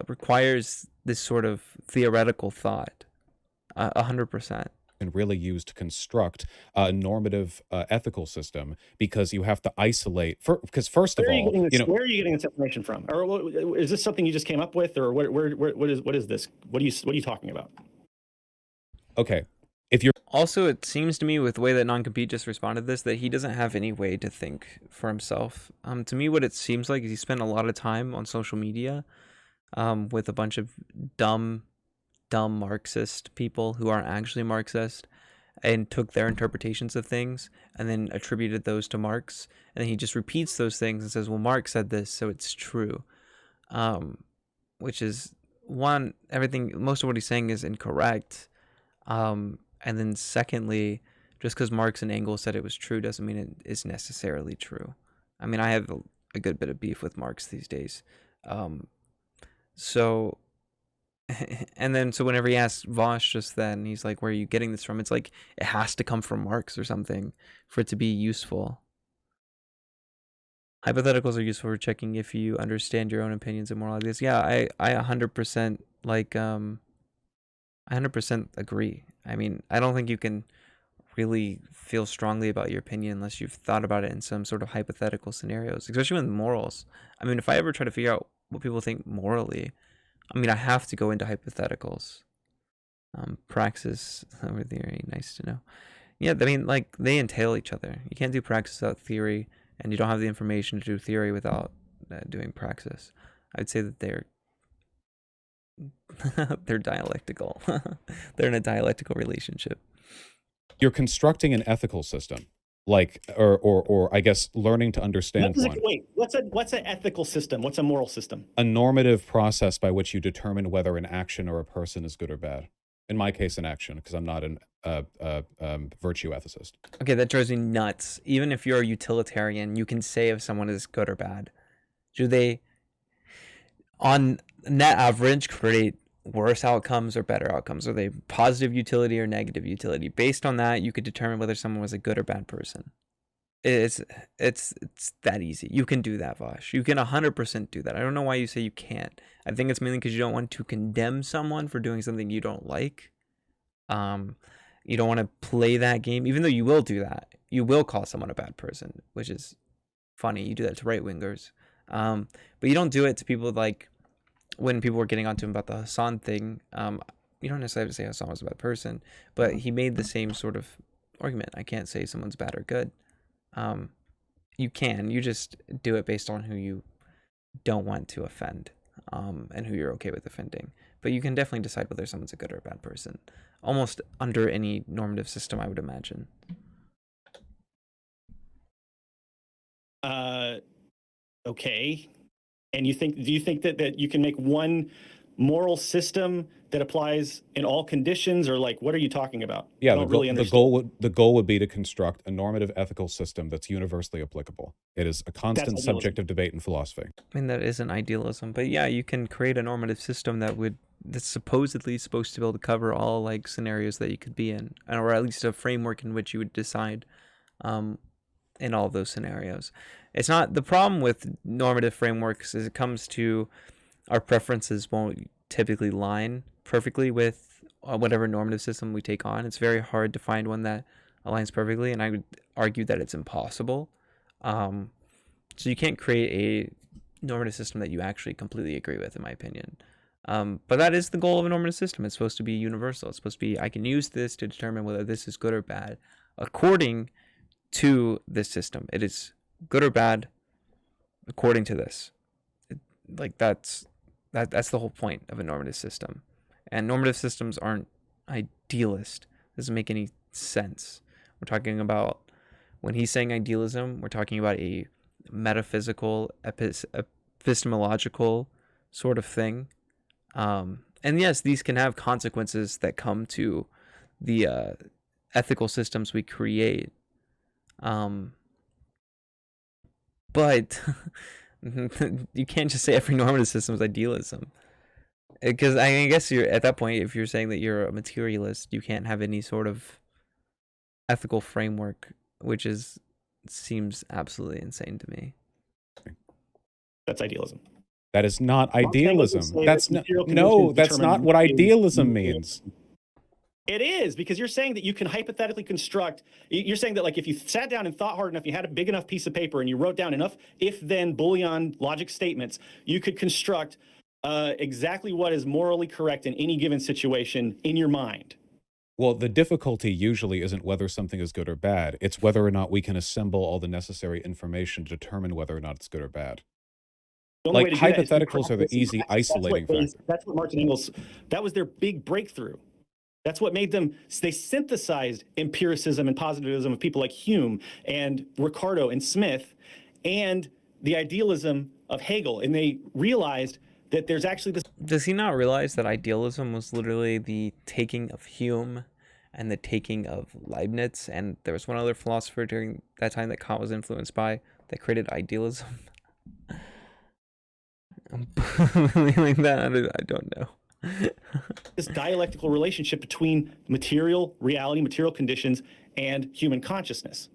A: requires this sort of theoretical thought, 100%.
B: And really use to construct a normative ethical system, because you have to isolate because first of all,
C: where are you getting this information from? Or is this something you just came up with, or what is this? What are you talking about?
B: Okay, if you're
A: also, it seems to me with the way that Non-Compete just responded to this, that he doesn't have any way to think for himself. To me, what it seems like is he spent a lot of time on social media with a bunch of dumb Marxist people who aren't actually Marxist, and took their interpretations of things and then attributed those to Marx, and then he just repeats those things and says, well, Marx said this, so it's true, which is, one, most of what he's saying is incorrect, and then secondly, just because Marx and Engels said it was true doesn't mean it is necessarily true. I mean, I have a good bit of beef with Marx these days, so and then so whenever he asked Vaush just then, he's like, where are you getting this from? It's like it has to come from Marx or something for it to be useful. Hypotheticals are useful for checking if you understand your own opinions and moral ideas. Yeah, I 100% like I 100% agree. I mean, I don't think you can really feel strongly about your opinion unless you've thought about it in some sort of hypothetical scenarios, especially with morals. I mean, if I ever try to figure out what people think morally, I mean, I have to go into hypotheticals. Praxis over theory, nice to know. Yeah, I mean, like, they entail each other. You can't do praxis without theory, and you don't have the information to do theory without doing praxis. I'd say that they're dialectical. They're in a dialectical relationship.
B: You're constructing an ethical system, like, or I guess learning to understand one.
C: Wait, what's an ethical system? What's a moral system?
B: A normative process by which you determine whether an action or a person is good or bad. In my case, an action, because I'm not an virtue ethicist.
A: Okay, that drives me nuts. Even if you're a utilitarian, you can say if someone is good or bad. Do they, on net average, create worse outcomes or better outcomes? Are they positive utility or negative utility? Based on that, you could determine whether someone was a good or bad person. It's that easy. You can do that, Vaush. You can 100% do that. I don't know why you say you can't. I think it's mainly because you don't want to condemn someone for doing something you don't like. You don't want to play that game, even though you will do that. You will call someone a bad person, which is funny. You do that to right-wingers. But you don't do it to people like, when people were getting onto him about the Hassan thing, you don't necessarily have to say Hassan was a bad person, but he made the same sort of argument. I can't say someone's bad or good. You can. You just do it based on who you don't want to offend, and who you're okay with offending. But you can definitely decide whether someone's a good or a bad person, almost under any normative system, I would imagine.
C: Okay. And do you think that you can make one moral system that applies in all conditions, or like, what are you talking about?
B: Yeah,
C: I don't really
B: the
C: understand.
B: goal would be to construct a normative ethical system that's universally applicable. It is a
C: That's
B: constant
C: idealism.
B: subject of debate in philosophy.
A: I mean, that isn't idealism, but yeah, you can create a normative system that's supposedly supposed to be able to cover all like scenarios that you could be in, or at least a framework in which you would decide in all those scenarios. It's not the problem with normative frameworks is it comes to our preferences won't typically line perfectly with whatever normative system we take on. It's very hard to find one that aligns perfectly, and I would argue that it's impossible. So you can't create a normative system that you actually completely agree with, in my opinion. But that is the goal of a normative system. It's supposed to be universal. It's supposed to be, I can use this to determine whether this is good or bad according to this system. It is good or bad according to this. That's the whole point of a normative system. And normative systems aren't idealist. It doesn't make any sense. We're talking about, when he's saying idealism, we're talking about a metaphysical, epistemological sort of thing. And yes, these can have consequences that come to the ethical systems we create. But you can't just say every normative system is idealism. Because I guess you're at that point, if you're saying that you're a materialist, you can't have any sort of ethical framework, which seems absolutely insane to me.
C: That's idealism.
B: That is not
C: Marx and Engels would
B: idealism.
C: say
B: That's
C: that material
B: no,
C: conditions
B: that's
C: determine
B: not what
C: what is
B: idealism
C: material.
B: means.
C: It is, because you're saying that you can hypothetically construct. You're saying that, like, if you sat down and thought hard enough, you had a big enough piece of paper and you wrote down enough if-then Boolean logic statements, you could construct exactly what is morally correct in any given situation in your mind.
B: Well, the difficulty usually isn't whether something is good or bad. It's whether or not we can assemble all the necessary information to determine whether or not it's good or bad.
C: The only
B: Like,
C: way to do that is through
B: hypotheticals are the
C: practice and
B: easy
C: practice.
B: isolating factor.
C: That's what Marx and Engels, that was their big breakthrough. That's what made them, they synthesized empiricism and positivism of people like Hume and Ricardo and Smith and the idealism of Hegel. And they realized that there's actually this.
A: Does he not realize that idealism was literally the taking of Hume and the taking of Leibniz? And there was one other philosopher during that time that Kant was influenced by that created idealism. Like that, I don't know.
C: This dialectical relationship between material reality, material conditions, and human consciousness.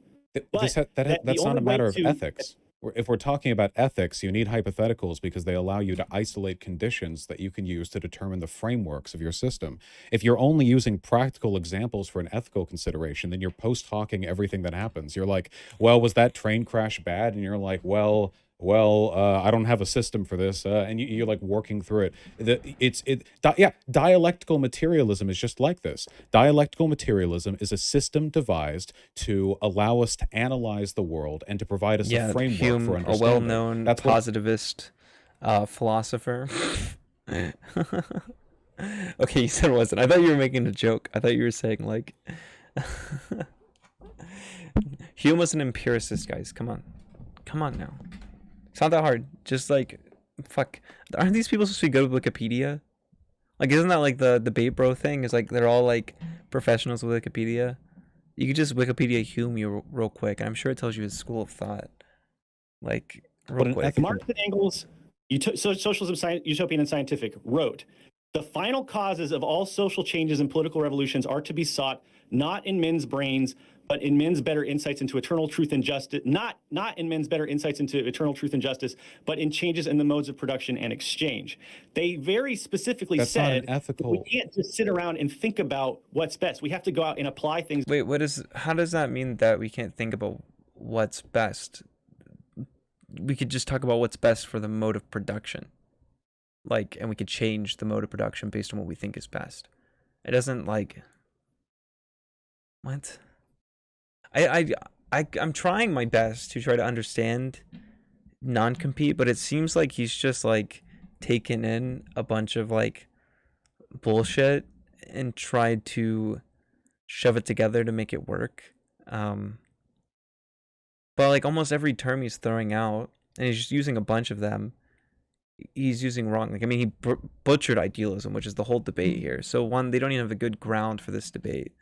B: That's not a matter of ethics. If we're talking about ethics, you need hypotheticals because they allow you to isolate conditions that you can use to determine the frameworks of your system. If you're only using practical examples for an ethical consideration, then you're post-hocking everything that happens. You're like, well, was that train crash bad? And you're like, well, I don't have a system for this, and you're like working through it. Dialectical materialism is just like this. Dialectical materialism is a system devised to allow us to analyze the world and to provide us a framework
A: Hume,
B: for understanding.
A: a well-known positivist philosopher. Okay, you said it wasn't. I thought you were making a joke. I thought you were saying like Hume was an empiricist, guys. Come on now. It's not that hard. Just like, fuck. Aren't these people supposed to be good with Wikipedia? Like, isn't that like the debate bro thing? Is like they're all like professionals with Wikipedia. You could just Wikipedia Hume real quick, and I'm sure it tells you his school of thought. Like, real quick.
C: Marx and Engels, Socialism, Utopian and Scientific, wrote, the final causes of all social changes and political revolutions are to be sought not in men's brains, but in men's better insights into eternal truth and justice, not in men's better insights into eternal truth and justice, but in changes in the modes of production and exchange. They very specifically said we can't just sit around and think about what's best. We have to go out and apply things.
A: Wait, how does that mean that we can't think about what's best? We could just talk about what's best for the mode of production. Like, and we could change the mode of production based on what we think is best. It doesn't like, what? I'm trying my best to try to understand non-compete, but it seems like he's just like taken in a bunch of like bullshit and tried to shove it together to make it work. Um, but like almost every term he's throwing out, and he's just using a bunch of them, he's using wrong. Like, I mean, he butchered idealism, which is the whole debate here. So one, they don't even have a good ground for this debate.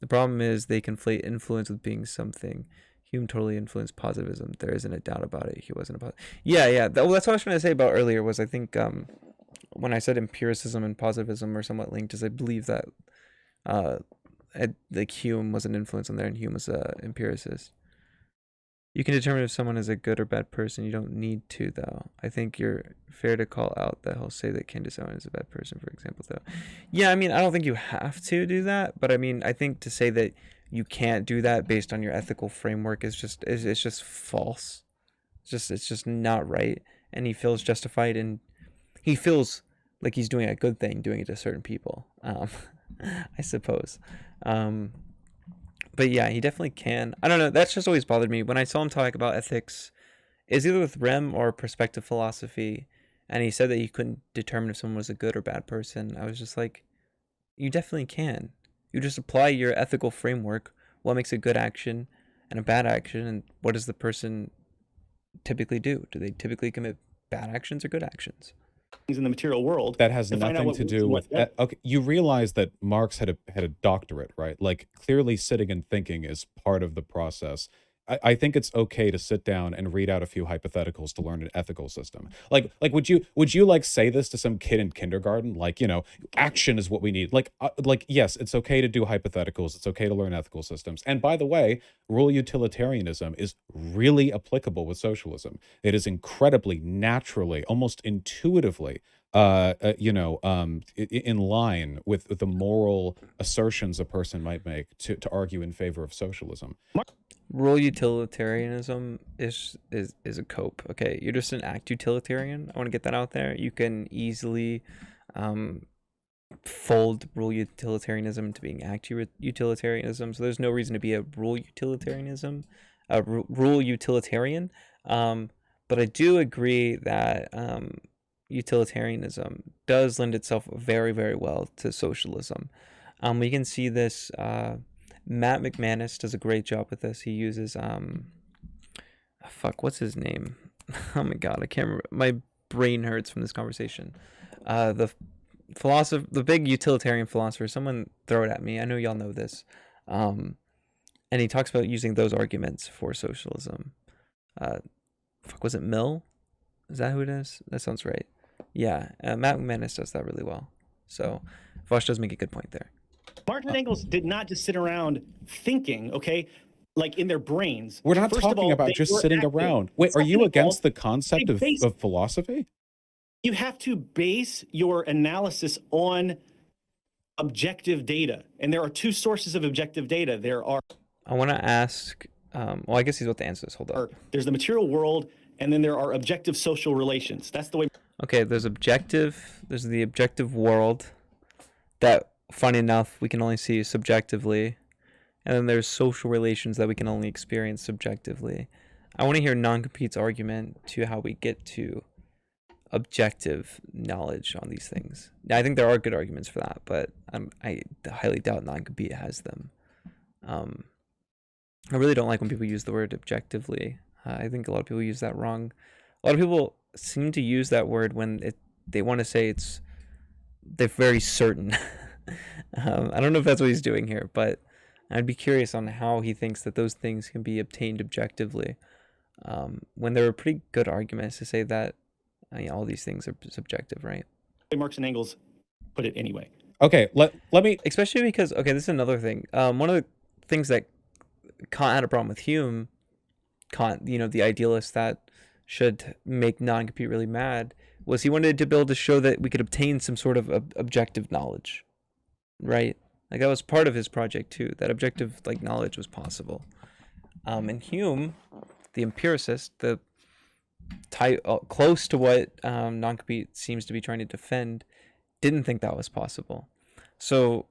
A: The problem is they conflate influence with being something. Hume totally influenced positivism. There isn't a doubt about it. He wasn't a positive. Yeah. Well, that's what I was trying to say about earlier. Was I think when I said empiricism and positivism are somewhat linked, is I believe that like Hume was an influence on there, and Hume was a empiricist. You can determine if someone is a good or bad person. You don't need to, though. I think you're fair to call out that he'll say that Ken someone is a bad person, for example, though. Yeah, I mean, I don't think you have to do that, but I mean, I think to say that you can't do that based on your ethical framework is just it's just false. It's just not right, and he feels justified, and he feels like he's doing a good thing doing it to certain people. I suppose. But yeah, he definitely can. I don't know. That's just always bothered me when I saw him talk about ethics. Is either with Rem or perspective philosophy, and he said that you couldn't determine if someone was a good or bad person. I was just like, you definitely can. You just apply your ethical framework. What makes a good action and a bad action, and what does the person typically do? Do they typically commit bad actions or good actions?
C: In the material world
B: that has nothing to do with okay, you realize that Marx had a doctorate, right? Like, clearly sitting and thinking is part of the process. I think it's okay to sit down and read out a few hypotheticals to learn an ethical system. Like would you like say this to some kid in kindergarten? Like, action is what we need. Like yes, it's okay to do hypotheticals. It's okay to learn ethical systems. And by the way, rule utilitarianism is really applicable with socialism. It is incredibly naturally, almost intuitively in line with the moral assertions a person might make to argue in favor of socialism.
A: Rule utilitarianism is a cope. Okay, you're just an act utilitarian. I want to get that out there. You can easily fold rule utilitarianism into being act utilitarianism. So there's no reason to be a rule utilitarianism, rule utilitarian. But I do agree that utilitarianism does lend itself very, very well to socialism. We can see this. Matt McManus does a great job with this. He uses what's his name? Oh my god, I can't remember. My brain hurts from this conversation. The big utilitarian philosopher. Someone throw it at me. I know y'all know this. And he talks about using those arguments for socialism. Was it Mill? Is that who it is? That sounds right. Yeah, Matt McManus does that really well. So Vaush does make a good point there.
C: Marx and Engels did not just sit around thinking, okay, like in their brains.
B: We're not talking about just sitting around. Wait, are you against the concept of philosophy?
C: You have to base your analysis on objective data. And there are two sources of objective data.
A: I want to ask, well, I guess he's about to answer this. Hold up.
C: There's the material world, and then there are objective social relations. That's the way.
A: Okay, there's the objective world that, funny enough, we can only see subjectively. And then there's social relations that we can only experience subjectively. I want to hear Non-Compete's argument to how we get to objective knowledge on these things. Now, I think there are good arguments for that, but I highly doubt Non-Compete has them. I really don't like when people use the word objectively. I think a lot of people use that wrong. A lot of people seem to use that word when they want to say they're very certain. I don't know if that's what he's doing here, but I'd be curious on how he thinks that those things can be obtained objectively, when there are pretty good arguments to say that all these things are subjective, right?
C: Marx and Engels put it anyway.
B: Okay, let me...
A: Especially because, okay, this is another thing. One of the things that Kant had a problem with Hume, Kant, the idealist that should make Non-Compete really mad, was he wanted to be able to show that we could obtain some sort of objective knowledge, right? Like, that was part of his project too, that objective knowledge was possible. And Hume, the empiricist, the close to what Non-Compete seems to be trying to defend, didn't think that was possible. So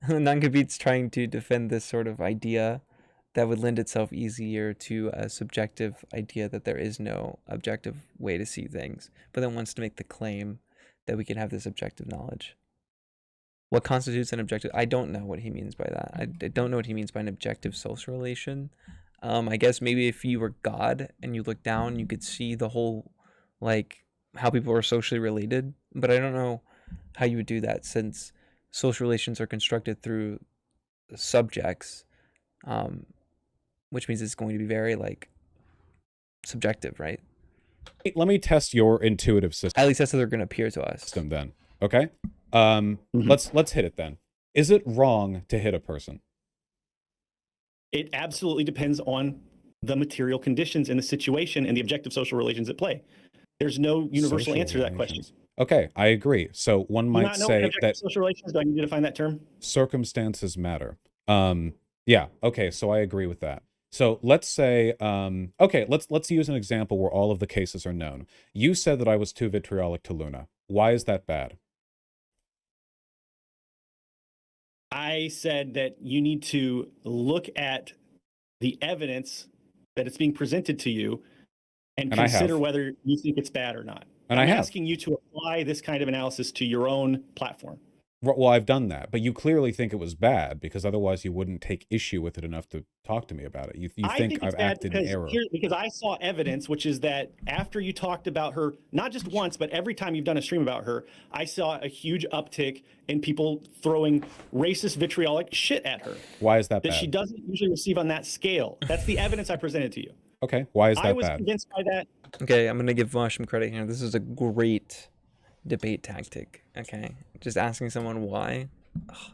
A: Non-Compete's trying to defend this sort of idea that would lend itself easier to a subjective idea that there is no objective way to see things, but then wants to make the claim that we can have this objective knowledge. What constitutes an objective? I don't know what he means by that. I don't know what he means by an objective social relation. I guess maybe if you were God and you look down, you could see the whole, like, how people are socially related, but I don't know how you would do that, since social relations are constructed through subjects, which means it's going to be very, like, subjective, right?
B: Let me test your intuitive system.
A: At least that's how they're going to appear to us.
B: Then, okay? Let's hit it then. Is it wrong to hit a person?
C: It absolutely depends on the material conditions and the situation and the objective social relations at play. There's no universal
B: Social
C: answer to that question.
B: relations. Okay, I agree. So one might say that
C: social relations, do I need to define that term?
B: circumstances matter. Yeah, okay, so I agree with that. So let's say, okay, let's use an example where all of the cases are known. You said that I was too vitriolic to Luna. Why is that bad?
C: I said that you need to look at the evidence that it's being presented to you and consider whether you think it's bad or not.
B: And
C: I'm asking you to apply this kind of analysis to your own platform.
B: Well, I've done that, but you clearly think it was bad, because otherwise you wouldn't take issue with it enough to talk to me about it. You think I've acted in error.
C: Because I saw evidence, which is that after you talked about her, not just once, but every time you've done a stream about her, I saw a huge uptick in people throwing racist, vitriolic shit at her.
B: Why is that bad?
C: That she doesn't usually receive on that scale. That's the evidence I presented to you.
B: Okay, why is that bad?
C: I was convinced by that.
A: Okay, I'm going to give Vaush some credit here. This is a great debate tactic. Okay, just asking someone why. Ugh.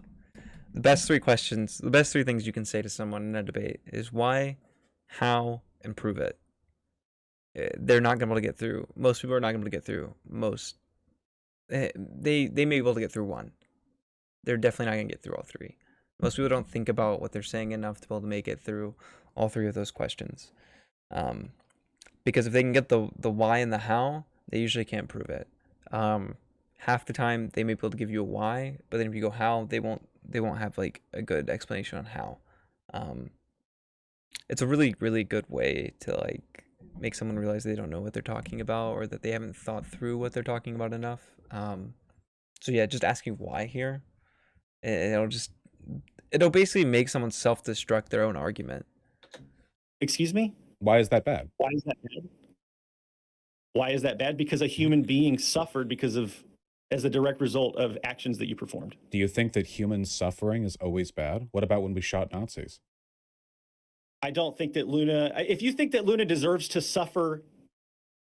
A: The best three questions, the best three things you can say to someone in a debate is why, how, and prove it. They're not going to be able to get through. Most people are not going to be able to get through most. They may be able to get through one. They're definitely not going to get through all three. Most people don't think about what they're saying enough to be able to make it through all three of those questions. Because if they can get the why and the how, they usually can't prove it. Half the time they may be able to give you a why, but then if you go how, they won't have like a good explanation on how. It's a really, really good way to like make someone realize they don't know what they're talking about, or that they haven't thought through what they're talking about enough. So yeah, just asking why here, it'll basically make someone self-destruct their own argument.
C: Excuse me?
B: Why is that bad?
C: Why is that bad? Why is that bad? Because a human being suffered as a direct result of actions that you performed.
B: Do you think that human suffering is always bad? What about when we shot Nazis?
C: I don't think that Luna, if you think that Luna deserves to suffer,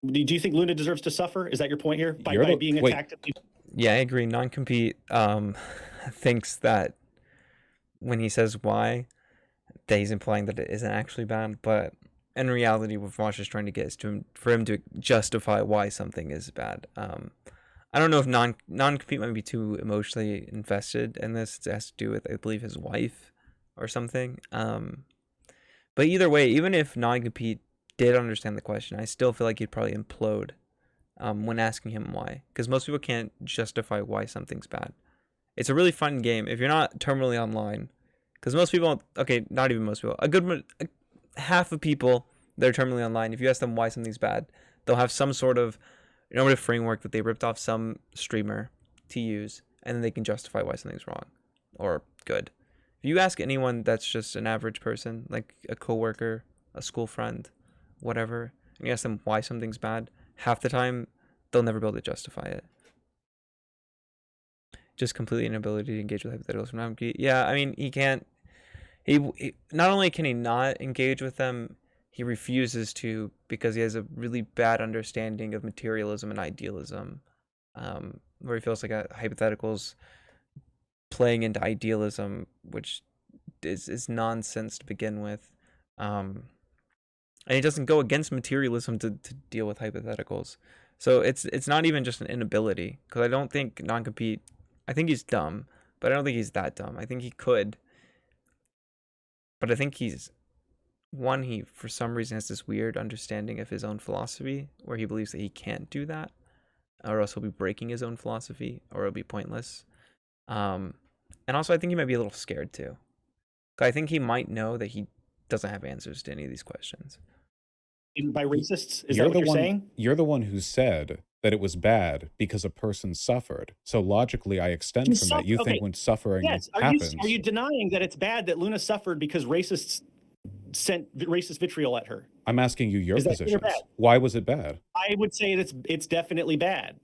C: do you think Luna deserves to suffer? Is that your point here? By being attacked?
A: Yeah, I agree. Non-compete thinks that when he says why, that he's implying that it isn't actually bad, but in reality, what Vaush is trying to get is for him to justify why something is bad. I don't know if non-compete might be too emotionally invested in this. It has to do with, I believe, his wife or something. But either way, even if non-compete did understand the question, I still feel like he'd probably implode when asking him why. Because most people can't justify why something's bad. It's a really fun game if you're not terminally online. Because most people, okay, not even most people, half of people that are terminally online, if you ask them why something's bad, they'll have some sort of normative framework that they ripped off some streamer to use, and then they can justify why something's wrong or good. If you ask anyone that's just an average person, like a coworker, a school friend, whatever, and you ask them why something's bad, half the time they'll never be able to justify it. Just completely inability to engage with hypotheticals from non-compete. Yeah, I mean, he can't. He not only can he not engage with them, he refuses to because he has a really bad understanding of materialism and idealism, where he feels like a hypotheticals playing into idealism, which is nonsense to begin with. And he doesn't go against materialism to deal with hypotheticals. So it's not even just an inability, because I don't think non-compete, I think he's dumb, but I don't think he's that dumb. I think he could. But I think he for some reason has this weird understanding of his own philosophy where he believes that he can't do that, or else he'll be breaking his own philosophy, or it'll be pointless. And also I think he might be a little scared too. I think he might know that he doesn't have answers to any of these questions.
C: By racists, is that what you're saying?
B: You're the one who said that it was bad because a person suffered. So logically, I extend from that. You think when suffering happens,
C: are you denying that it's bad that Luna suffered because racists sent racist vitriol at her?
B: I'm asking you your positions. Why was it bad?
C: I would say it's definitely bad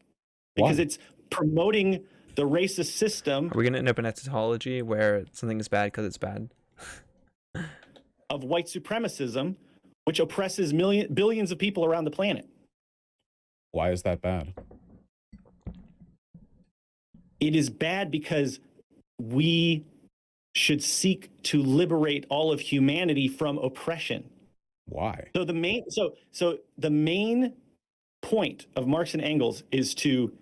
C: because it's promoting the racist system.
A: Are we going to end up in a tautology where something is bad because it's bad?
C: Of white supremacism, which oppresses billions of people around the planet.
B: Why is that bad?
C: It is bad because we should seek to liberate all of humanity from oppression.
B: Why?
C: So the main point of Marx and Engels is to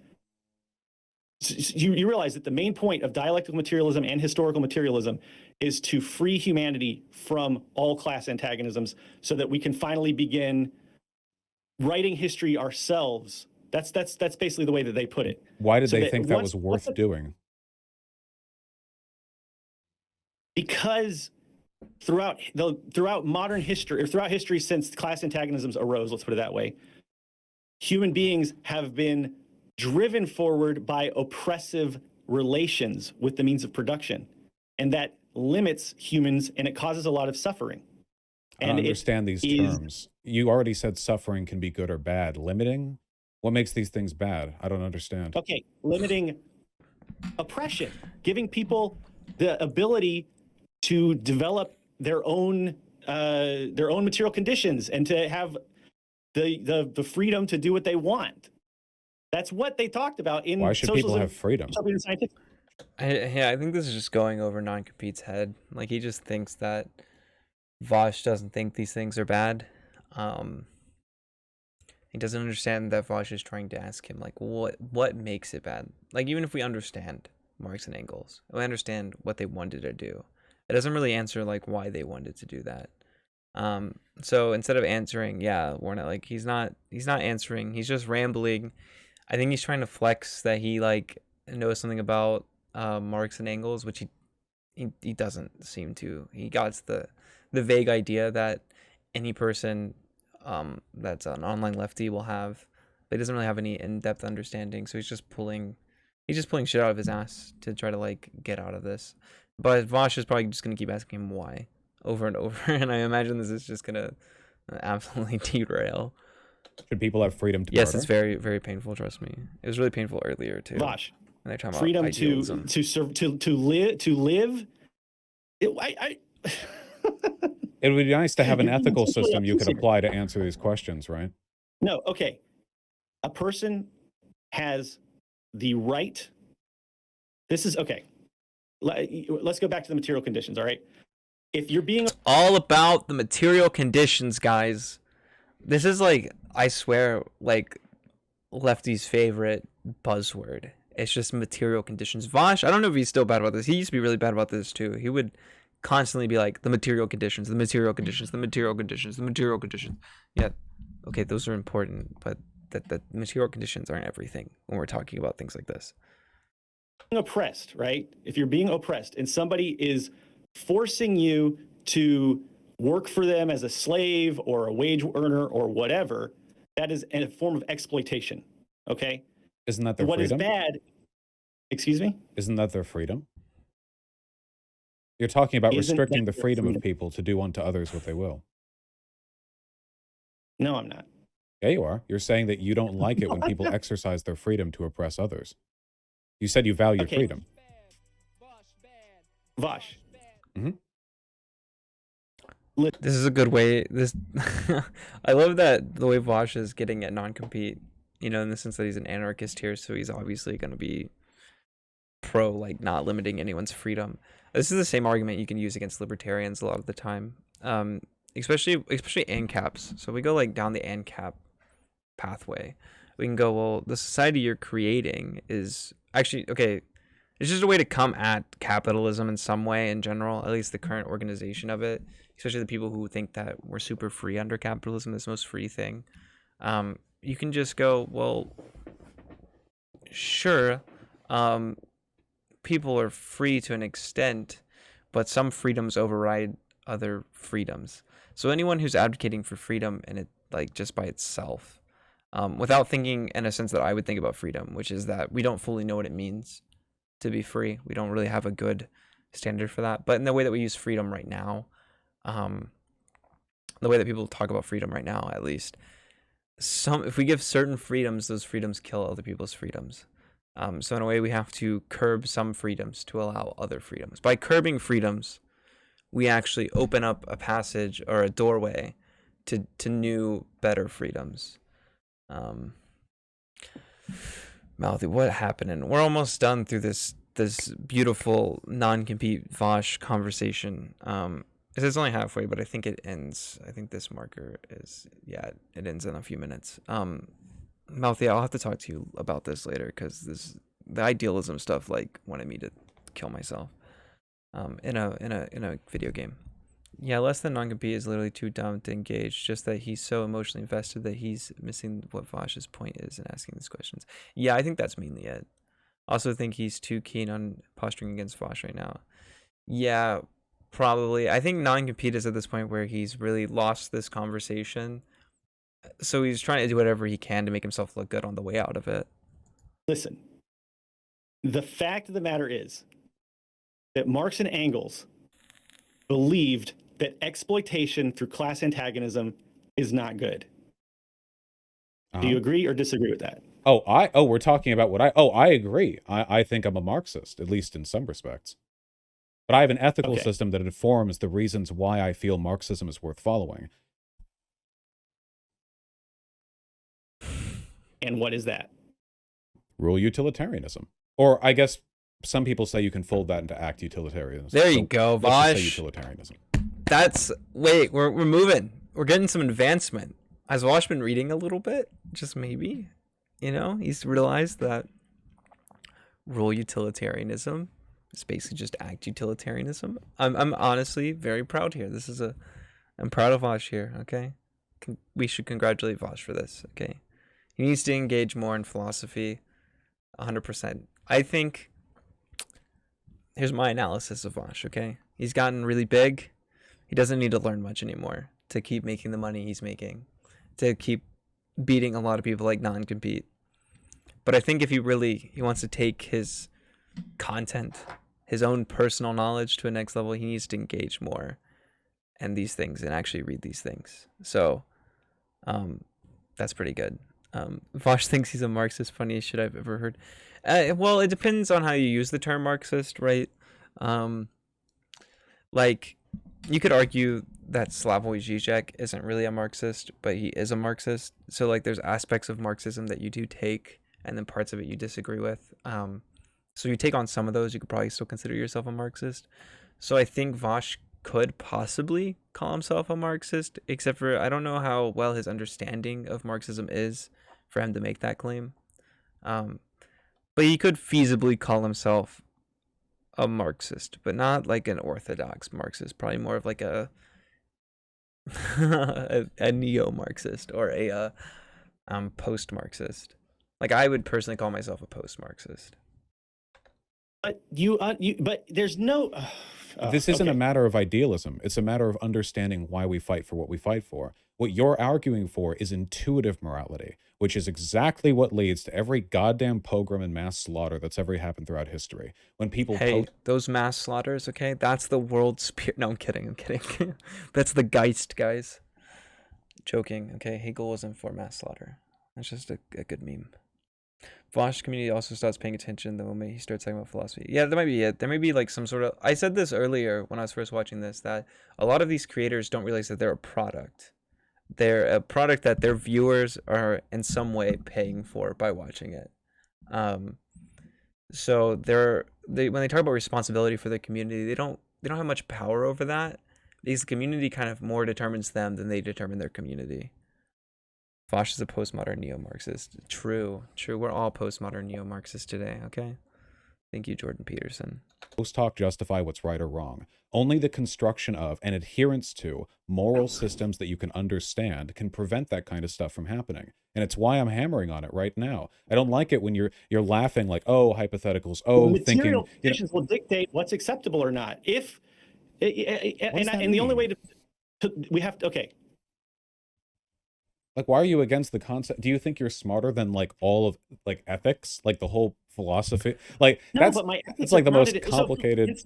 C: you realize that the main point of dialectical materialism and historical materialism is to free humanity from all class antagonisms so that we can finally begin writing history ourselves. That's basically the way that they put it.
B: Why did they think that was worth doing?
C: Because throughout modern history, or throughout history since class antagonisms arose, let's put it that way, human beings have been driven forward by oppressive relations with the means of production. And that limits humans and it causes a lot of suffering.
B: I don't understand these terms. You already said suffering can be good or bad. Limiting? What makes these things bad? I don't understand.
C: Okay, limiting oppression, giving people the ability to develop their own material conditions and to have the freedom to do what they want. That's what they talked about in
B: Why should people have freedom?
A: I think this is just going over Non-Compete's head. Like, he just thinks that Vaush doesn't think these things are bad. He doesn't understand that Vaush is trying to ask him, like, what makes it bad? Like, even if we understand Marx and Engels, we understand what they wanted to do, it doesn't really answer, like, why they wanted to do that. So instead of answering, we're not, like, he's not answering, he's just rambling. I think he's trying to flex that he, like, knows something about Marx and Engels, which he doesn't seem to. He got the vague idea that any person that's an online lefty will have, but he doesn't really have any in-depth understanding. So he's just pulling shit out of his ass to try to, like, get out of this. But Vaush is probably just gonna keep asking him why over and over, and I imagine this is just gonna absolutely derail.
B: Should people have freedom to
A: Yes,
B: murder?
A: it's very, very painful. Trust me, it was really painful earlier too.
C: Vaush,
A: when they're talking
C: freedom
A: about idealism.
C: to live.
B: It would be nice to have an ethical system you could apply to answer these questions, right?
C: No, okay. A person has the right. This is okay. Let's go back to the material conditions. All right. If you're being
A: all about the material conditions, guys. This is, like, I swear, like, lefty's favorite buzzword. It's just material conditions. Vaush, I don't know if he's still bad about this. He used to be really bad about this too. He would constantly be like, the material conditions, the material conditions, the material conditions, the material conditions. Yeah, okay, those are important, but the material conditions aren't everything when we're talking about things like this.
C: Oppressed, right? If you're being oppressed and somebody is forcing you to work for them as a slave or a wage earner or whatever, that is a form of exploitation. Okay?
B: Isn't that their
C: freedom? What is bad? Excuse me?
B: Isn't that their freedom? You're talking about restricting the freedom of people to do unto others what they will.
C: No, I'm not.
B: Yeah, you are. You're saying that you don't like it when people exercise their freedom to oppress others. You said you value freedom.
C: Vaush.
B: Mm-hmm.
A: This is a good way. I love that the way Vaush is getting at non-compete, you know, in the sense that he's an anarchist here, so he's obviously going to be pro, like, not limiting anyone's freedom. This is the same argument you can use against libertarians a lot of the time, especially ANCAPs. So we go, like, down the ANCAP pathway. We can go, well, the society you're creating is actually, okay, it's just a way to come at capitalism in some way in general, at least the current organization of it, especially the people who think that we're super free under capitalism, this most free thing. You can just go, well, sure, people are free to an extent, but some freedoms override other freedoms. So anyone who's advocating for freedom and it like just by itself, without thinking in a sense that I would think about freedom, which is that we don't fully know what it means to be free. We don't really have a good standard for that. But in the way that we use freedom right now, the way that people talk about freedom right now, at least, if we give certain freedoms, those freedoms kill other people's freedoms. So in a way, we have to curb some freedoms to allow other freedoms. By curbing freedoms, we actually open up a passage or a doorway to new, better freedoms. Mouthy, what happened? And we're almost done through this beautiful non-compete Vaush conversation. It says only halfway, but I think it ends. I think this marker is, yeah, it ends in a few minutes. Mouthy, I'll have to talk to you about this later because the idealism stuff like wanted me to kill myself. In a video game. Yeah, less than non-compete is literally too dumb to engage. Just that he's so emotionally invested that he's missing what Vaush's point is in asking these questions. Yeah, I think that's mainly it. Also think he's too keen on posturing against Vaush right now. Yeah, probably. I think non-compete is at this point where he's really lost this conversation. So he's trying to do whatever he can to make himself look good on the way out of it.
C: Listen, the fact of the matter is that Marx and Engels believed that exploitation through class antagonism is not good. Do you agree or disagree with that?
B: We're talking about I agree. I think I'm a Marxist, at least in some respects. But I have an ethical system that informs the reasons why I feel Marxism is worth following.
C: And what is that?
B: Rule utilitarianism. Or I guess some people say you can fold that into act utilitarianism.
A: There you go, Vaush.
B: Let's just say utilitarianism.
A: Wait, we're moving. We're getting some advancement. Has Vaush been reading a little bit? Just maybe. You know, he's realized that rule utilitarianism is basically just act utilitarianism. I'm honestly very proud here. I'm proud of Vaush here, okay? We should congratulate Vaush for this, okay? He needs to engage more in philosophy, 100%. I think, here's my analysis of Vaush, okay? He's gotten really big. He doesn't need to learn much anymore to keep making the money he's making, to keep beating a lot of people like non-compete. But I think if he wants to take his content, his own personal knowledge to a next level, he needs to engage more in these things and actually read these things. So that's pretty good. Vaush thinks he's a Marxist, funniest shit I've ever heard. Well, it depends on how you use the term Marxist, right? Like, you could argue that Slavoj Žižek isn't really a Marxist, but he is a Marxist. So, like, there's aspects of Marxism that you do take, and then parts of it you disagree with. So you take on some of those, you could probably still consider yourself a Marxist. So I think Vaush could possibly call himself a Marxist, except for I don't know how well his understanding of Marxism is for him to make that claim. But he could feasibly call himself a Marxist, but not like an orthodox Marxist, probably more of like a a neo-Marxist or a post-Marxist. Like, I would personally call myself a post-Marxist.
C: But but there's no.
B: This isn't a matter of idealism. It's a matter of understanding why we fight for what we fight for. What you're arguing for is intuitive morality, which is exactly what leads to every goddamn pogrom and mass slaughter that's ever happened throughout history. When people
A: those mass slaughters, okay? That's the world spirit. No, I'm kidding. That's the Geist, guys. Joking, okay? Hegel wasn't for mass slaughter. That's just a good meme. Vaush community also starts paying attention the moment he starts talking about philosophy. Yeah, that might be it. There may be like some sort of... I said this earlier when I was first watching this, that a lot of these creators don't realize that they're a product. They're a product that their viewers are in some way paying for by watching it. So when they talk about responsibility for their community, they don't have much power over that, because the community kind of more determines them than they determine their community. Vaush is a postmodern neo-Marxist. True. We're all postmodern neo-Marxists today, okay? Thank you, Jordan Peterson.
B: Post talk justify what's right or wrong. Only the construction of and adherence to moral systems that you can understand can prevent that kind of stuff from happening. And it's why I'm hammering on it right now. I don't like it when you're laughing like, oh, hypotheticals, oh,
C: material
B: thinking.
C: conditions will dictate what's acceptable or not. If And the only way to we have to, okay.
B: Like, why are you against the concept? Do you think you're smarter than like all of like ethics, like the whole philosophy? Like
C: No, but my ethics
B: that's like
C: are
B: the most
C: grounded.
B: complicated.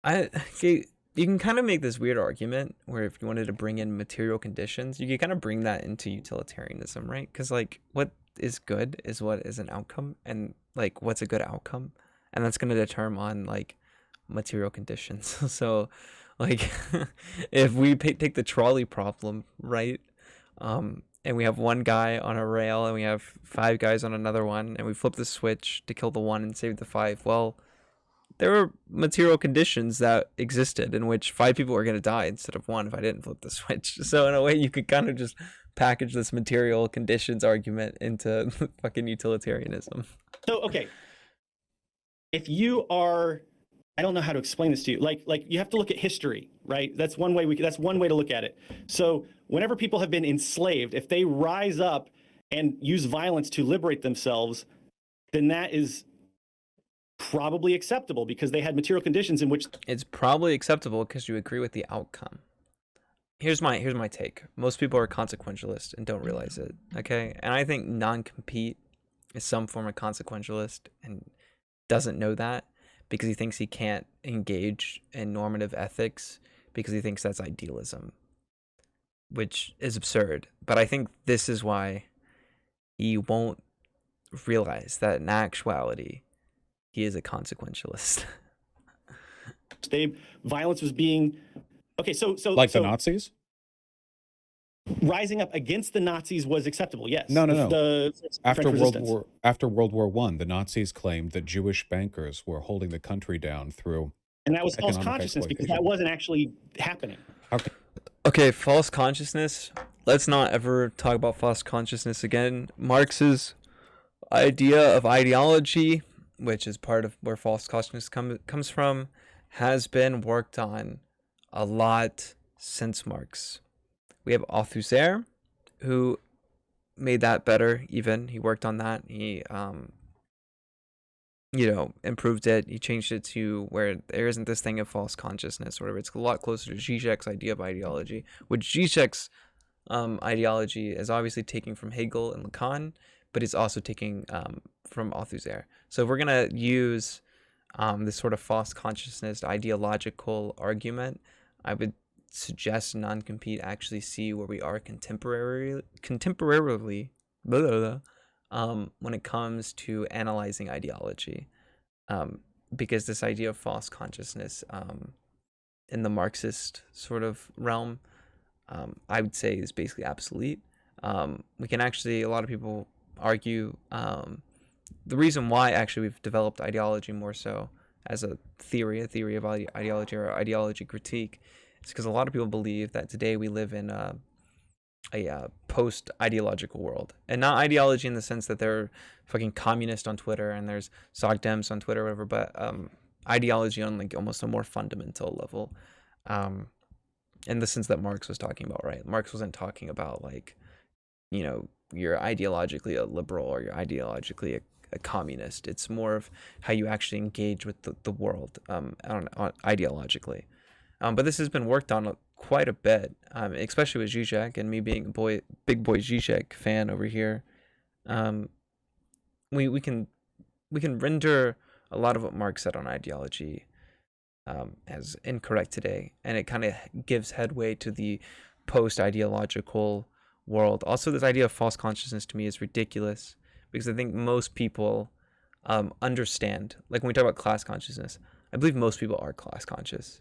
A: Okay, you can kind of make this weird argument where if you wanted to bring in material conditions, you could kind of bring that into utilitarianism, right? Because like what is good is what is an outcome, and like what's a good outcome, and that's going to determine like material conditions. So like if we take the trolley problem, right? And we have one guy on a rail and we have 5 guys on another one, and we flip the switch to kill the one and save the 5. Well, there were material conditions that existed in which 5 people were going to die instead of 1 if I didn't flip the switch. So in a way, you could kind of just package this material conditions argument into fucking utilitarianism.
C: So, okay. If you are, I don't know how to explain this to you. Like you have to look at history, right? That's one way that's one way to look at it. So whenever people have been enslaved, if they rise up and use violence to liberate themselves, then that is probably acceptable because they had material conditions in which
A: it's probably acceptable because you agree with the outcome. Here's my take. Most people are consequentialist and don't realize it. Okay, and I think non-compete is some form of consequentialist and doesn't know that because he thinks he can't engage in normative ethics because he thinks that's idealism, which is absurd. But I think this is why he won't realize that in actuality he is a consequentialist.
C: violence was being so
B: the Nazis.
C: Rising up against the Nazis was acceptable. Yes.
B: No. After
C: French
B: World War I, the Nazis claimed that Jewish bankers were holding the country down through,
C: and that was false consciousness because that wasn't actually happening.
A: Okay, false consciousness. Let's not ever talk about false consciousness again. Marx's idea of ideology, which is part of where false consciousness comes from, has been worked on a lot since Marx. We have Althusser, who made that better even. He worked on that. He, improved it. He changed it to where there isn't this thing of false consciousness or whatever. It's a lot closer to Zizek's idea of ideology, which Zizek's ideology is obviously taking from Hegel and Lacan, but it's also taking from Althusser. So if we're going to use this sort of false consciousness ideological argument, I would suggest non-compete actually see where we are contemporarily when it comes to analyzing ideology, because this idea of false consciousness in the Marxist sort of realm, I would say is basically obsolete. We can actually, a lot of people argue the reason why actually we've developed ideology more so as a theory of ideology or ideology critique, is because a lot of people believe that today we live in a post-ideological world, and not ideology in the sense that they're fucking communist on Twitter and there's Sogdems on Twitter or whatever, but ideology on like almost a more fundamental level, in the sense that Marx was talking about, right? Marx wasn't talking about like, you're ideologically a liberal or you're ideologically a communist. It's more of how you actually engage with the world on ideologically. But this has been worked on quite a bit, especially with Zizek, and me being a big boy Zizek fan over here. We can render a lot of what Marx said on ideology as incorrect today, and it kind of gives headway to the post-ideological world. Also, this idea of false consciousness to me is ridiculous because I think most people understand. Like when we talk about class consciousness, I believe most people are class conscious.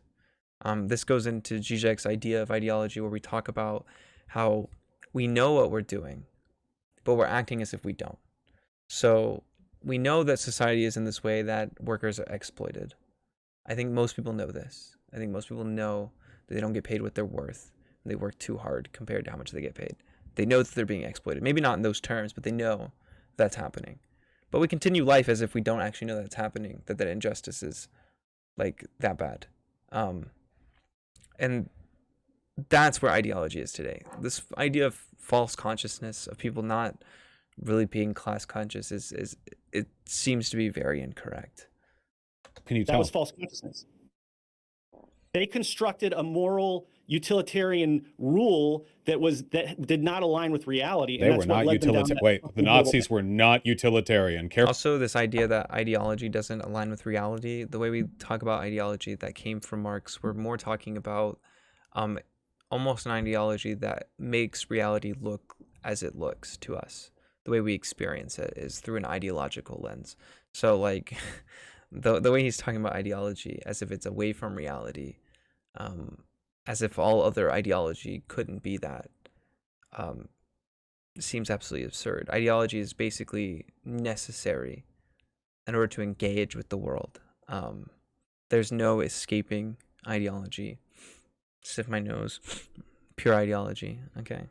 A: This goes into Zizek's idea of ideology, where we talk about how we know what we're doing, but we're acting as if we don't. So we know that society is in this way that workers are exploited. I think most people know this. I think most people know that they don't get paid what they're worth. They work too hard compared to how much they get paid. They know that they're being exploited. Maybe not in those terms, but they know that's happening. But we continue life as if we don't actually know that's happening, that injustice is like that bad. And that's where ideology is today. This idea of false consciousness, of people not really being class conscious, is it seems to be very incorrect.
B: Can you tell?
C: That was false consciousness. They constructed a moral utilitarian rule that did not align with reality.
B: They were not utilitarian. Wait, the Nazis were not utilitarian. Careful.
A: Also, this idea that ideology doesn't align with reality, the way we talk about ideology that came from Marx, we're more talking about almost an ideology that makes reality look as it looks to us. The way we experience it is through an ideological lens. So like the way he's talking about ideology as if it's away from reality, as if all other ideology couldn't be that, seems absolutely absurd. Ideology is basically necessary in order to engage with the world. There's no escaping ideology. Sniff my nose. Pure ideology. Okay.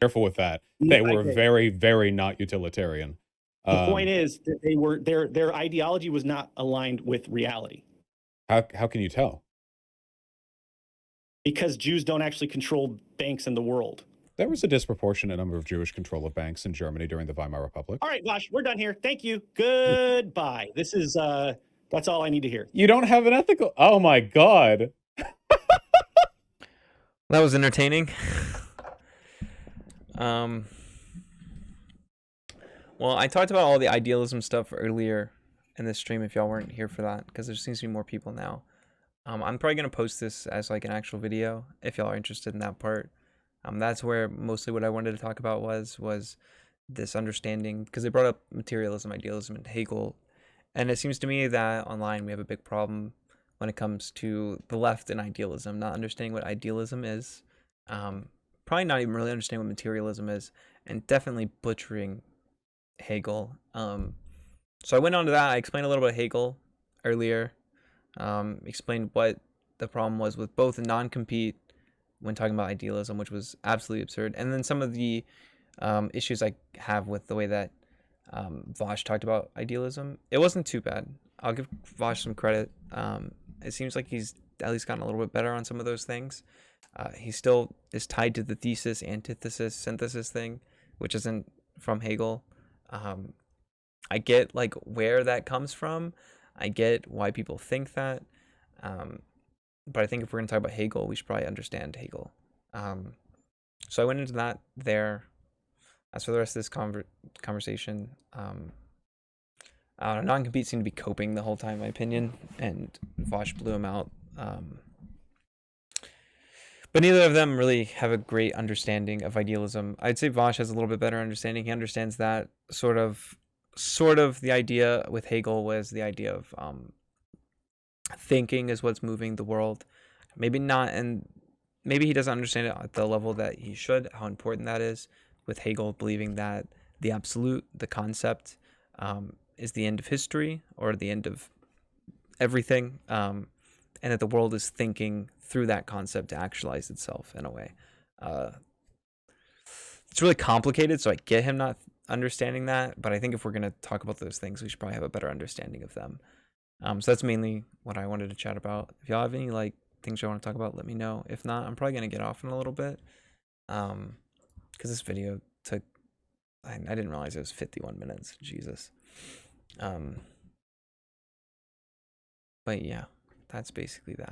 B: Careful with that. They were very, very not utilitarian.
C: The point is that they were their ideology was not aligned with reality.
B: How can you tell?
C: Because Jews don't actually control banks in the world.
B: There was a disproportionate number of Jewish control of banks in Germany during the Weimar Republic.
C: All right, Vaush, we're done here. Thank you. Goodbye. This is that's all I need to hear.
B: You don't have an ethical. Oh my God.
A: That was entertaining. Well, I talked about all the idealism stuff earlier in this stream if y'all weren't here for that, because there seems to be more people now. I'm probably going to post this as like an actual video if y'all are interested in that part. That's where mostly what I wanted to talk about was this understanding, because they brought up materialism, idealism, and Hegel. And it seems to me that online we have a big problem when it comes to the left and idealism, not understanding what idealism is, probably not even really understanding what materialism is, and definitely butchering Hegel. So I went on to that. I explained a little bit of Hegel earlier, explained what the problem was with both non-compete when talking about idealism, which was absolutely absurd, and then some of the issues I have with the way that Vaush talked about idealism. It wasn't too bad. I'll give Vaush some credit. It seems like he's at least gotten a little bit better on some of those things. He still is tied to the thesis, antithesis, synthesis thing, which isn't from Hegel. I get like where that comes from. I get why people think that. But I think if we're going to talk about Hegel, we should probably understand Hegel. So I went into that there. As for the rest of this conversation, I don't know, non-compete seemed to be coping the whole time, in my opinion, and Vaush blew him out. But neither of them really have a great understanding of idealism. I'd say Vaush has a little bit better understanding. He understands that sort of the idea with Hegel was the idea of thinking is what's moving the world. Maybe not, and maybe he doesn't understand it at the level that he should, how important that is, with Hegel believing that the absolute, the concept, is the end of history or the end of everything, and that the world is thinking through that concept to actualize itself in a way. It's really complicated, so I get him not understanding that, but I think if we're going to talk about those things, we should probably have a better understanding of them. So that's mainly what I wanted to chat about. If y'all have any like things you want to talk about, let me know. If not, I'm probably going to get off in a little bit, because this video took, I didn't realize it was 51 minutes. Jesus. But yeah, that's basically that.